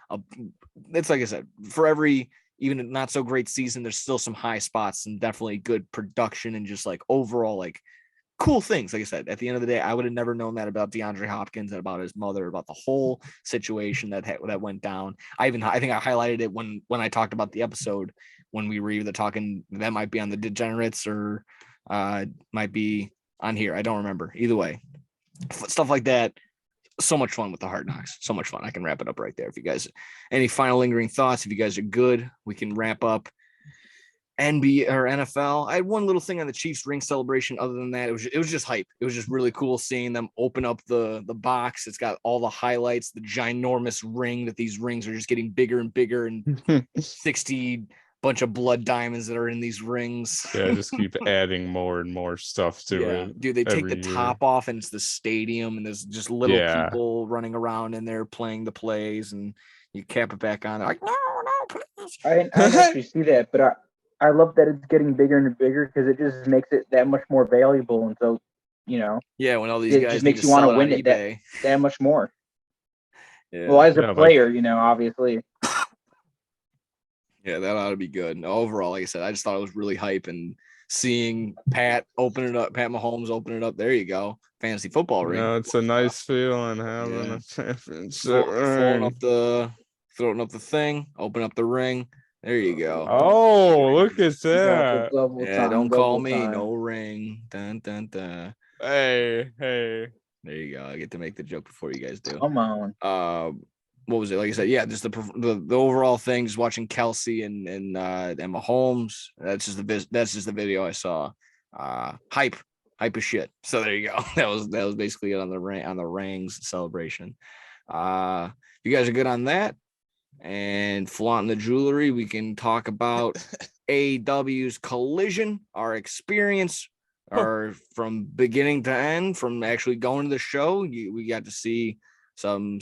it's like I said, for every even a not so great season, there's still some high spots and definitely good production and just like overall like cool things. Like I said, at the end of the day, I would have never known that about DeAndre Hopkins and about his mother, about the whole situation that went down. I think I highlighted it when I talked about the episode when we were either talking that might be on the Degenerates or might be on here. I don't remember. Either way, stuff like that. So much fun with the Hard Knocks. So much fun. I can wrap it up right there. If you guys any final lingering thoughts, if you guys are good, we can wrap up NBA or NFL. I had one little thing on the Chiefs ring celebration. Other than that, it was just hype. It was just really cool seeing them open up the box. It's got all the highlights, the ginormous ring that these rings are just getting bigger and bigger, and 60 bunch of blood diamonds that are in these rings. Yeah, just keep adding more and more stuff to it. Dude, they take the every year. top off and it's the stadium and there's just little people running around in there playing the plays and you cap it back on. They're like, no, please. I didn't actually see that, but I love that it's getting bigger and bigger because it just makes it that much more valuable. And so, when all these it guys just makes you want to win it that much more. Yeah. Well, as a player, obviously. Yeah, that ought to be good. Overall, like I said, I just thought it was really hype and seeing Pat open it up, Pat Mahomes open it up. There you go. Fantasy football ring. It's a nice feeling having a championship throwing up the thing, open up the ring. There you go. Oh, look at that. Don't call me. No ring. Dun, dun, dun. Hey. There you go. I get to make the joke before you guys do. Come on. What was it? Like I said, just the overall thing, just watching Kelsey and Mahomes. That's just the video I saw. Hype as shit. So there you go. That was basically it on the rings celebration. You guys are good on that and flaunting the jewelry. We can talk about AEW's Collision, our experience, our from beginning to end, from actually going to the show. We got to see some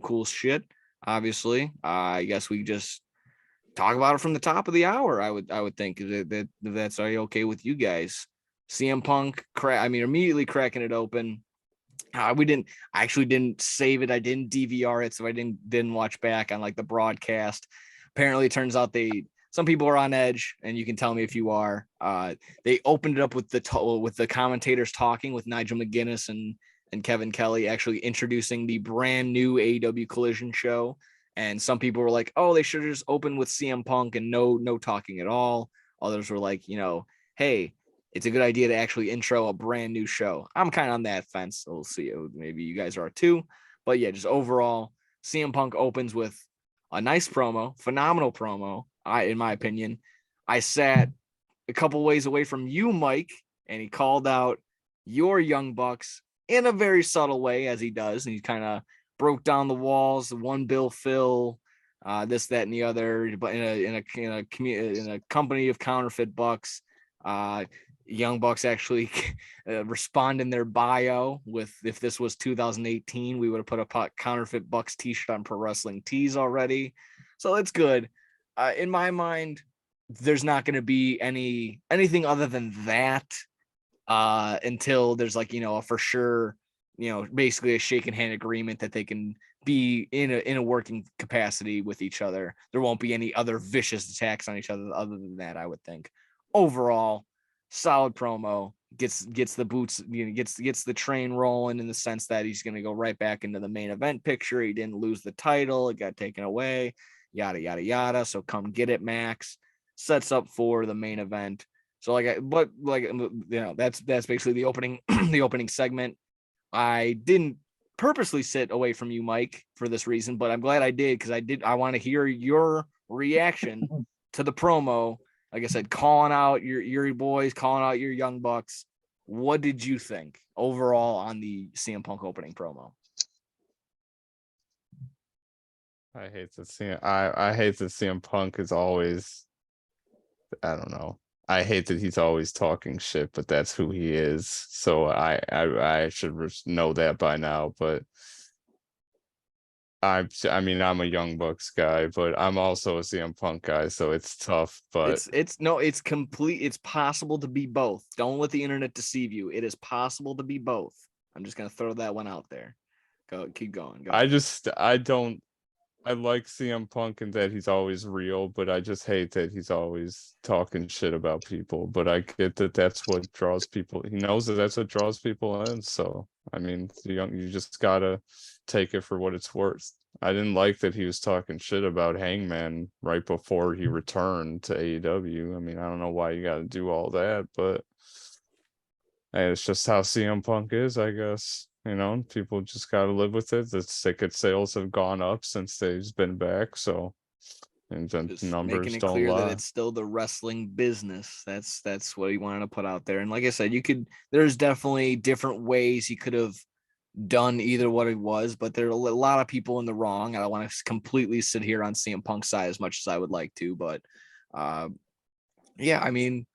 cool shit. Obviously, I guess we just talk about it from the top of the hour. I would think that's okay with you guys. CM Punk, immediately cracking it open. I actually didn't save it. I didn't DVR it, so I didn't watch back on like the broadcast. Apparently, it turns out some people are on edge, and you can tell me if you are. They opened it up with the commentators talking with Nigel McGuinness and Kevin Kelly actually introducing the brand new AEW Collision show. And some people were like, oh, they should have just opened with CM Punk and no talking at all. Others were like, hey, it's a good idea to actually intro a brand new show. I'm kind of on that fence. So we'll see. Maybe you guys are too. But yeah, just overall, CM Punk opens with a nice promo, phenomenal promo. In my opinion, I sat a couple ways away from you, Mike, and he called out your Young Bucks in a very subtle way, as he does. And he kind of broke down the walls, the one Bill Phil, this, that, and the other, but in a company of counterfeit bucks. Young Bucks actually respond in their bio with, if this was 2018, we would have put a counterfeit Bucks t-shirt on Pro Wrestling Tees already. So it's good. In my mind, there's not going to be anything other than that until there's like, a for sure, basically a shake and hand agreement that they can be in a working capacity with each other. There won't be any other vicious attacks on each other than that, I would think. Overall, solid promo, gets the boots, gets the train rolling in the sense that he's going to go right back into the main event picture. He didn't lose the title. It got taken away, yada, yada, yada. So come get it, Max. Sets up for the main event. So that's basically the opening the opening segment. I didn't purposely sit away from you, Mike, for this reason, but I'm glad I did because I want to hear your reaction to the promo. Like I said, calling out your boys, calling out your Young Bucks. What did you think overall on the CM Punk opening promo? I hate that CM Punk is always, I don't know. I hate that he's always talking shit, but that's who he is. So I should know that by now. But I mean, I'm a Young Bucks guy, but I'm also a CM Punk guy, so it's tough. But it's complete. It's possible to be both. Don't let the internet deceive you. It is possible to be both. I'm just gonna throw that one out there. Keep going. Go. I like CM Punk and that he's always real, but I just hate that he's always talking shit about people. But I get that that's what draws people. He knows that that's what draws people in. So, I mean, you just gotta take it for what it's worth. I didn't like that he was talking shit about Hangman right before he returned to AEW. I mean, I don't know why you gotta do all that, but hey, it's just how CM Punk is, I guess. People just got to live with it. The ticket sales have gone up since they've been back. So, and the Just numbers making it don't clear lie. that it's still the wrestling business. That's what he wanted to put out there. And like I said, there's definitely different ways he could have done either what it was, but there are a lot of people in the wrong. I don't want to completely sit here on CM Punk's side as much as I would like to, but yeah, I mean,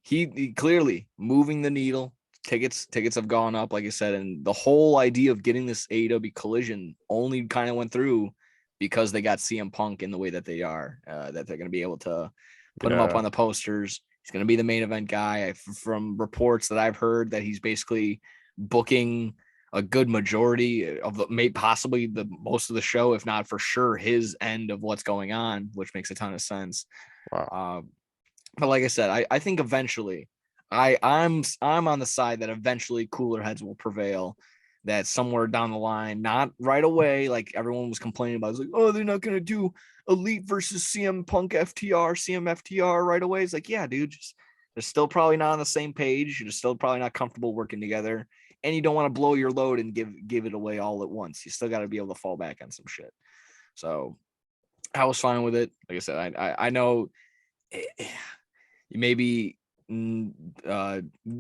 he clearly moving the needle. Tickets have gone up, like I said, and the whole idea of getting this AEW Collision only kind of went through because they got CM Punk in the way that they are, that they're going to be able to put him up on the posters. He's going to be the main event guy. From reports that I've heard that he's basically booking a good majority of possibly the most of the show, if not for sure his end of what's going on, which makes a ton of sense. Wow. But like I said, I think eventually I'm on the side that eventually cooler heads will prevail, that somewhere down the line, not right away, like everyone was complaining about. It's like, oh, they're not gonna do Elite versus CM Punk CM FTR right away. It's like, yeah, dude, they're still probably not on the same page. You're still probably not comfortable working together, and you don't want to blow your load and give it away all at once. You still got to be able to fall back on some shit. So I was fine with it. Like I said, I know you maybe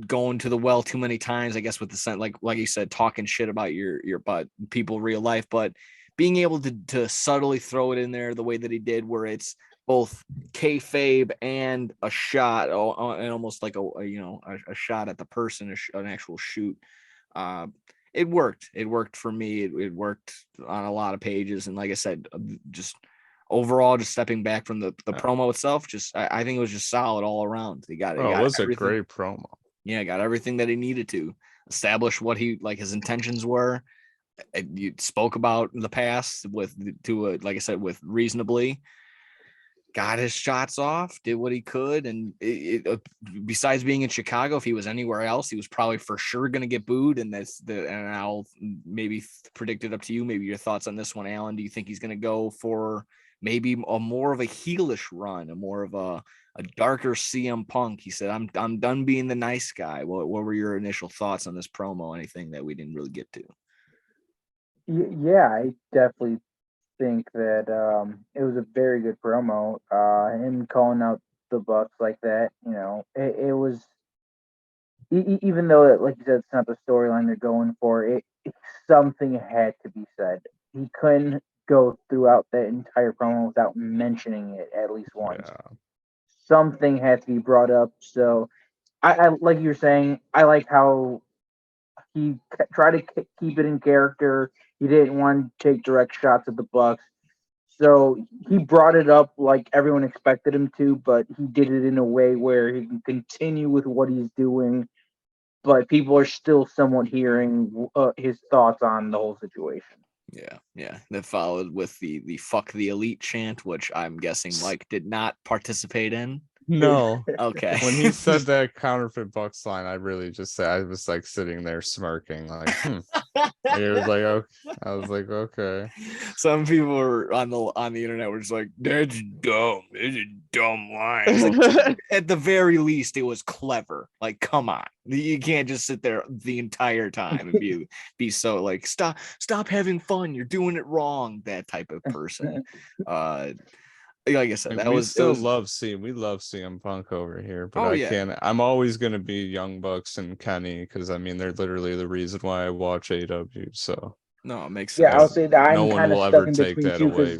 going to the well too many times, I guess, with the sense, like you said, talking shit about your butt people real life, but being able to subtly throw it in there the way that he did, where it's both kayfabe and a shot, and almost like a shot at the person, an actual shoot. It worked for me. It worked on a lot of pages, and like I said, just overall, just stepping back from the promo itself, I think it was just solid all around. He got it was a great promo. Yeah, got everything that he needed to establish what his intentions were. You spoke about the past like I said, with reasonably. Got his shots off, did what he could, and besides being in Chicago, if he was anywhere else, he was probably for sure going to get booed. And and I'll maybe predict it up to you. Maybe your thoughts on this one, Alan. Do you think he's going to go for maybe a more of a heelish run, a more of a darker CM Punk? He said, I'm done being the nice guy. What were your initial thoughts on this promo? Anything that we didn't really get to? Yeah, I definitely think that it was a very good promo. Him calling out the Bucks like that, it was, even though, like you said, it's not the storyline they're going for, something had to be said. He couldn't go throughout that entire promo without mentioning it at least once. Yeah. Something had to be brought up. So I like you were saying, I like how he tried to keep it in character. He didn't want to take direct shots at the Bucks. So he brought it up like everyone expected him to, but he did it in a way where he can continue with what he's doing, but people are still somewhat hearing his thoughts on the whole situation. Yeah. That followed with the "fuck the elite" chant, which I'm guessing Mike did not participate in. No. Okay. When he said that counterfeit Bucks line, I really just said, I was like sitting there smirking, like, It was like, okay. I was like, okay. Some people were on the internet were just like, that's dumb. It's a dumb line. Well, at the very least, it was clever. Like, come on. You can't just sit there the entire time and be so like, stop having fun. You're doing it wrong. That type of person. Like I said, Like, that we was still it was, love CM Punk over here, but oh I yeah. can't. I'm always gonna be Young Bucks and Kenny because I mean they're literally the reason why I watch AEW. So No, it makes Yeah, sense. I'll say that no I'm one kind of will stuck ever in take between that two away.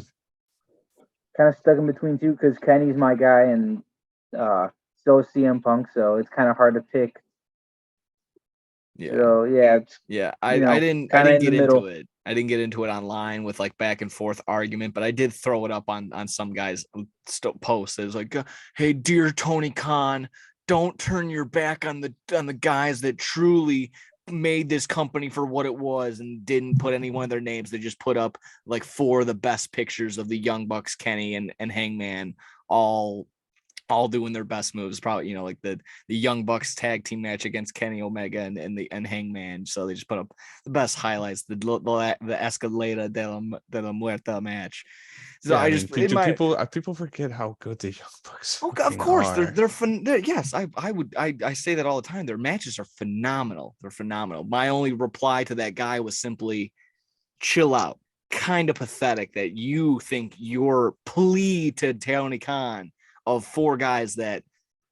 because Kenny's my guy and so is CM Punk, so it's kind of hard to pick. Yeah. So yeah, it's Yeah, you I know, didn't kinda in the get into middle. it. I didn't get into it online with like back and forth argument, but I did throw it up on some guys' posts. It was like, "Hey, dear Tony Khan, don't turn your back on the guys that truly made this company for what it was and didn't put any one of their names. They just put up like 4 of the best pictures of the Young Bucks, Kenny and Hangman, all doing their best moves. Probably, you know, like the Young Bucks tag team match against Kenny Omega and Hangman. So they just put up the best highlights, the Escalada de la Muerta match. So Yeah, I I just mean, in do my people forget how good the Young Bucks of fucking course are? yes, I say that all the time. Their matches are phenomenal. They're phenomenal. My only reply to that guy was simply chill out. Kind of pathetic that you think your plea to Tony Khan of 4 guys that,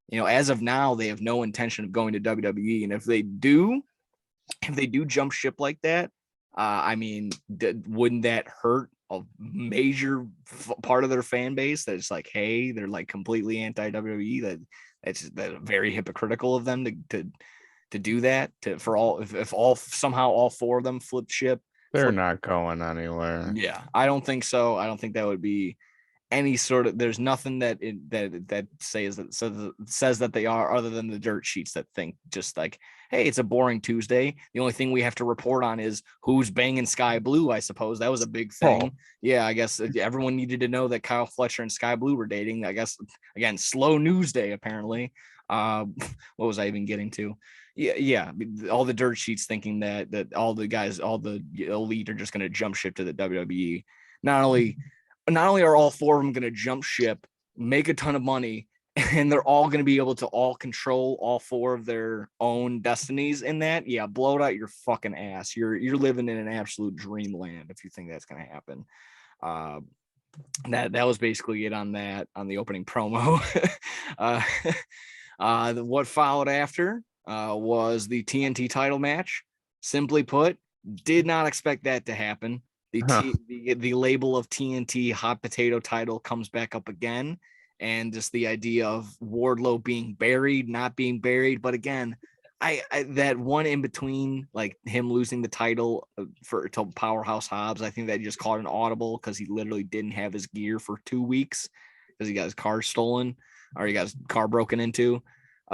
you know, as of now, they have no intention of going to WWE. And if they do jump ship like that, I mean, wouldn't that hurt a major part of their fan base? That it's like, hey, they're like completely anti WWE. That's very hypocritical of them to do that. For all if all somehow all 4 of them flip ship. They're not going anywhere. Yeah, I don't think so. I don't think that would be any sort of. There's nothing that says that they are, other than the dirt sheets that think just like, hey, it's a boring Tuesday. The only thing we have to report on is who's banging Sky Blue. I suppose that was a big thing. Oh. Yeah, I guess everyone needed to know that Kyle Fletcher and Sky Blue were dating. I guess again, slow news day apparently. What was I even getting to? Yeah, all the dirt sheets thinking that all the guys, all the elite are just going to jump ship to the WWE. Not only are all 4 of them going to jump ship, make a ton of money, and they're all going to be able to all control all 4 of their own destinies in that. Yeah, blow it out your fucking ass. You're living in an absolute dreamland if you think that's going to happen. That was basically it on the opening promo. What followed after was the TNT title match. Simply put, did not expect that to happen. The label of TNT hot potato title comes back up again, and just the idea of Wardlow being buried, not being buried. But again, I that one in between, like him losing the title to Powerhouse Hobbs, I think that just caught an audible because he literally didn't have his gear for 2 weeks because he got his car stolen or he got his car broken into.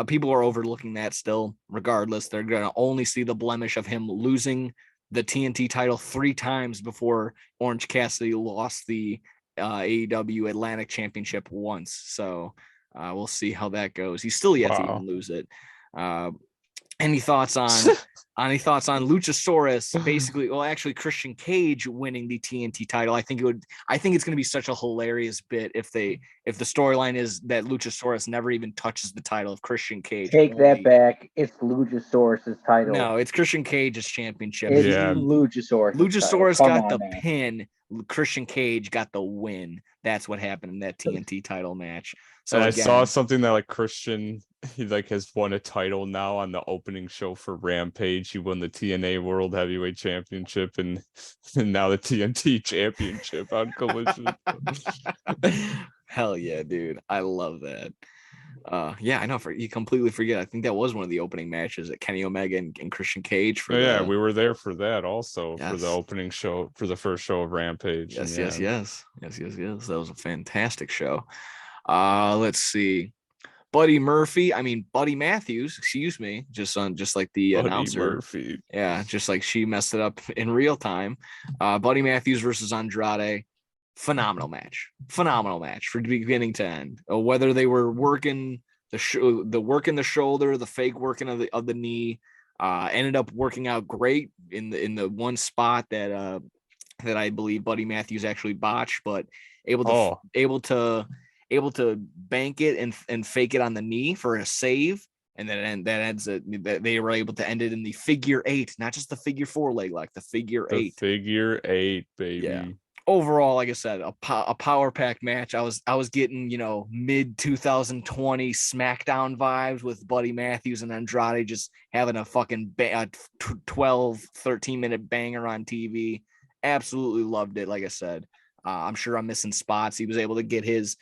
People are overlooking that still. Regardless, they're going to only see the blemish of him losing the TNT title 3 times before Orange Cassidy lost the AEW Atlantic Championship once. So we'll see how that goes. He's still yet to even lose it. Any thoughts on Luchasaurus basically, well, actually Christian Cage winning the TNT title? I think it's going to be such a hilarious bit if the storyline is that Luchasaurus never even touches the title of Christian Cage. Take that back. It's Luchasaurus's title. No, it's Christian Cage's championship. It's Luchasaurus got the pin. Christian Cage got the win. That's what happened in that TNT title match. So I again, saw something that like Christian, he like has won a title now on the opening show for Rampage. He won the TNA World Heavyweight Championship and now the TNT Championship on Collision. Hell yeah, dude. I love that. Yeah, I know. You completely forget. I think that was one of the opening matches at Kenny Omega and Christian Cage for we were there for that also. Yes. For the opening show, for the first show of Rampage. Yes. That was a fantastic show. Let's see. Buddy Matthews, excuse me, just like the Buddy announcer. Murphy. Yeah, just like she messed it up in real time. Buddy Matthews versus Andrade. Phenomenal match from beginning to end. Whether they were working the work in the shoulder, the fake working of the knee, Ended up working out great in the one spot that I believe Buddy Matthews actually botched, but able to bank it and fake it on the knee for a save. And then that ends it. They were able to end it in the figure 8, not just the figure 4 leg lock, the figure 8. Figure 8, baby. Yeah. Overall, like I said, a power pack match. I was getting, mid 2020 SmackDown vibes with Buddy Matthews and Andrade just having a fucking 12, 13-minute banger on TV. Absolutely loved it. Like I said, I'm sure I'm missing spots. He was able to get his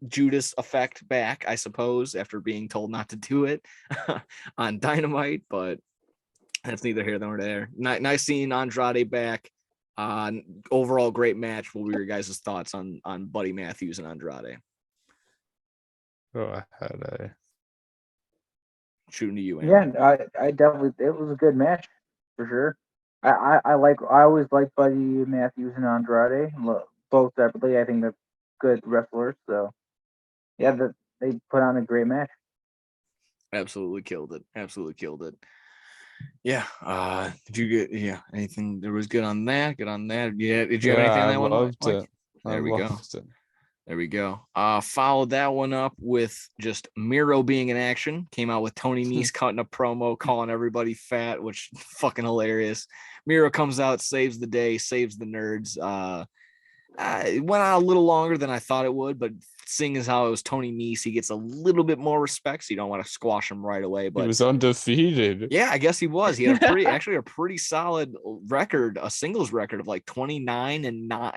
Judas effect back, I suppose, after being told not to do it on Dynamite, but that's neither here nor there. Nice seeing Andrade back. Overall great match. What were your guys' thoughts on Buddy Matthews and Andrade? Go ahead. Shooting to you, Aaron. Yeah, I definitely, it was a good match for sure. I always like Buddy Matthews and Andrade both separately. I think they're good wrestlers. So yeah, they put on a great match. Absolutely killed it. Yeah. Did you get anything that was good on that? Yeah. Did you have anything on that one? Loved it. There we go. Followed that one up with just Miro being in action. Came out with Tony Nese cutting a promo, calling everybody fat, which fucking hilarious. Miro comes out, saves the day, saves the nerds. It went out a little longer than I thought it would, but seeing as how it was Tony Nese, he gets a little bit more respect, so you don't want to squash him right away. But he was undefeated. Yeah, I guess he was. He had a pretty solid record, a singles record of like 29 and 9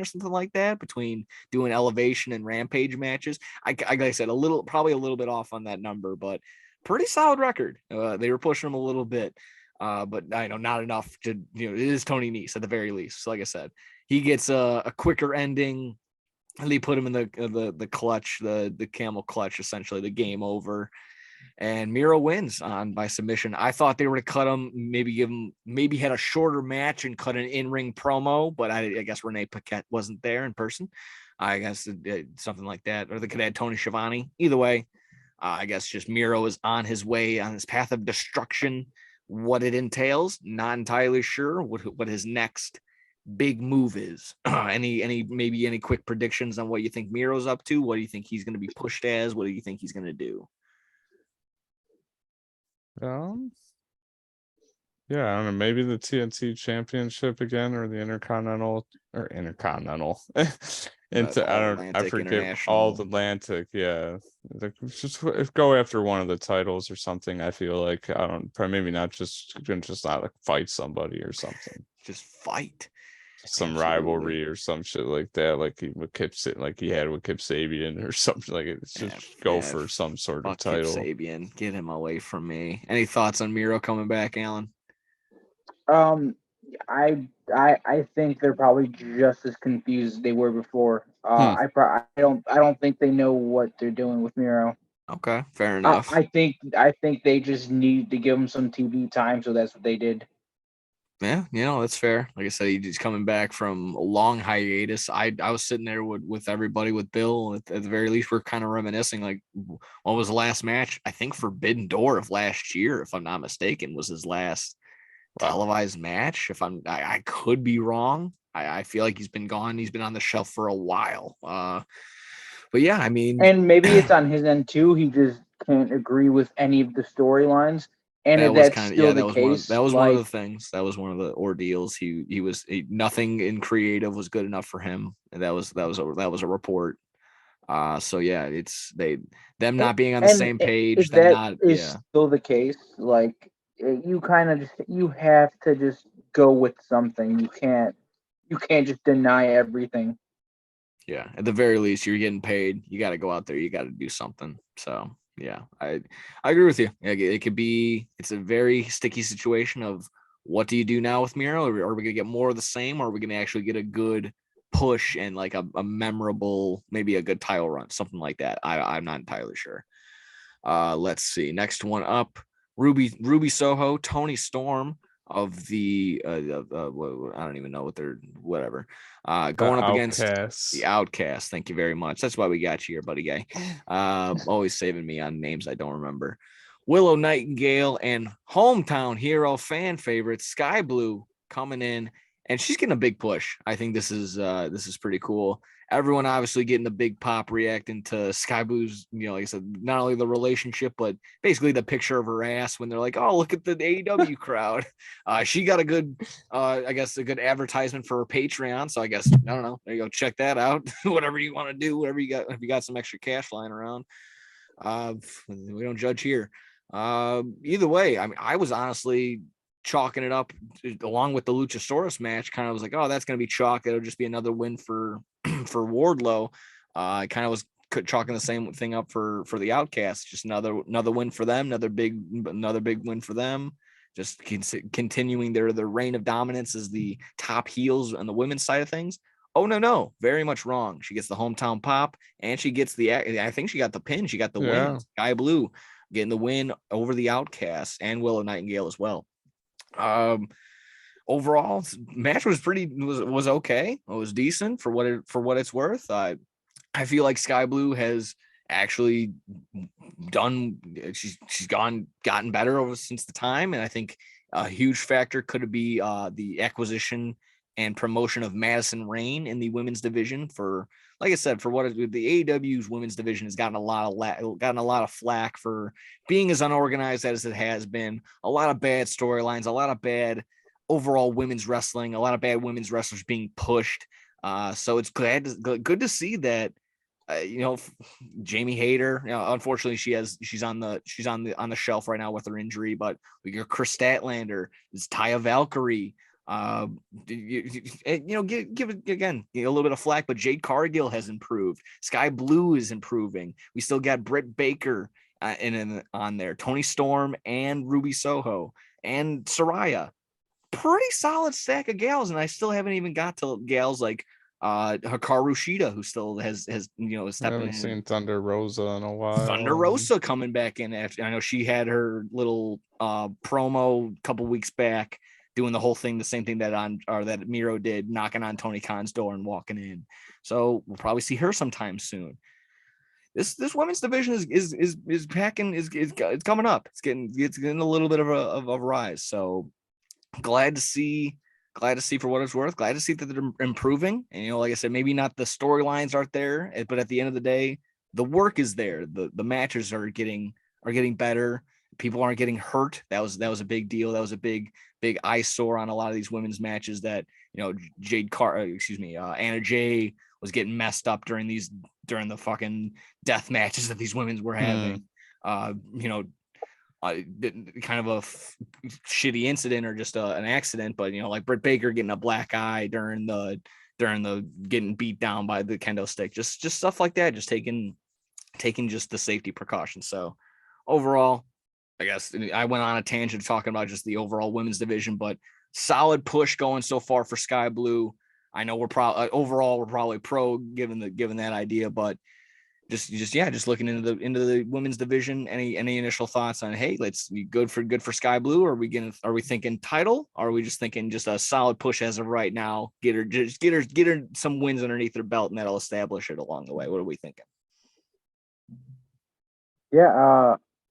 or something like that between doing elevation and rampage matches. Like I said, probably a little bit off on that number, but pretty solid record. They were pushing him a little bit, but I know not enough to, it is Tony Nese at the very least. So like I said, he gets a quicker ending. They put him in the clutch, the camel clutch, essentially the game over. And Miro wins by submission. I thought they were to cut him, maybe had a shorter match and cut an in-ring promo, but I guess Renee Paquette wasn't there in person. I guess something like that, or they could add Tony Schiavone. Either way, I guess just Miro is on his way on his path of destruction. What it entails, not entirely sure. What his next big move is. Any quick predictions on what you think Miro's up to? What do you think he's going to be pushed as? What do you think he's going to do? Yeah, I don't know, maybe the TNT championship again, or the intercontinental. I forget all Atlantic. Yeah, just go after one of the titles or something. I feel like maybe not just not like fight somebody or something. Just fight. Some rivalry or some shit like that, like he had with Kip Sabian or something. Like it's just go for some sort of title. Kip Sabian, get him away from me. Any thoughts on Miro coming back, Alan? I think they're probably just as confused as they were before. I don't think they know what they're doing with Miro. Okay, fair enough. I think they just need to give him some TV time, so that's what they did. Yeah, that's fair. Like I said, he's coming back from a long hiatus. I was sitting there with everybody, with Bill. At the very least, we're kind of reminiscing. Like, what was the last match? I think Forbidden Door of last year, if I'm not mistaken, was his last televised match. I could be wrong. I feel like he's been gone. He's been on the shelf for a while. But yeah, I mean, and maybe it's on his end too. He just can't agree with any of the storylines. And that was one of the things. That was one of the ordeals. Nothing in creative was good enough for him. And that was a report. So yeah, it's them not being on the same page. Still the case. Like, you kind of you have to just go with something. You can't just deny everything. Yeah, at the very least, you're getting paid. You got to go out there. You got to do something. So yeah, I agree with you. It's a very sticky situation of what do you do now with Miro? Are we gonna get more of the same, or are we gonna actually get a good push and like a memorable, maybe a good title run, something like that? I'm not entirely sure. Let's see. Next one up, Ruby Soho, Tony Storm of the I don't even know what they're going up against the Outcast. Thank you very much. That's why we got you here, buddy guy. Always saving me on names I don't remember. Willow Nightingale and hometown hero fan favorite Sky Blue coming in, and she's getting a big push. I think this is pretty cool. Everyone obviously getting a big pop reacting to Sky Blue's, like I said, not only the relationship, but basically the picture of her ass when they're like, oh, look at the AEW crowd. She got a good, I guess, a good advertisement for her Patreon. So I guess, I don't know. There you go. Check that out. Whatever you want to do, whatever you got, if you got some extra cash lying around. We don't judge here. Either way, I mean, I was honestly chalking it up along with the Luchasaurus match. Kind of was like, oh, that's going to be chalk. It'll just be another win for for Wardlow. I kind of was chalking the same thing up for the Outcasts. Just another win for them. Another big win for them. Just continuing their reign of dominance as the top heels on the women's side of things. Oh, no, very much wrong. She gets the hometown pop, and she gets I think she got the pin. She got the win. Sky Blue getting the win over the Outcasts and Willow Nightingale as well. Overall, match was was okay. It was decent for what it's worth. I feel like Sky Blue has actually done. She's gotten better since the time, and I think a huge factor could be the acquisition and promotion of Madison Rayne in the women's division. For, like I said, for what the AEW's women's division has gotten a lot of flack for being as unorganized as it has been. A lot of bad storylines, a lot of bad overall women's wrestling, a lot of bad women's wrestlers being pushed. So it's good to see that. Jamie Hayter. Unfortunately, she's on the shelf right now with her injury. But we got Chris Statlander, it's Taya Valkyrie. Give it again a little bit of flack, but Jade Cargill has improved. Sky Blue is improving. We still got Britt Baker on there, Tony Storm and Ruby Soho and Saraya. Pretty solid stack of gals, and I still haven't even got to gals like Hikaru Shida, who still has stepping in. Seen Thunder Rosa in a while. Thunder Rosa coming back in after, I know she had her little promo a couple weeks back, doing the whole thing, the same thing that Miro did, knocking on Tony Khan's door and walking in. So we'll probably see her sometime soon. This women's division is packing, it's coming up. It's getting a little bit of a rise. So glad to see for what it's worth. Glad to see that they're improving. And like I said, maybe not the storylines aren't there, but at the end of the day, the work is there. The matches are getting better. People aren't getting hurt. That was a big deal. That was a big eyesore on a lot of these women's matches that, Anna Jay was getting messed up during the fucking death matches that these women's were having. Kind of a shitty incident or just an accident, but like Britt Baker getting a black eye during the getting beat down by the kendo stick, just stuff like that, just taking just the safety precautions. So overall, I guess I went on a tangent talking about just the overall women's division, but solid push going so far for Sky Blue. I know we're probably pro given that idea, but just looking into the women's division. Any initial thoughts on, hey, let's be good for Sky Blue? Are we thinking title? Or are we just thinking just a solid push as of right now? Get her some wins underneath her belt, and that'll establish it along the way. What are we thinking?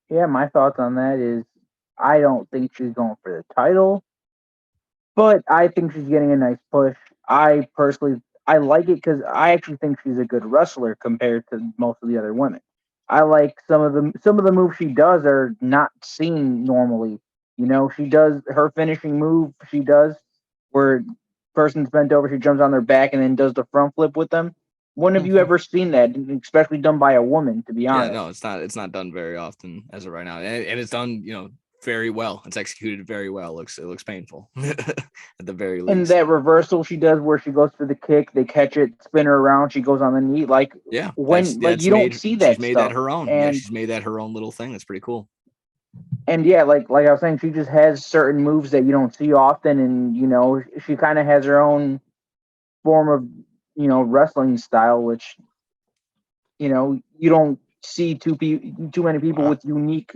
Yeah, my thoughts on that is I don't think she's going for the title, but I think she's getting a nice push. I like it because I actually think she's a good wrestler compared to most of the other women. I like some of the moves she does are not seen normally. She does her finishing move. She does where person's bent over, she jumps on their back and then does the front flip with them. When have you ever seen that, especially done by a woman, to be honest? Yeah, no, it's not done very often as of right now. And it's done, very well. It's executed very well. It looks painful at the very least. And that reversal she does where she goes for the kick, they catch it, spin her around, she goes on the knee. Like, yeah, you don't see that. She's made that her own. And she's made that her own little thing. That's pretty cool. And yeah, like I was saying, she just has certain moves that you don't see often, and she kind of has her own form of wrestling style, which you don't see too many people with unique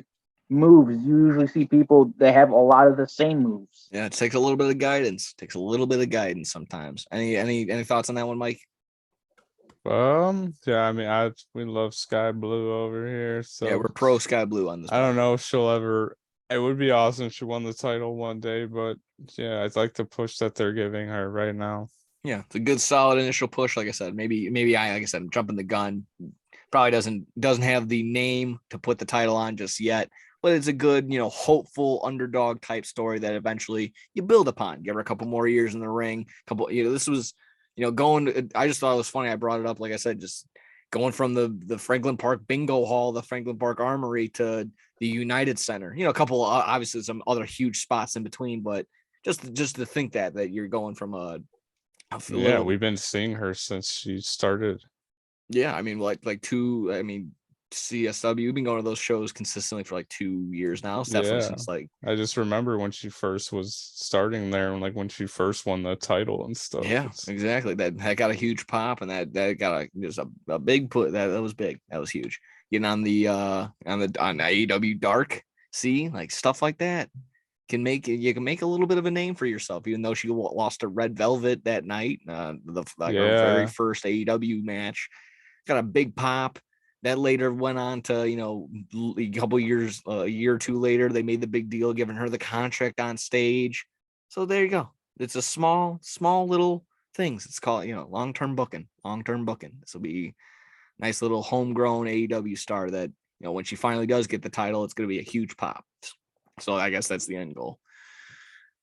moves. You usually see people that have a lot of the same moves. Yeah, it takes a little bit of guidance. Sometimes. Any thoughts on that one, Mike? Yeah, I mean, we love Sky Blue over here, so Yeah, we're pro Sky Blue on this. I don't know if she'll ever. It would be awesome if she won the title one day, but yeah, I'd like the push that they're giving her right now. Yeah, it's a good solid initial push. Like I said, maybe like I said, I'm jumping the gun. Probably doesn't have the name to put the title on just yet, but it's a good, hopeful underdog type story that eventually you build upon. Give her a couple more years in the ring. This was, going. I just thought it was funny. I brought it up, like I said, just going from the Franklin Park Bingo Hall, the Franklin Park Armory to the United Center. A couple obviously some other huge spots in between, but just to think that you're going from Yeah, we've been seeing her since she started. Yeah, I mean, like two. I mean, CSW. We've been going to those shows consistently for like 2 years now. It's definitely since like. I just remember when she first was starting there, and like when she first won the title and stuff. Yeah, exactly. That got a huge pop, and that got just a big put. That was big. That was huge. Getting on AEW Dark, see, like stuff like that you can make a little bit of a name for yourself, even though she lost to Red Velvet that night. Her very first AEW match got a big pop. That later went on to, a couple years, a year or two later, they made the big deal, giving her the contract on stage. So there you go. It's a small little things. It's called, long-term booking. This will be a nice little homegrown AEW star that, when she finally does get the title, it's going to be a huge pop. So I guess that's the end goal.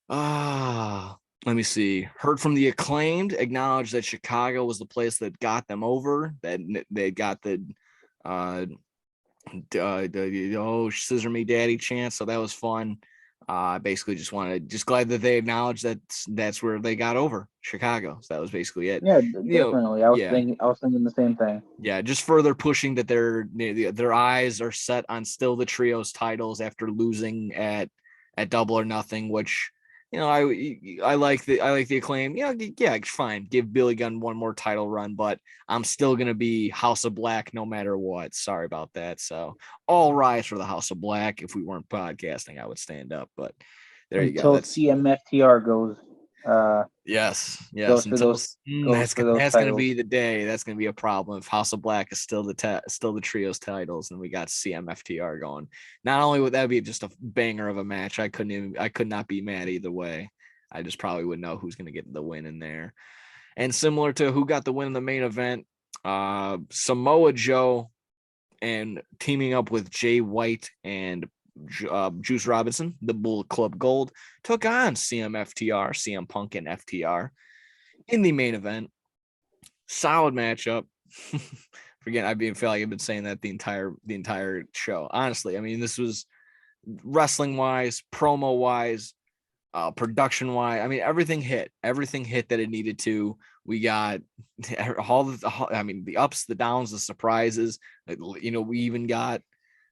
Let me see. Heard from the Acclaimed, acknowledged that Chicago was the place that got them over. That they got the scissor me daddy chance. So that was fun. Basically just glad that they acknowledged that that's where they got over Chicago. So that was basically it. Yeah, definitely. I was thinking the same thing. Yeah, just further pushing that their eyes are set on still the trios titles after losing at Double or Nothing, which I like the Acclaim. Yeah, fine. Give Billy Gunn one more title run, but I'm still gonna be House of Black no matter what. Sorry about that. So all rise for the House of Black. If we weren't podcasting, I would stand up. But there you go. Until CMFTR goes. Yes. Goes for those. That's gonna be the day. That's gonna be a problem if House of Black is still the trios titles, and we got CMFTR going. Not only would that be just a banger of a match, I could not be mad either way. I just probably would know who's gonna get the win in there. And similar to who got the win in the main event, Samoa Joe and teaming up with Jay White and Juice Robinson, the Bullet Club Gold, took on CMFTR, CM Punk and FTR in the main event. Solid matchup. Forget, I feel like I've been saying that the entire show. Honestly, I mean, this was wrestling wise, promo wise, production wise. I mean, everything hit that it needed to. We got the ups, the downs, the surprises. We even got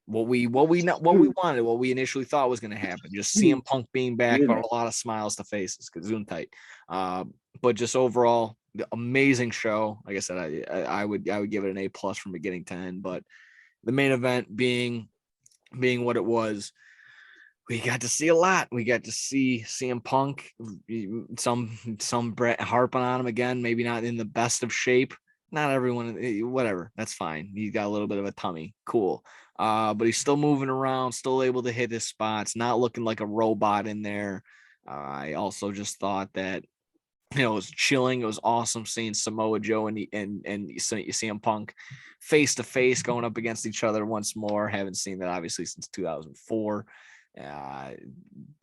what we wanted, what we initially thought was going to happen. Just CM Punk being back brought a lot of smiles to faces because Zoom tight. But just overall, the amazing show. Like I said, I would give it an A+ from beginning to end. But the main event being what it was, we got to see a lot. We got to see CM Punk, some Bret harping on him again, maybe not in the best of shape. Not everyone, whatever. That's fine. He's got a little bit of a tummy. Cool. But he's still moving around, still able to hit his spots, not looking like a robot in there. I also just thought that, it was chilling. It was awesome seeing Samoa Joe and CM Punk face to face going up against each other once more. Haven't seen that obviously since 2004.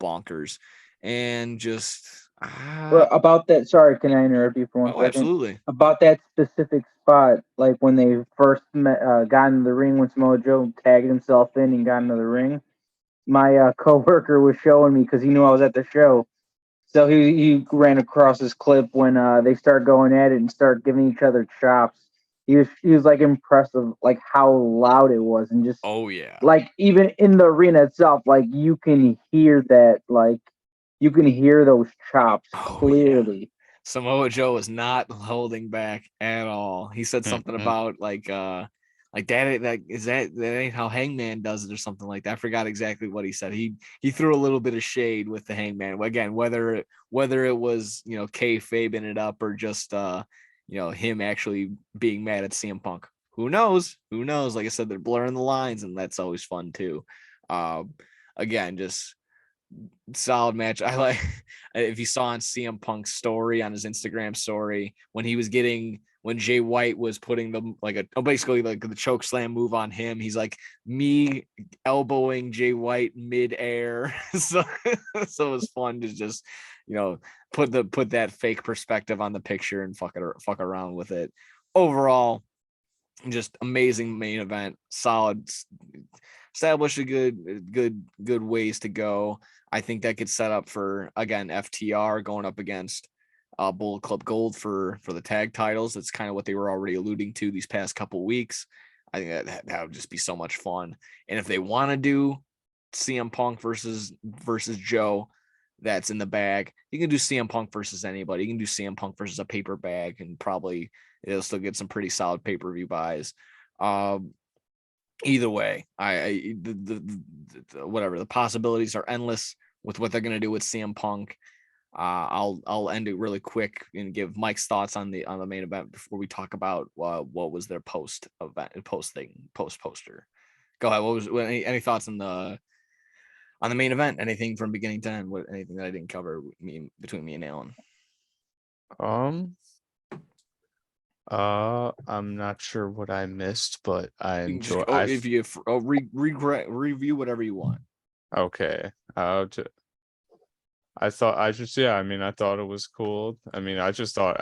Bonkers. And just about that. Sorry, can I interrupt you for 1 second? Absolutely. About that specific spot, like when they first got into the ring, when Samoa Joe tagged himself in and got into the ring. My coworker was showing me because he knew I was at the show. So he ran across this clip when they start going at it and start giving each other chops. He was like impressed of like how loud it was and just like even in the arena itself, like you can hear that, like you can hear those chops clearly. Yeah. Samoa Joe was not holding back at all. He said something about like that ain't how Hangman does it or something like that. I forgot exactly what he said. He threw a little bit of shade with the Hangman. Again, whether it was, kayfabing it up or just him actually being mad at CM Punk. Who knows? Who knows? Like I said, they're blurring the lines, and that's always fun too. Again, just solid match. I like if you saw on CM Punk's story on his Instagram story when Jay White was putting them basically like the choke slam move on him. He's like me elbowing Jay White mid-air. so it was fun to just put that fake perspective on the picture and fuck around with it. Overall, just amazing main event, solid, established a good ways to go. I think that could set up for, again, FTR going up against Bullet Club Gold for the tag titles. That's kind of what they were already alluding to these past couple weeks. I think that would just be so much fun. And if they want to do CM Punk versus Joe, that's in the bag. You can do CM Punk versus anybody. You can do CM Punk versus a paper bag, and probably it'll still get some pretty solid pay-per-view buys. Either way, whatever, the possibilities are endless with what they're going to do with CM Punk. I'll end it really quick and give Mike's thoughts on the main event before we talk about what was their poster. Go ahead. What was any thoughts on the main event? Anything from beginning to end? Anything that I didn't cover between me and Alan? I'm not sure what I missed, but I enjoy. If you review whatever you want. Okay. I thought it was cool. I just thought,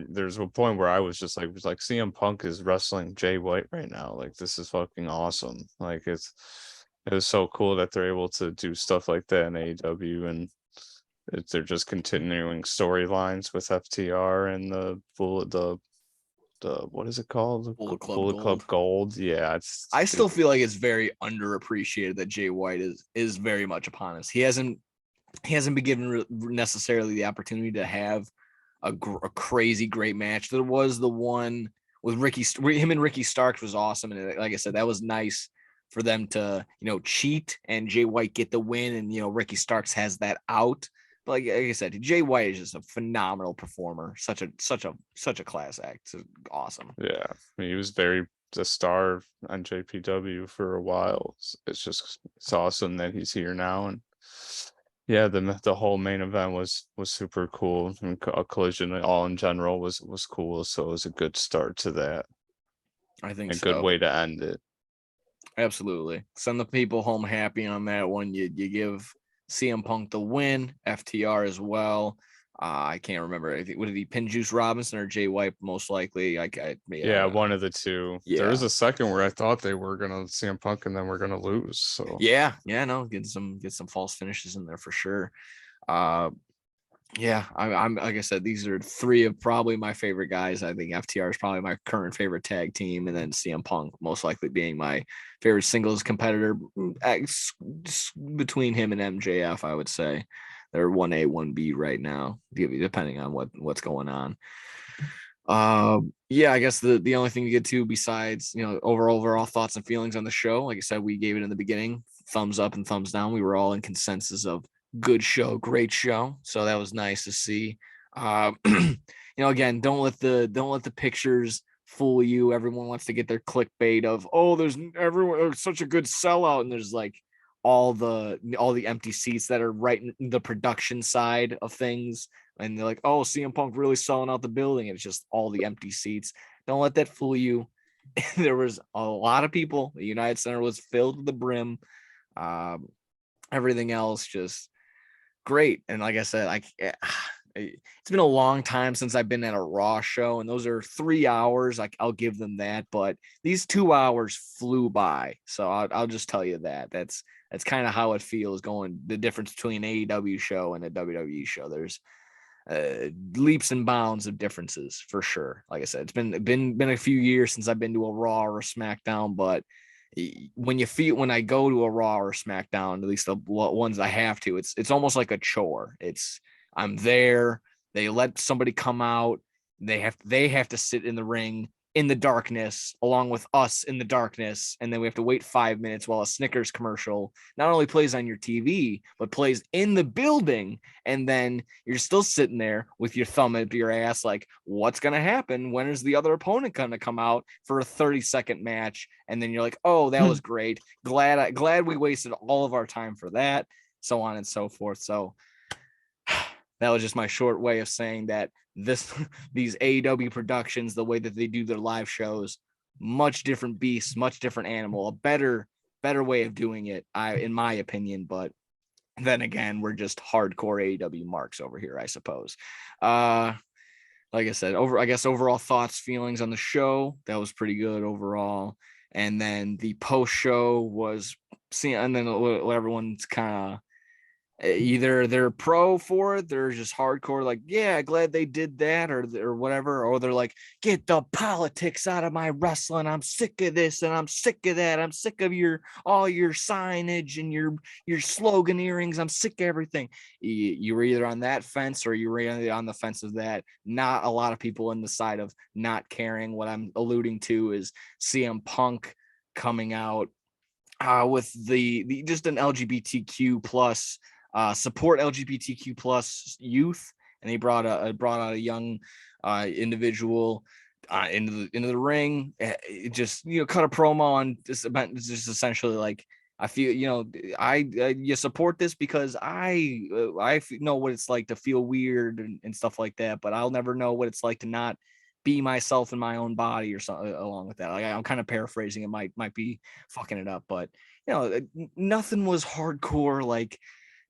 there's a point where I was just like, CM Punk is wrestling Jay White right now. Like, this is fucking awesome. Like, it was so cool that they're able to do stuff like that in AEW, and they're just continuing storylines with FTR and the what is it called? Bullet Club Gold. Yeah, I still feel like it's very underappreciated that Jay White is very much upon us. He hasn't been given necessarily the opportunity to have a crazy great match. There was the one with him and Ricky Starks was awesome, and like I said, that was nice for them to cheat and Jay White get the win, and Ricky Starks has that out. But like I said, Jay White is just a phenomenal performer. Such a class act. It's awesome. Yeah, he was the star on JPW for a while. It's awesome that he's here now, and yeah, the whole main event was super cool. And a Collision all in general was cool. So it was a good start to that. I think a good way to end it. Absolutely. Send the people home happy on that one. You give CM Punk the win, FTR as well. I can't remember. I think, what did he pin Juice Robinson or Jay White? Most likely. Yeah, one of the two. Yeah. There was a second where I thought they were gonna CM Punk and then we're gonna lose. So no, get some false finishes in there for sure. Yeah, I'm like I said, these are three of probably my favorite guys. I think FTR is probably my current favorite tag team, and then CM Punk most likely being my favorite singles competitor between him and MJF. I would say they're 1A, 1B right now, depending on what's going on. I guess the only thing to get to besides overall thoughts and feelings on the show, like I said, we gave it in the beginning, thumbs up and thumbs down. We were all in consensus of good show, great show. So that was nice to see. Again, don't let the pictures fool you. Everyone wants to get their clickbait of, there's such a good sellout, and there's like all the empty seats that are right in the production side of things, and they're like, oh, CM Punk really selling out the building, and it's just all the empty seats. Don't let that fool you. There was a lot of people. The United Center was filled to the brim. Everything else just great. And like I said, it's been a long time since I've been at a Raw show, and those are 3 hours. I'll give them that, but these 2 hours flew by. So I'll just tell you that's kind of how it feels going. The difference between an AEW show and a WWE show. There's leaps and bounds of differences for sure. Like I said, it's been a few years since I've been to a Raw or a SmackDown, but when I go to a Raw or SmackDown, at least the ones I have to, it's almost like a chore. I'm there. They let somebody come out. They have to sit in the ring in the darkness along with us in the darkness, and then we have to wait 5 minutes while a Snickers commercial not only plays on your TV but plays in the building, and then you're still sitting there with your thumb up your ass like, what's going to happen? When is the other opponent going to come out for a 30-second match? And then you're like, oh, that was great, glad we wasted all of our time for that, so on and so forth. So that was just my short way of saying that these AEW productions, the way that they do their live shows, much different beast, much different animal, a better way of doing it, in my opinion. But then again, we're just hardcore AEW marks over here, I suppose. Like I said, overall thoughts, feelings on the show, that was pretty good overall. And then the post show was and then everyone's kind of either they're pro for it, they're just hardcore, like, yeah, glad they did that, or whatever, or they're like, get the politics out of my wrestling, I'm sick of this and I'm sick of that, I'm sick of all your signage and your slogan earrings, I'm sick of everything. You were either on that fence or you were on the fence of that. Not a lot of people in the side of not caring. What I'm alluding to is CM Punk coming out with the just an LGBTQ plus support LGBTQ plus youth, and he brought out a young individual into the ring. It just cut a promo on this event. It's just essentially like, I feel you support this because I know what it's like to feel weird and stuff like that, but I'll never know what it's like to not be myself in my own body or something along with that. Like, I'm kind of paraphrasing, it might be fucking it up, but nothing was hardcore like,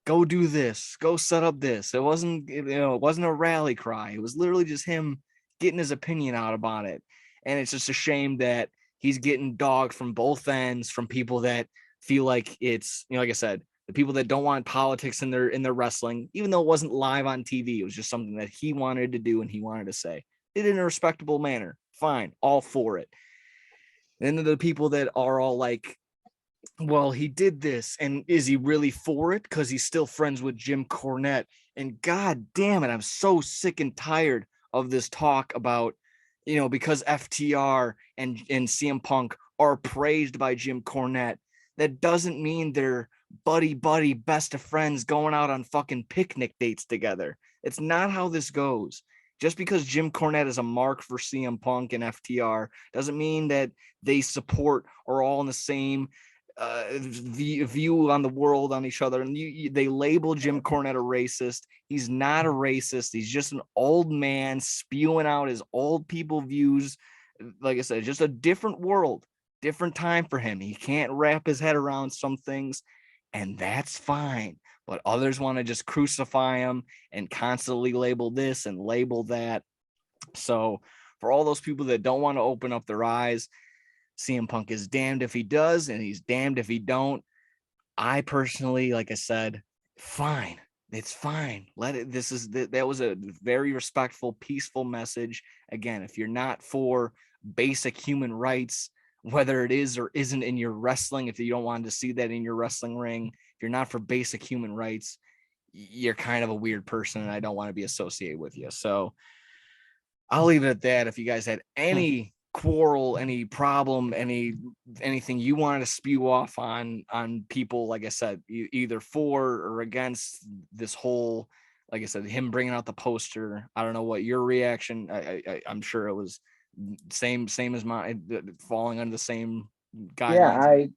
go do this, go set up this. It wasn't a rally cry. It was literally just him getting his opinion out about it. And it's just a shame that he's getting dogged from both ends, from people that feel like it's, like I said, the people that don't want politics in their wrestling, even though it wasn't live on TV. It was just something that he wanted to do and he wanted to say it in a respectable manner. Fine, all for it. And then the people that are all like, well, he did this, and is he really for it? Because he's still friends with Jim Cornette. And god damn it, I'm so sick and tired of this talk about, because FTR and CM Punk are praised by Jim Cornette, that doesn't mean they're buddy best of friends going out on fucking picnic dates together. It's not how this goes. Just because Jim Cornette is a mark for CM Punk and FTR doesn't mean that they support or all in the same view on the world on each other. And they label Jim Cornette a racist. He's not a racist. He's just an old man spewing out his old people views. Like I said, just a different world, different time for him. He can't wrap his head around some things, and that's fine. But others want to just crucify him and constantly label this and label that. So for all those people that don't want to open up their eyes, CM Punk is damned if he does, and he's damned if he don't. I personally, like I said, fine. It's fine. Let it. That was a very respectful, peaceful message. Again, if you're not for basic human rights, whether it is or isn't in your wrestling, if you don't want to see that in your wrestling ring, if you're not for basic human rights, you're kind of a weird person, and I don't want to be associated with you. So I'll leave it at that. If you guys had any quarrel, any problem, anything you wanted to spew off on people, like I said, either for or against this whole, like I said, him bringing out the poster, I don't know what your reaction. I'm sure it was same as mine, falling under the same guidelines.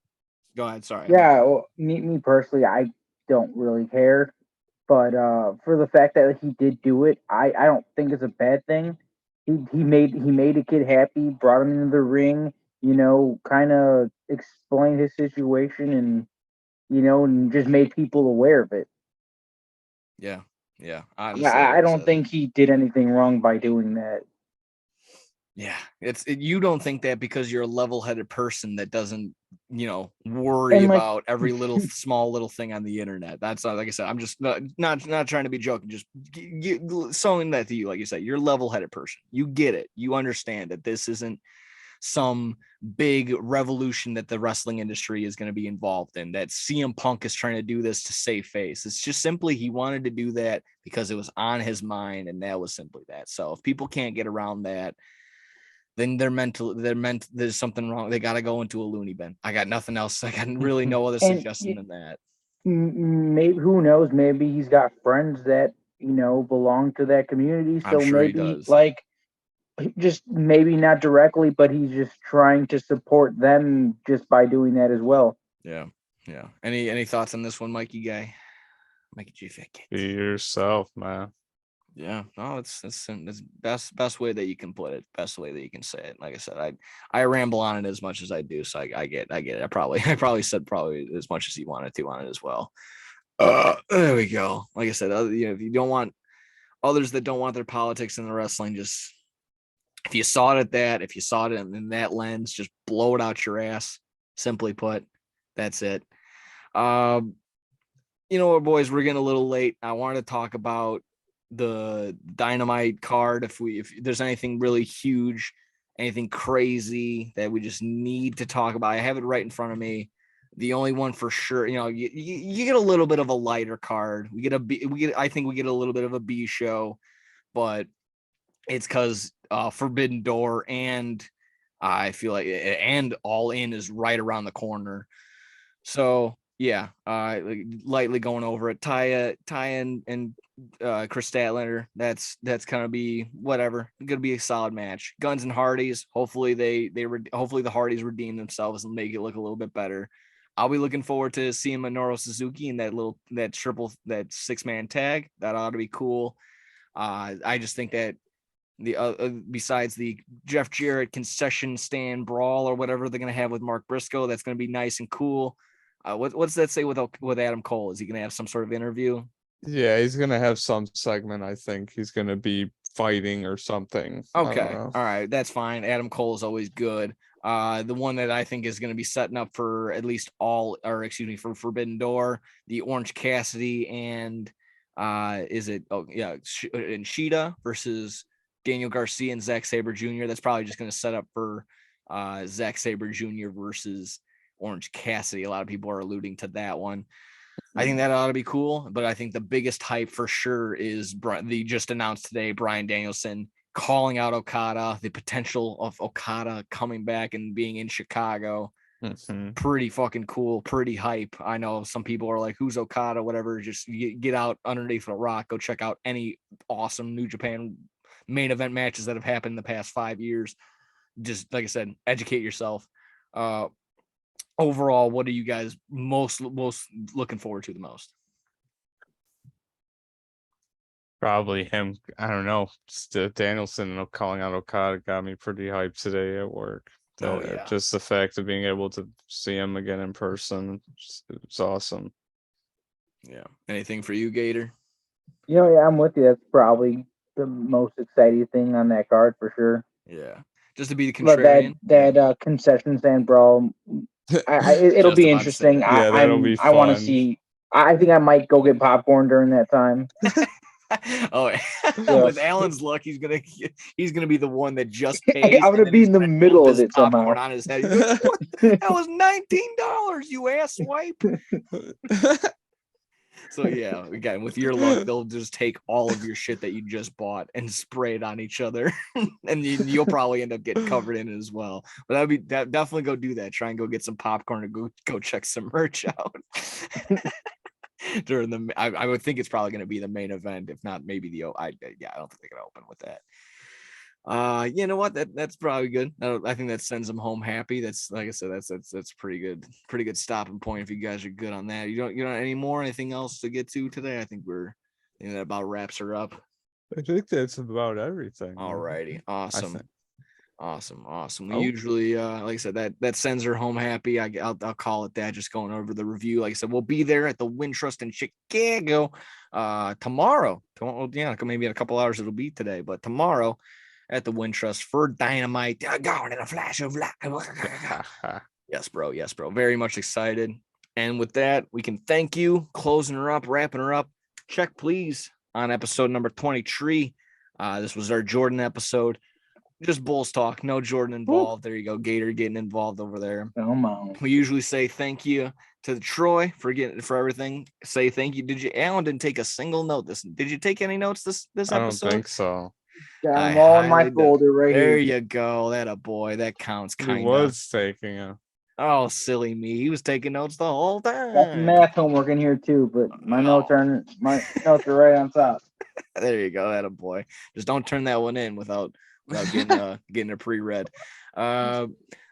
Go ahead. Sorry. Yeah, well, me personally, I don't really care, but for the fact that he did do it, I don't think it's a bad thing. He made a kid happy, brought him into the ring, kind of explained his situation, and and just made people aware of it. Yeah. I don't think he did anything wrong by doing that. Yeah, you don't think that because you're a level-headed person that doesn't, worry about every little small little thing on the internet. That's not, like I said, I'm just not trying to be joking, just sewing that to you. Like you said, you're a level-headed person. You get it. You understand that this isn't some big revolution that the wrestling industry is going to be involved in, that CM Punk is trying to do this to save face. It's just simply he wanted to do that because it was on his mind, and that was simply that. So if people can't get around that, then there's something wrong. They got to go into a loony bin. I got nothing else. I got really no other suggestion than that. Maybe, who knows? Maybe he's got friends that belong to that community. So I'm sure he maybe does. just maybe not directly, but he's just trying to support them just by doing that as well. Yeah. Any thoughts on this one, Mikey guy? Mikey G. Be yourself, man. Yeah, no, it's best way that you can put it, best way that you can say it. Like I said, I ramble on it as much as I do, so I get it. I probably said as much as you wanted to on it as well. There we go. Like I said, if you don't want others that don't want their politics in the wrestling, just if you saw it if you saw it in that lens, just blow it out your ass. Simply put, that's it. You know what, boys, we're getting a little late. I wanted to talk about the Dynamite card. If there's anything really huge, anything crazy that we just need to talk about, I have it right in front of me. The only one for sure, you get a little bit of a lighter card. I think we get a little bit of a B show, but it's because Forbidden Door and I feel like and All In is right around the corner. So yeah, lightly going over it. Taya and Chris Statlander. That's gonna be whatever. Gonna be a solid match. Guns and Hardys. Hopefully hopefully the Hardys redeem themselves and make it look a little bit better. I'll be looking forward to seeing Minoru Suzuki in that 6-man tag. That ought to be cool. I just think that the besides the Jeff Jarrett concession stand brawl or whatever they're gonna have with Mark Briscoe, that's gonna be nice and cool. What's that say with Adam Cole? Is he gonna have some sort of interview? Yeah, he's gonna have some segment. I think he's gonna be fighting or something. Okay, all right, that's fine. Adam Cole is always good. The one that I think is going to be setting up for at least for Forbidden Door, the Orange Cassidy and Sheeta versus Daniel Garcia and Zack Sabre Jr. That's probably just going to set up for Zack Sabre Jr. versus Orange Cassidy. A lot of people are alluding to that one. I think that ought to be cool, but I think the biggest hype for sure is the just announced today, Bryan Danielson calling out Okada, the potential of Okada coming back and being in Chicago. Mm-hmm. Pretty fucking cool, pretty hype. I know some people are like, who's Okada, whatever. Just get out underneath a rock, go check out any awesome New Japan main event matches that have happened in the past 5 years. Just like I said, educate yourself. Overall, what are you guys most looking forward to the most? Probably him. I don't know. Just Danielson calling out Okada got me pretty hyped today at work. Just the fact of being able to see him again in person, it's awesome. Yeah. Anything for you, Gator? Yeah, I'm with you. That's probably the most exciting thing on that card for sure. Yeah. Just to be the contrarian. That concession stand brawl. It'll be interesting. That'll be fun. I want to see. I think I might go get popcorn during that time. With Alan's luck, he's gonna be the one that just pays. I'm gonna be in the middle of it somehow. On his head. Goes, that was $19, you ass wipe. So yeah, again, with your luck, they'll just take all of your shit that you just bought and spray it on each other, and you'll probably end up getting covered in it as well. But definitely go do that. Try and go get some popcorn and go check some merch out. During I would think it's probably going to be the main event, if not maybe I don't think they're going to open with that. You know what? That's probably good. I think that sends them home happy. That's, like I said, that's pretty good stopping point if you guys are good on that. You don't anything else to get to today? I think that about wraps her up. I think that's about everything. All righty, awesome. We usually, like I said, that sends her home happy. I'll call it that. Just going over the review. Like I said, we'll be there at the Wintrust in Chicago tomorrow. Yeah, maybe in a couple hours it'll be today, but tomorrow at the Wintrust for Dynamite. Gone in a flash of light. Yes, bro. Very much excited. And with that, we can thank you. Closing her up, wrapping her up. Check, please, on episode number 23. This was our Jordan episode. Just Bulls talk, no Jordan involved. There you go, Gator getting involved over there. Come on. We usually say thank you to Troy for everything. Say thank you. Alan didn't take a single note. Did you take any notes this episode? I don't think so. Got I them all in my highly doubt- folder right There here. you go. That a boy. That counts. He Kind of. was taking a. Oh, silly me. He was taking notes the whole Got time. math homework in here too, but my notes are right on top. There you go. That a boy. Just don't turn that one in without getting it pre-read. There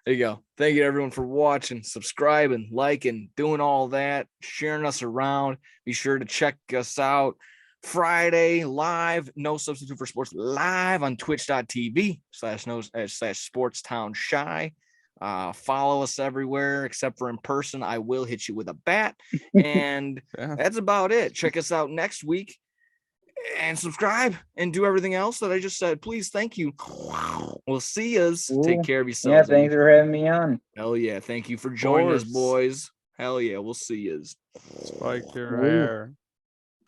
you go. Thank you everyone for watching, subscribing, liking, doing all that, sharing us around. Be sure to check us out Friday live, No Substitute for Sports, live on twitch.tv/sportstownshy. Follow us everywhere except for in person. I will hit you with a bat. And Yeah. that's about it. Check us out next week and subscribe and do everything else that I just said. Please, thank you. We'll see yous. Take Cool. care of Yeah, yourselves. thanks for having me on. Hell yeah. Thank you for joining us, course. boys. Hell yeah. We'll see yous. Spike your Ooh. hair.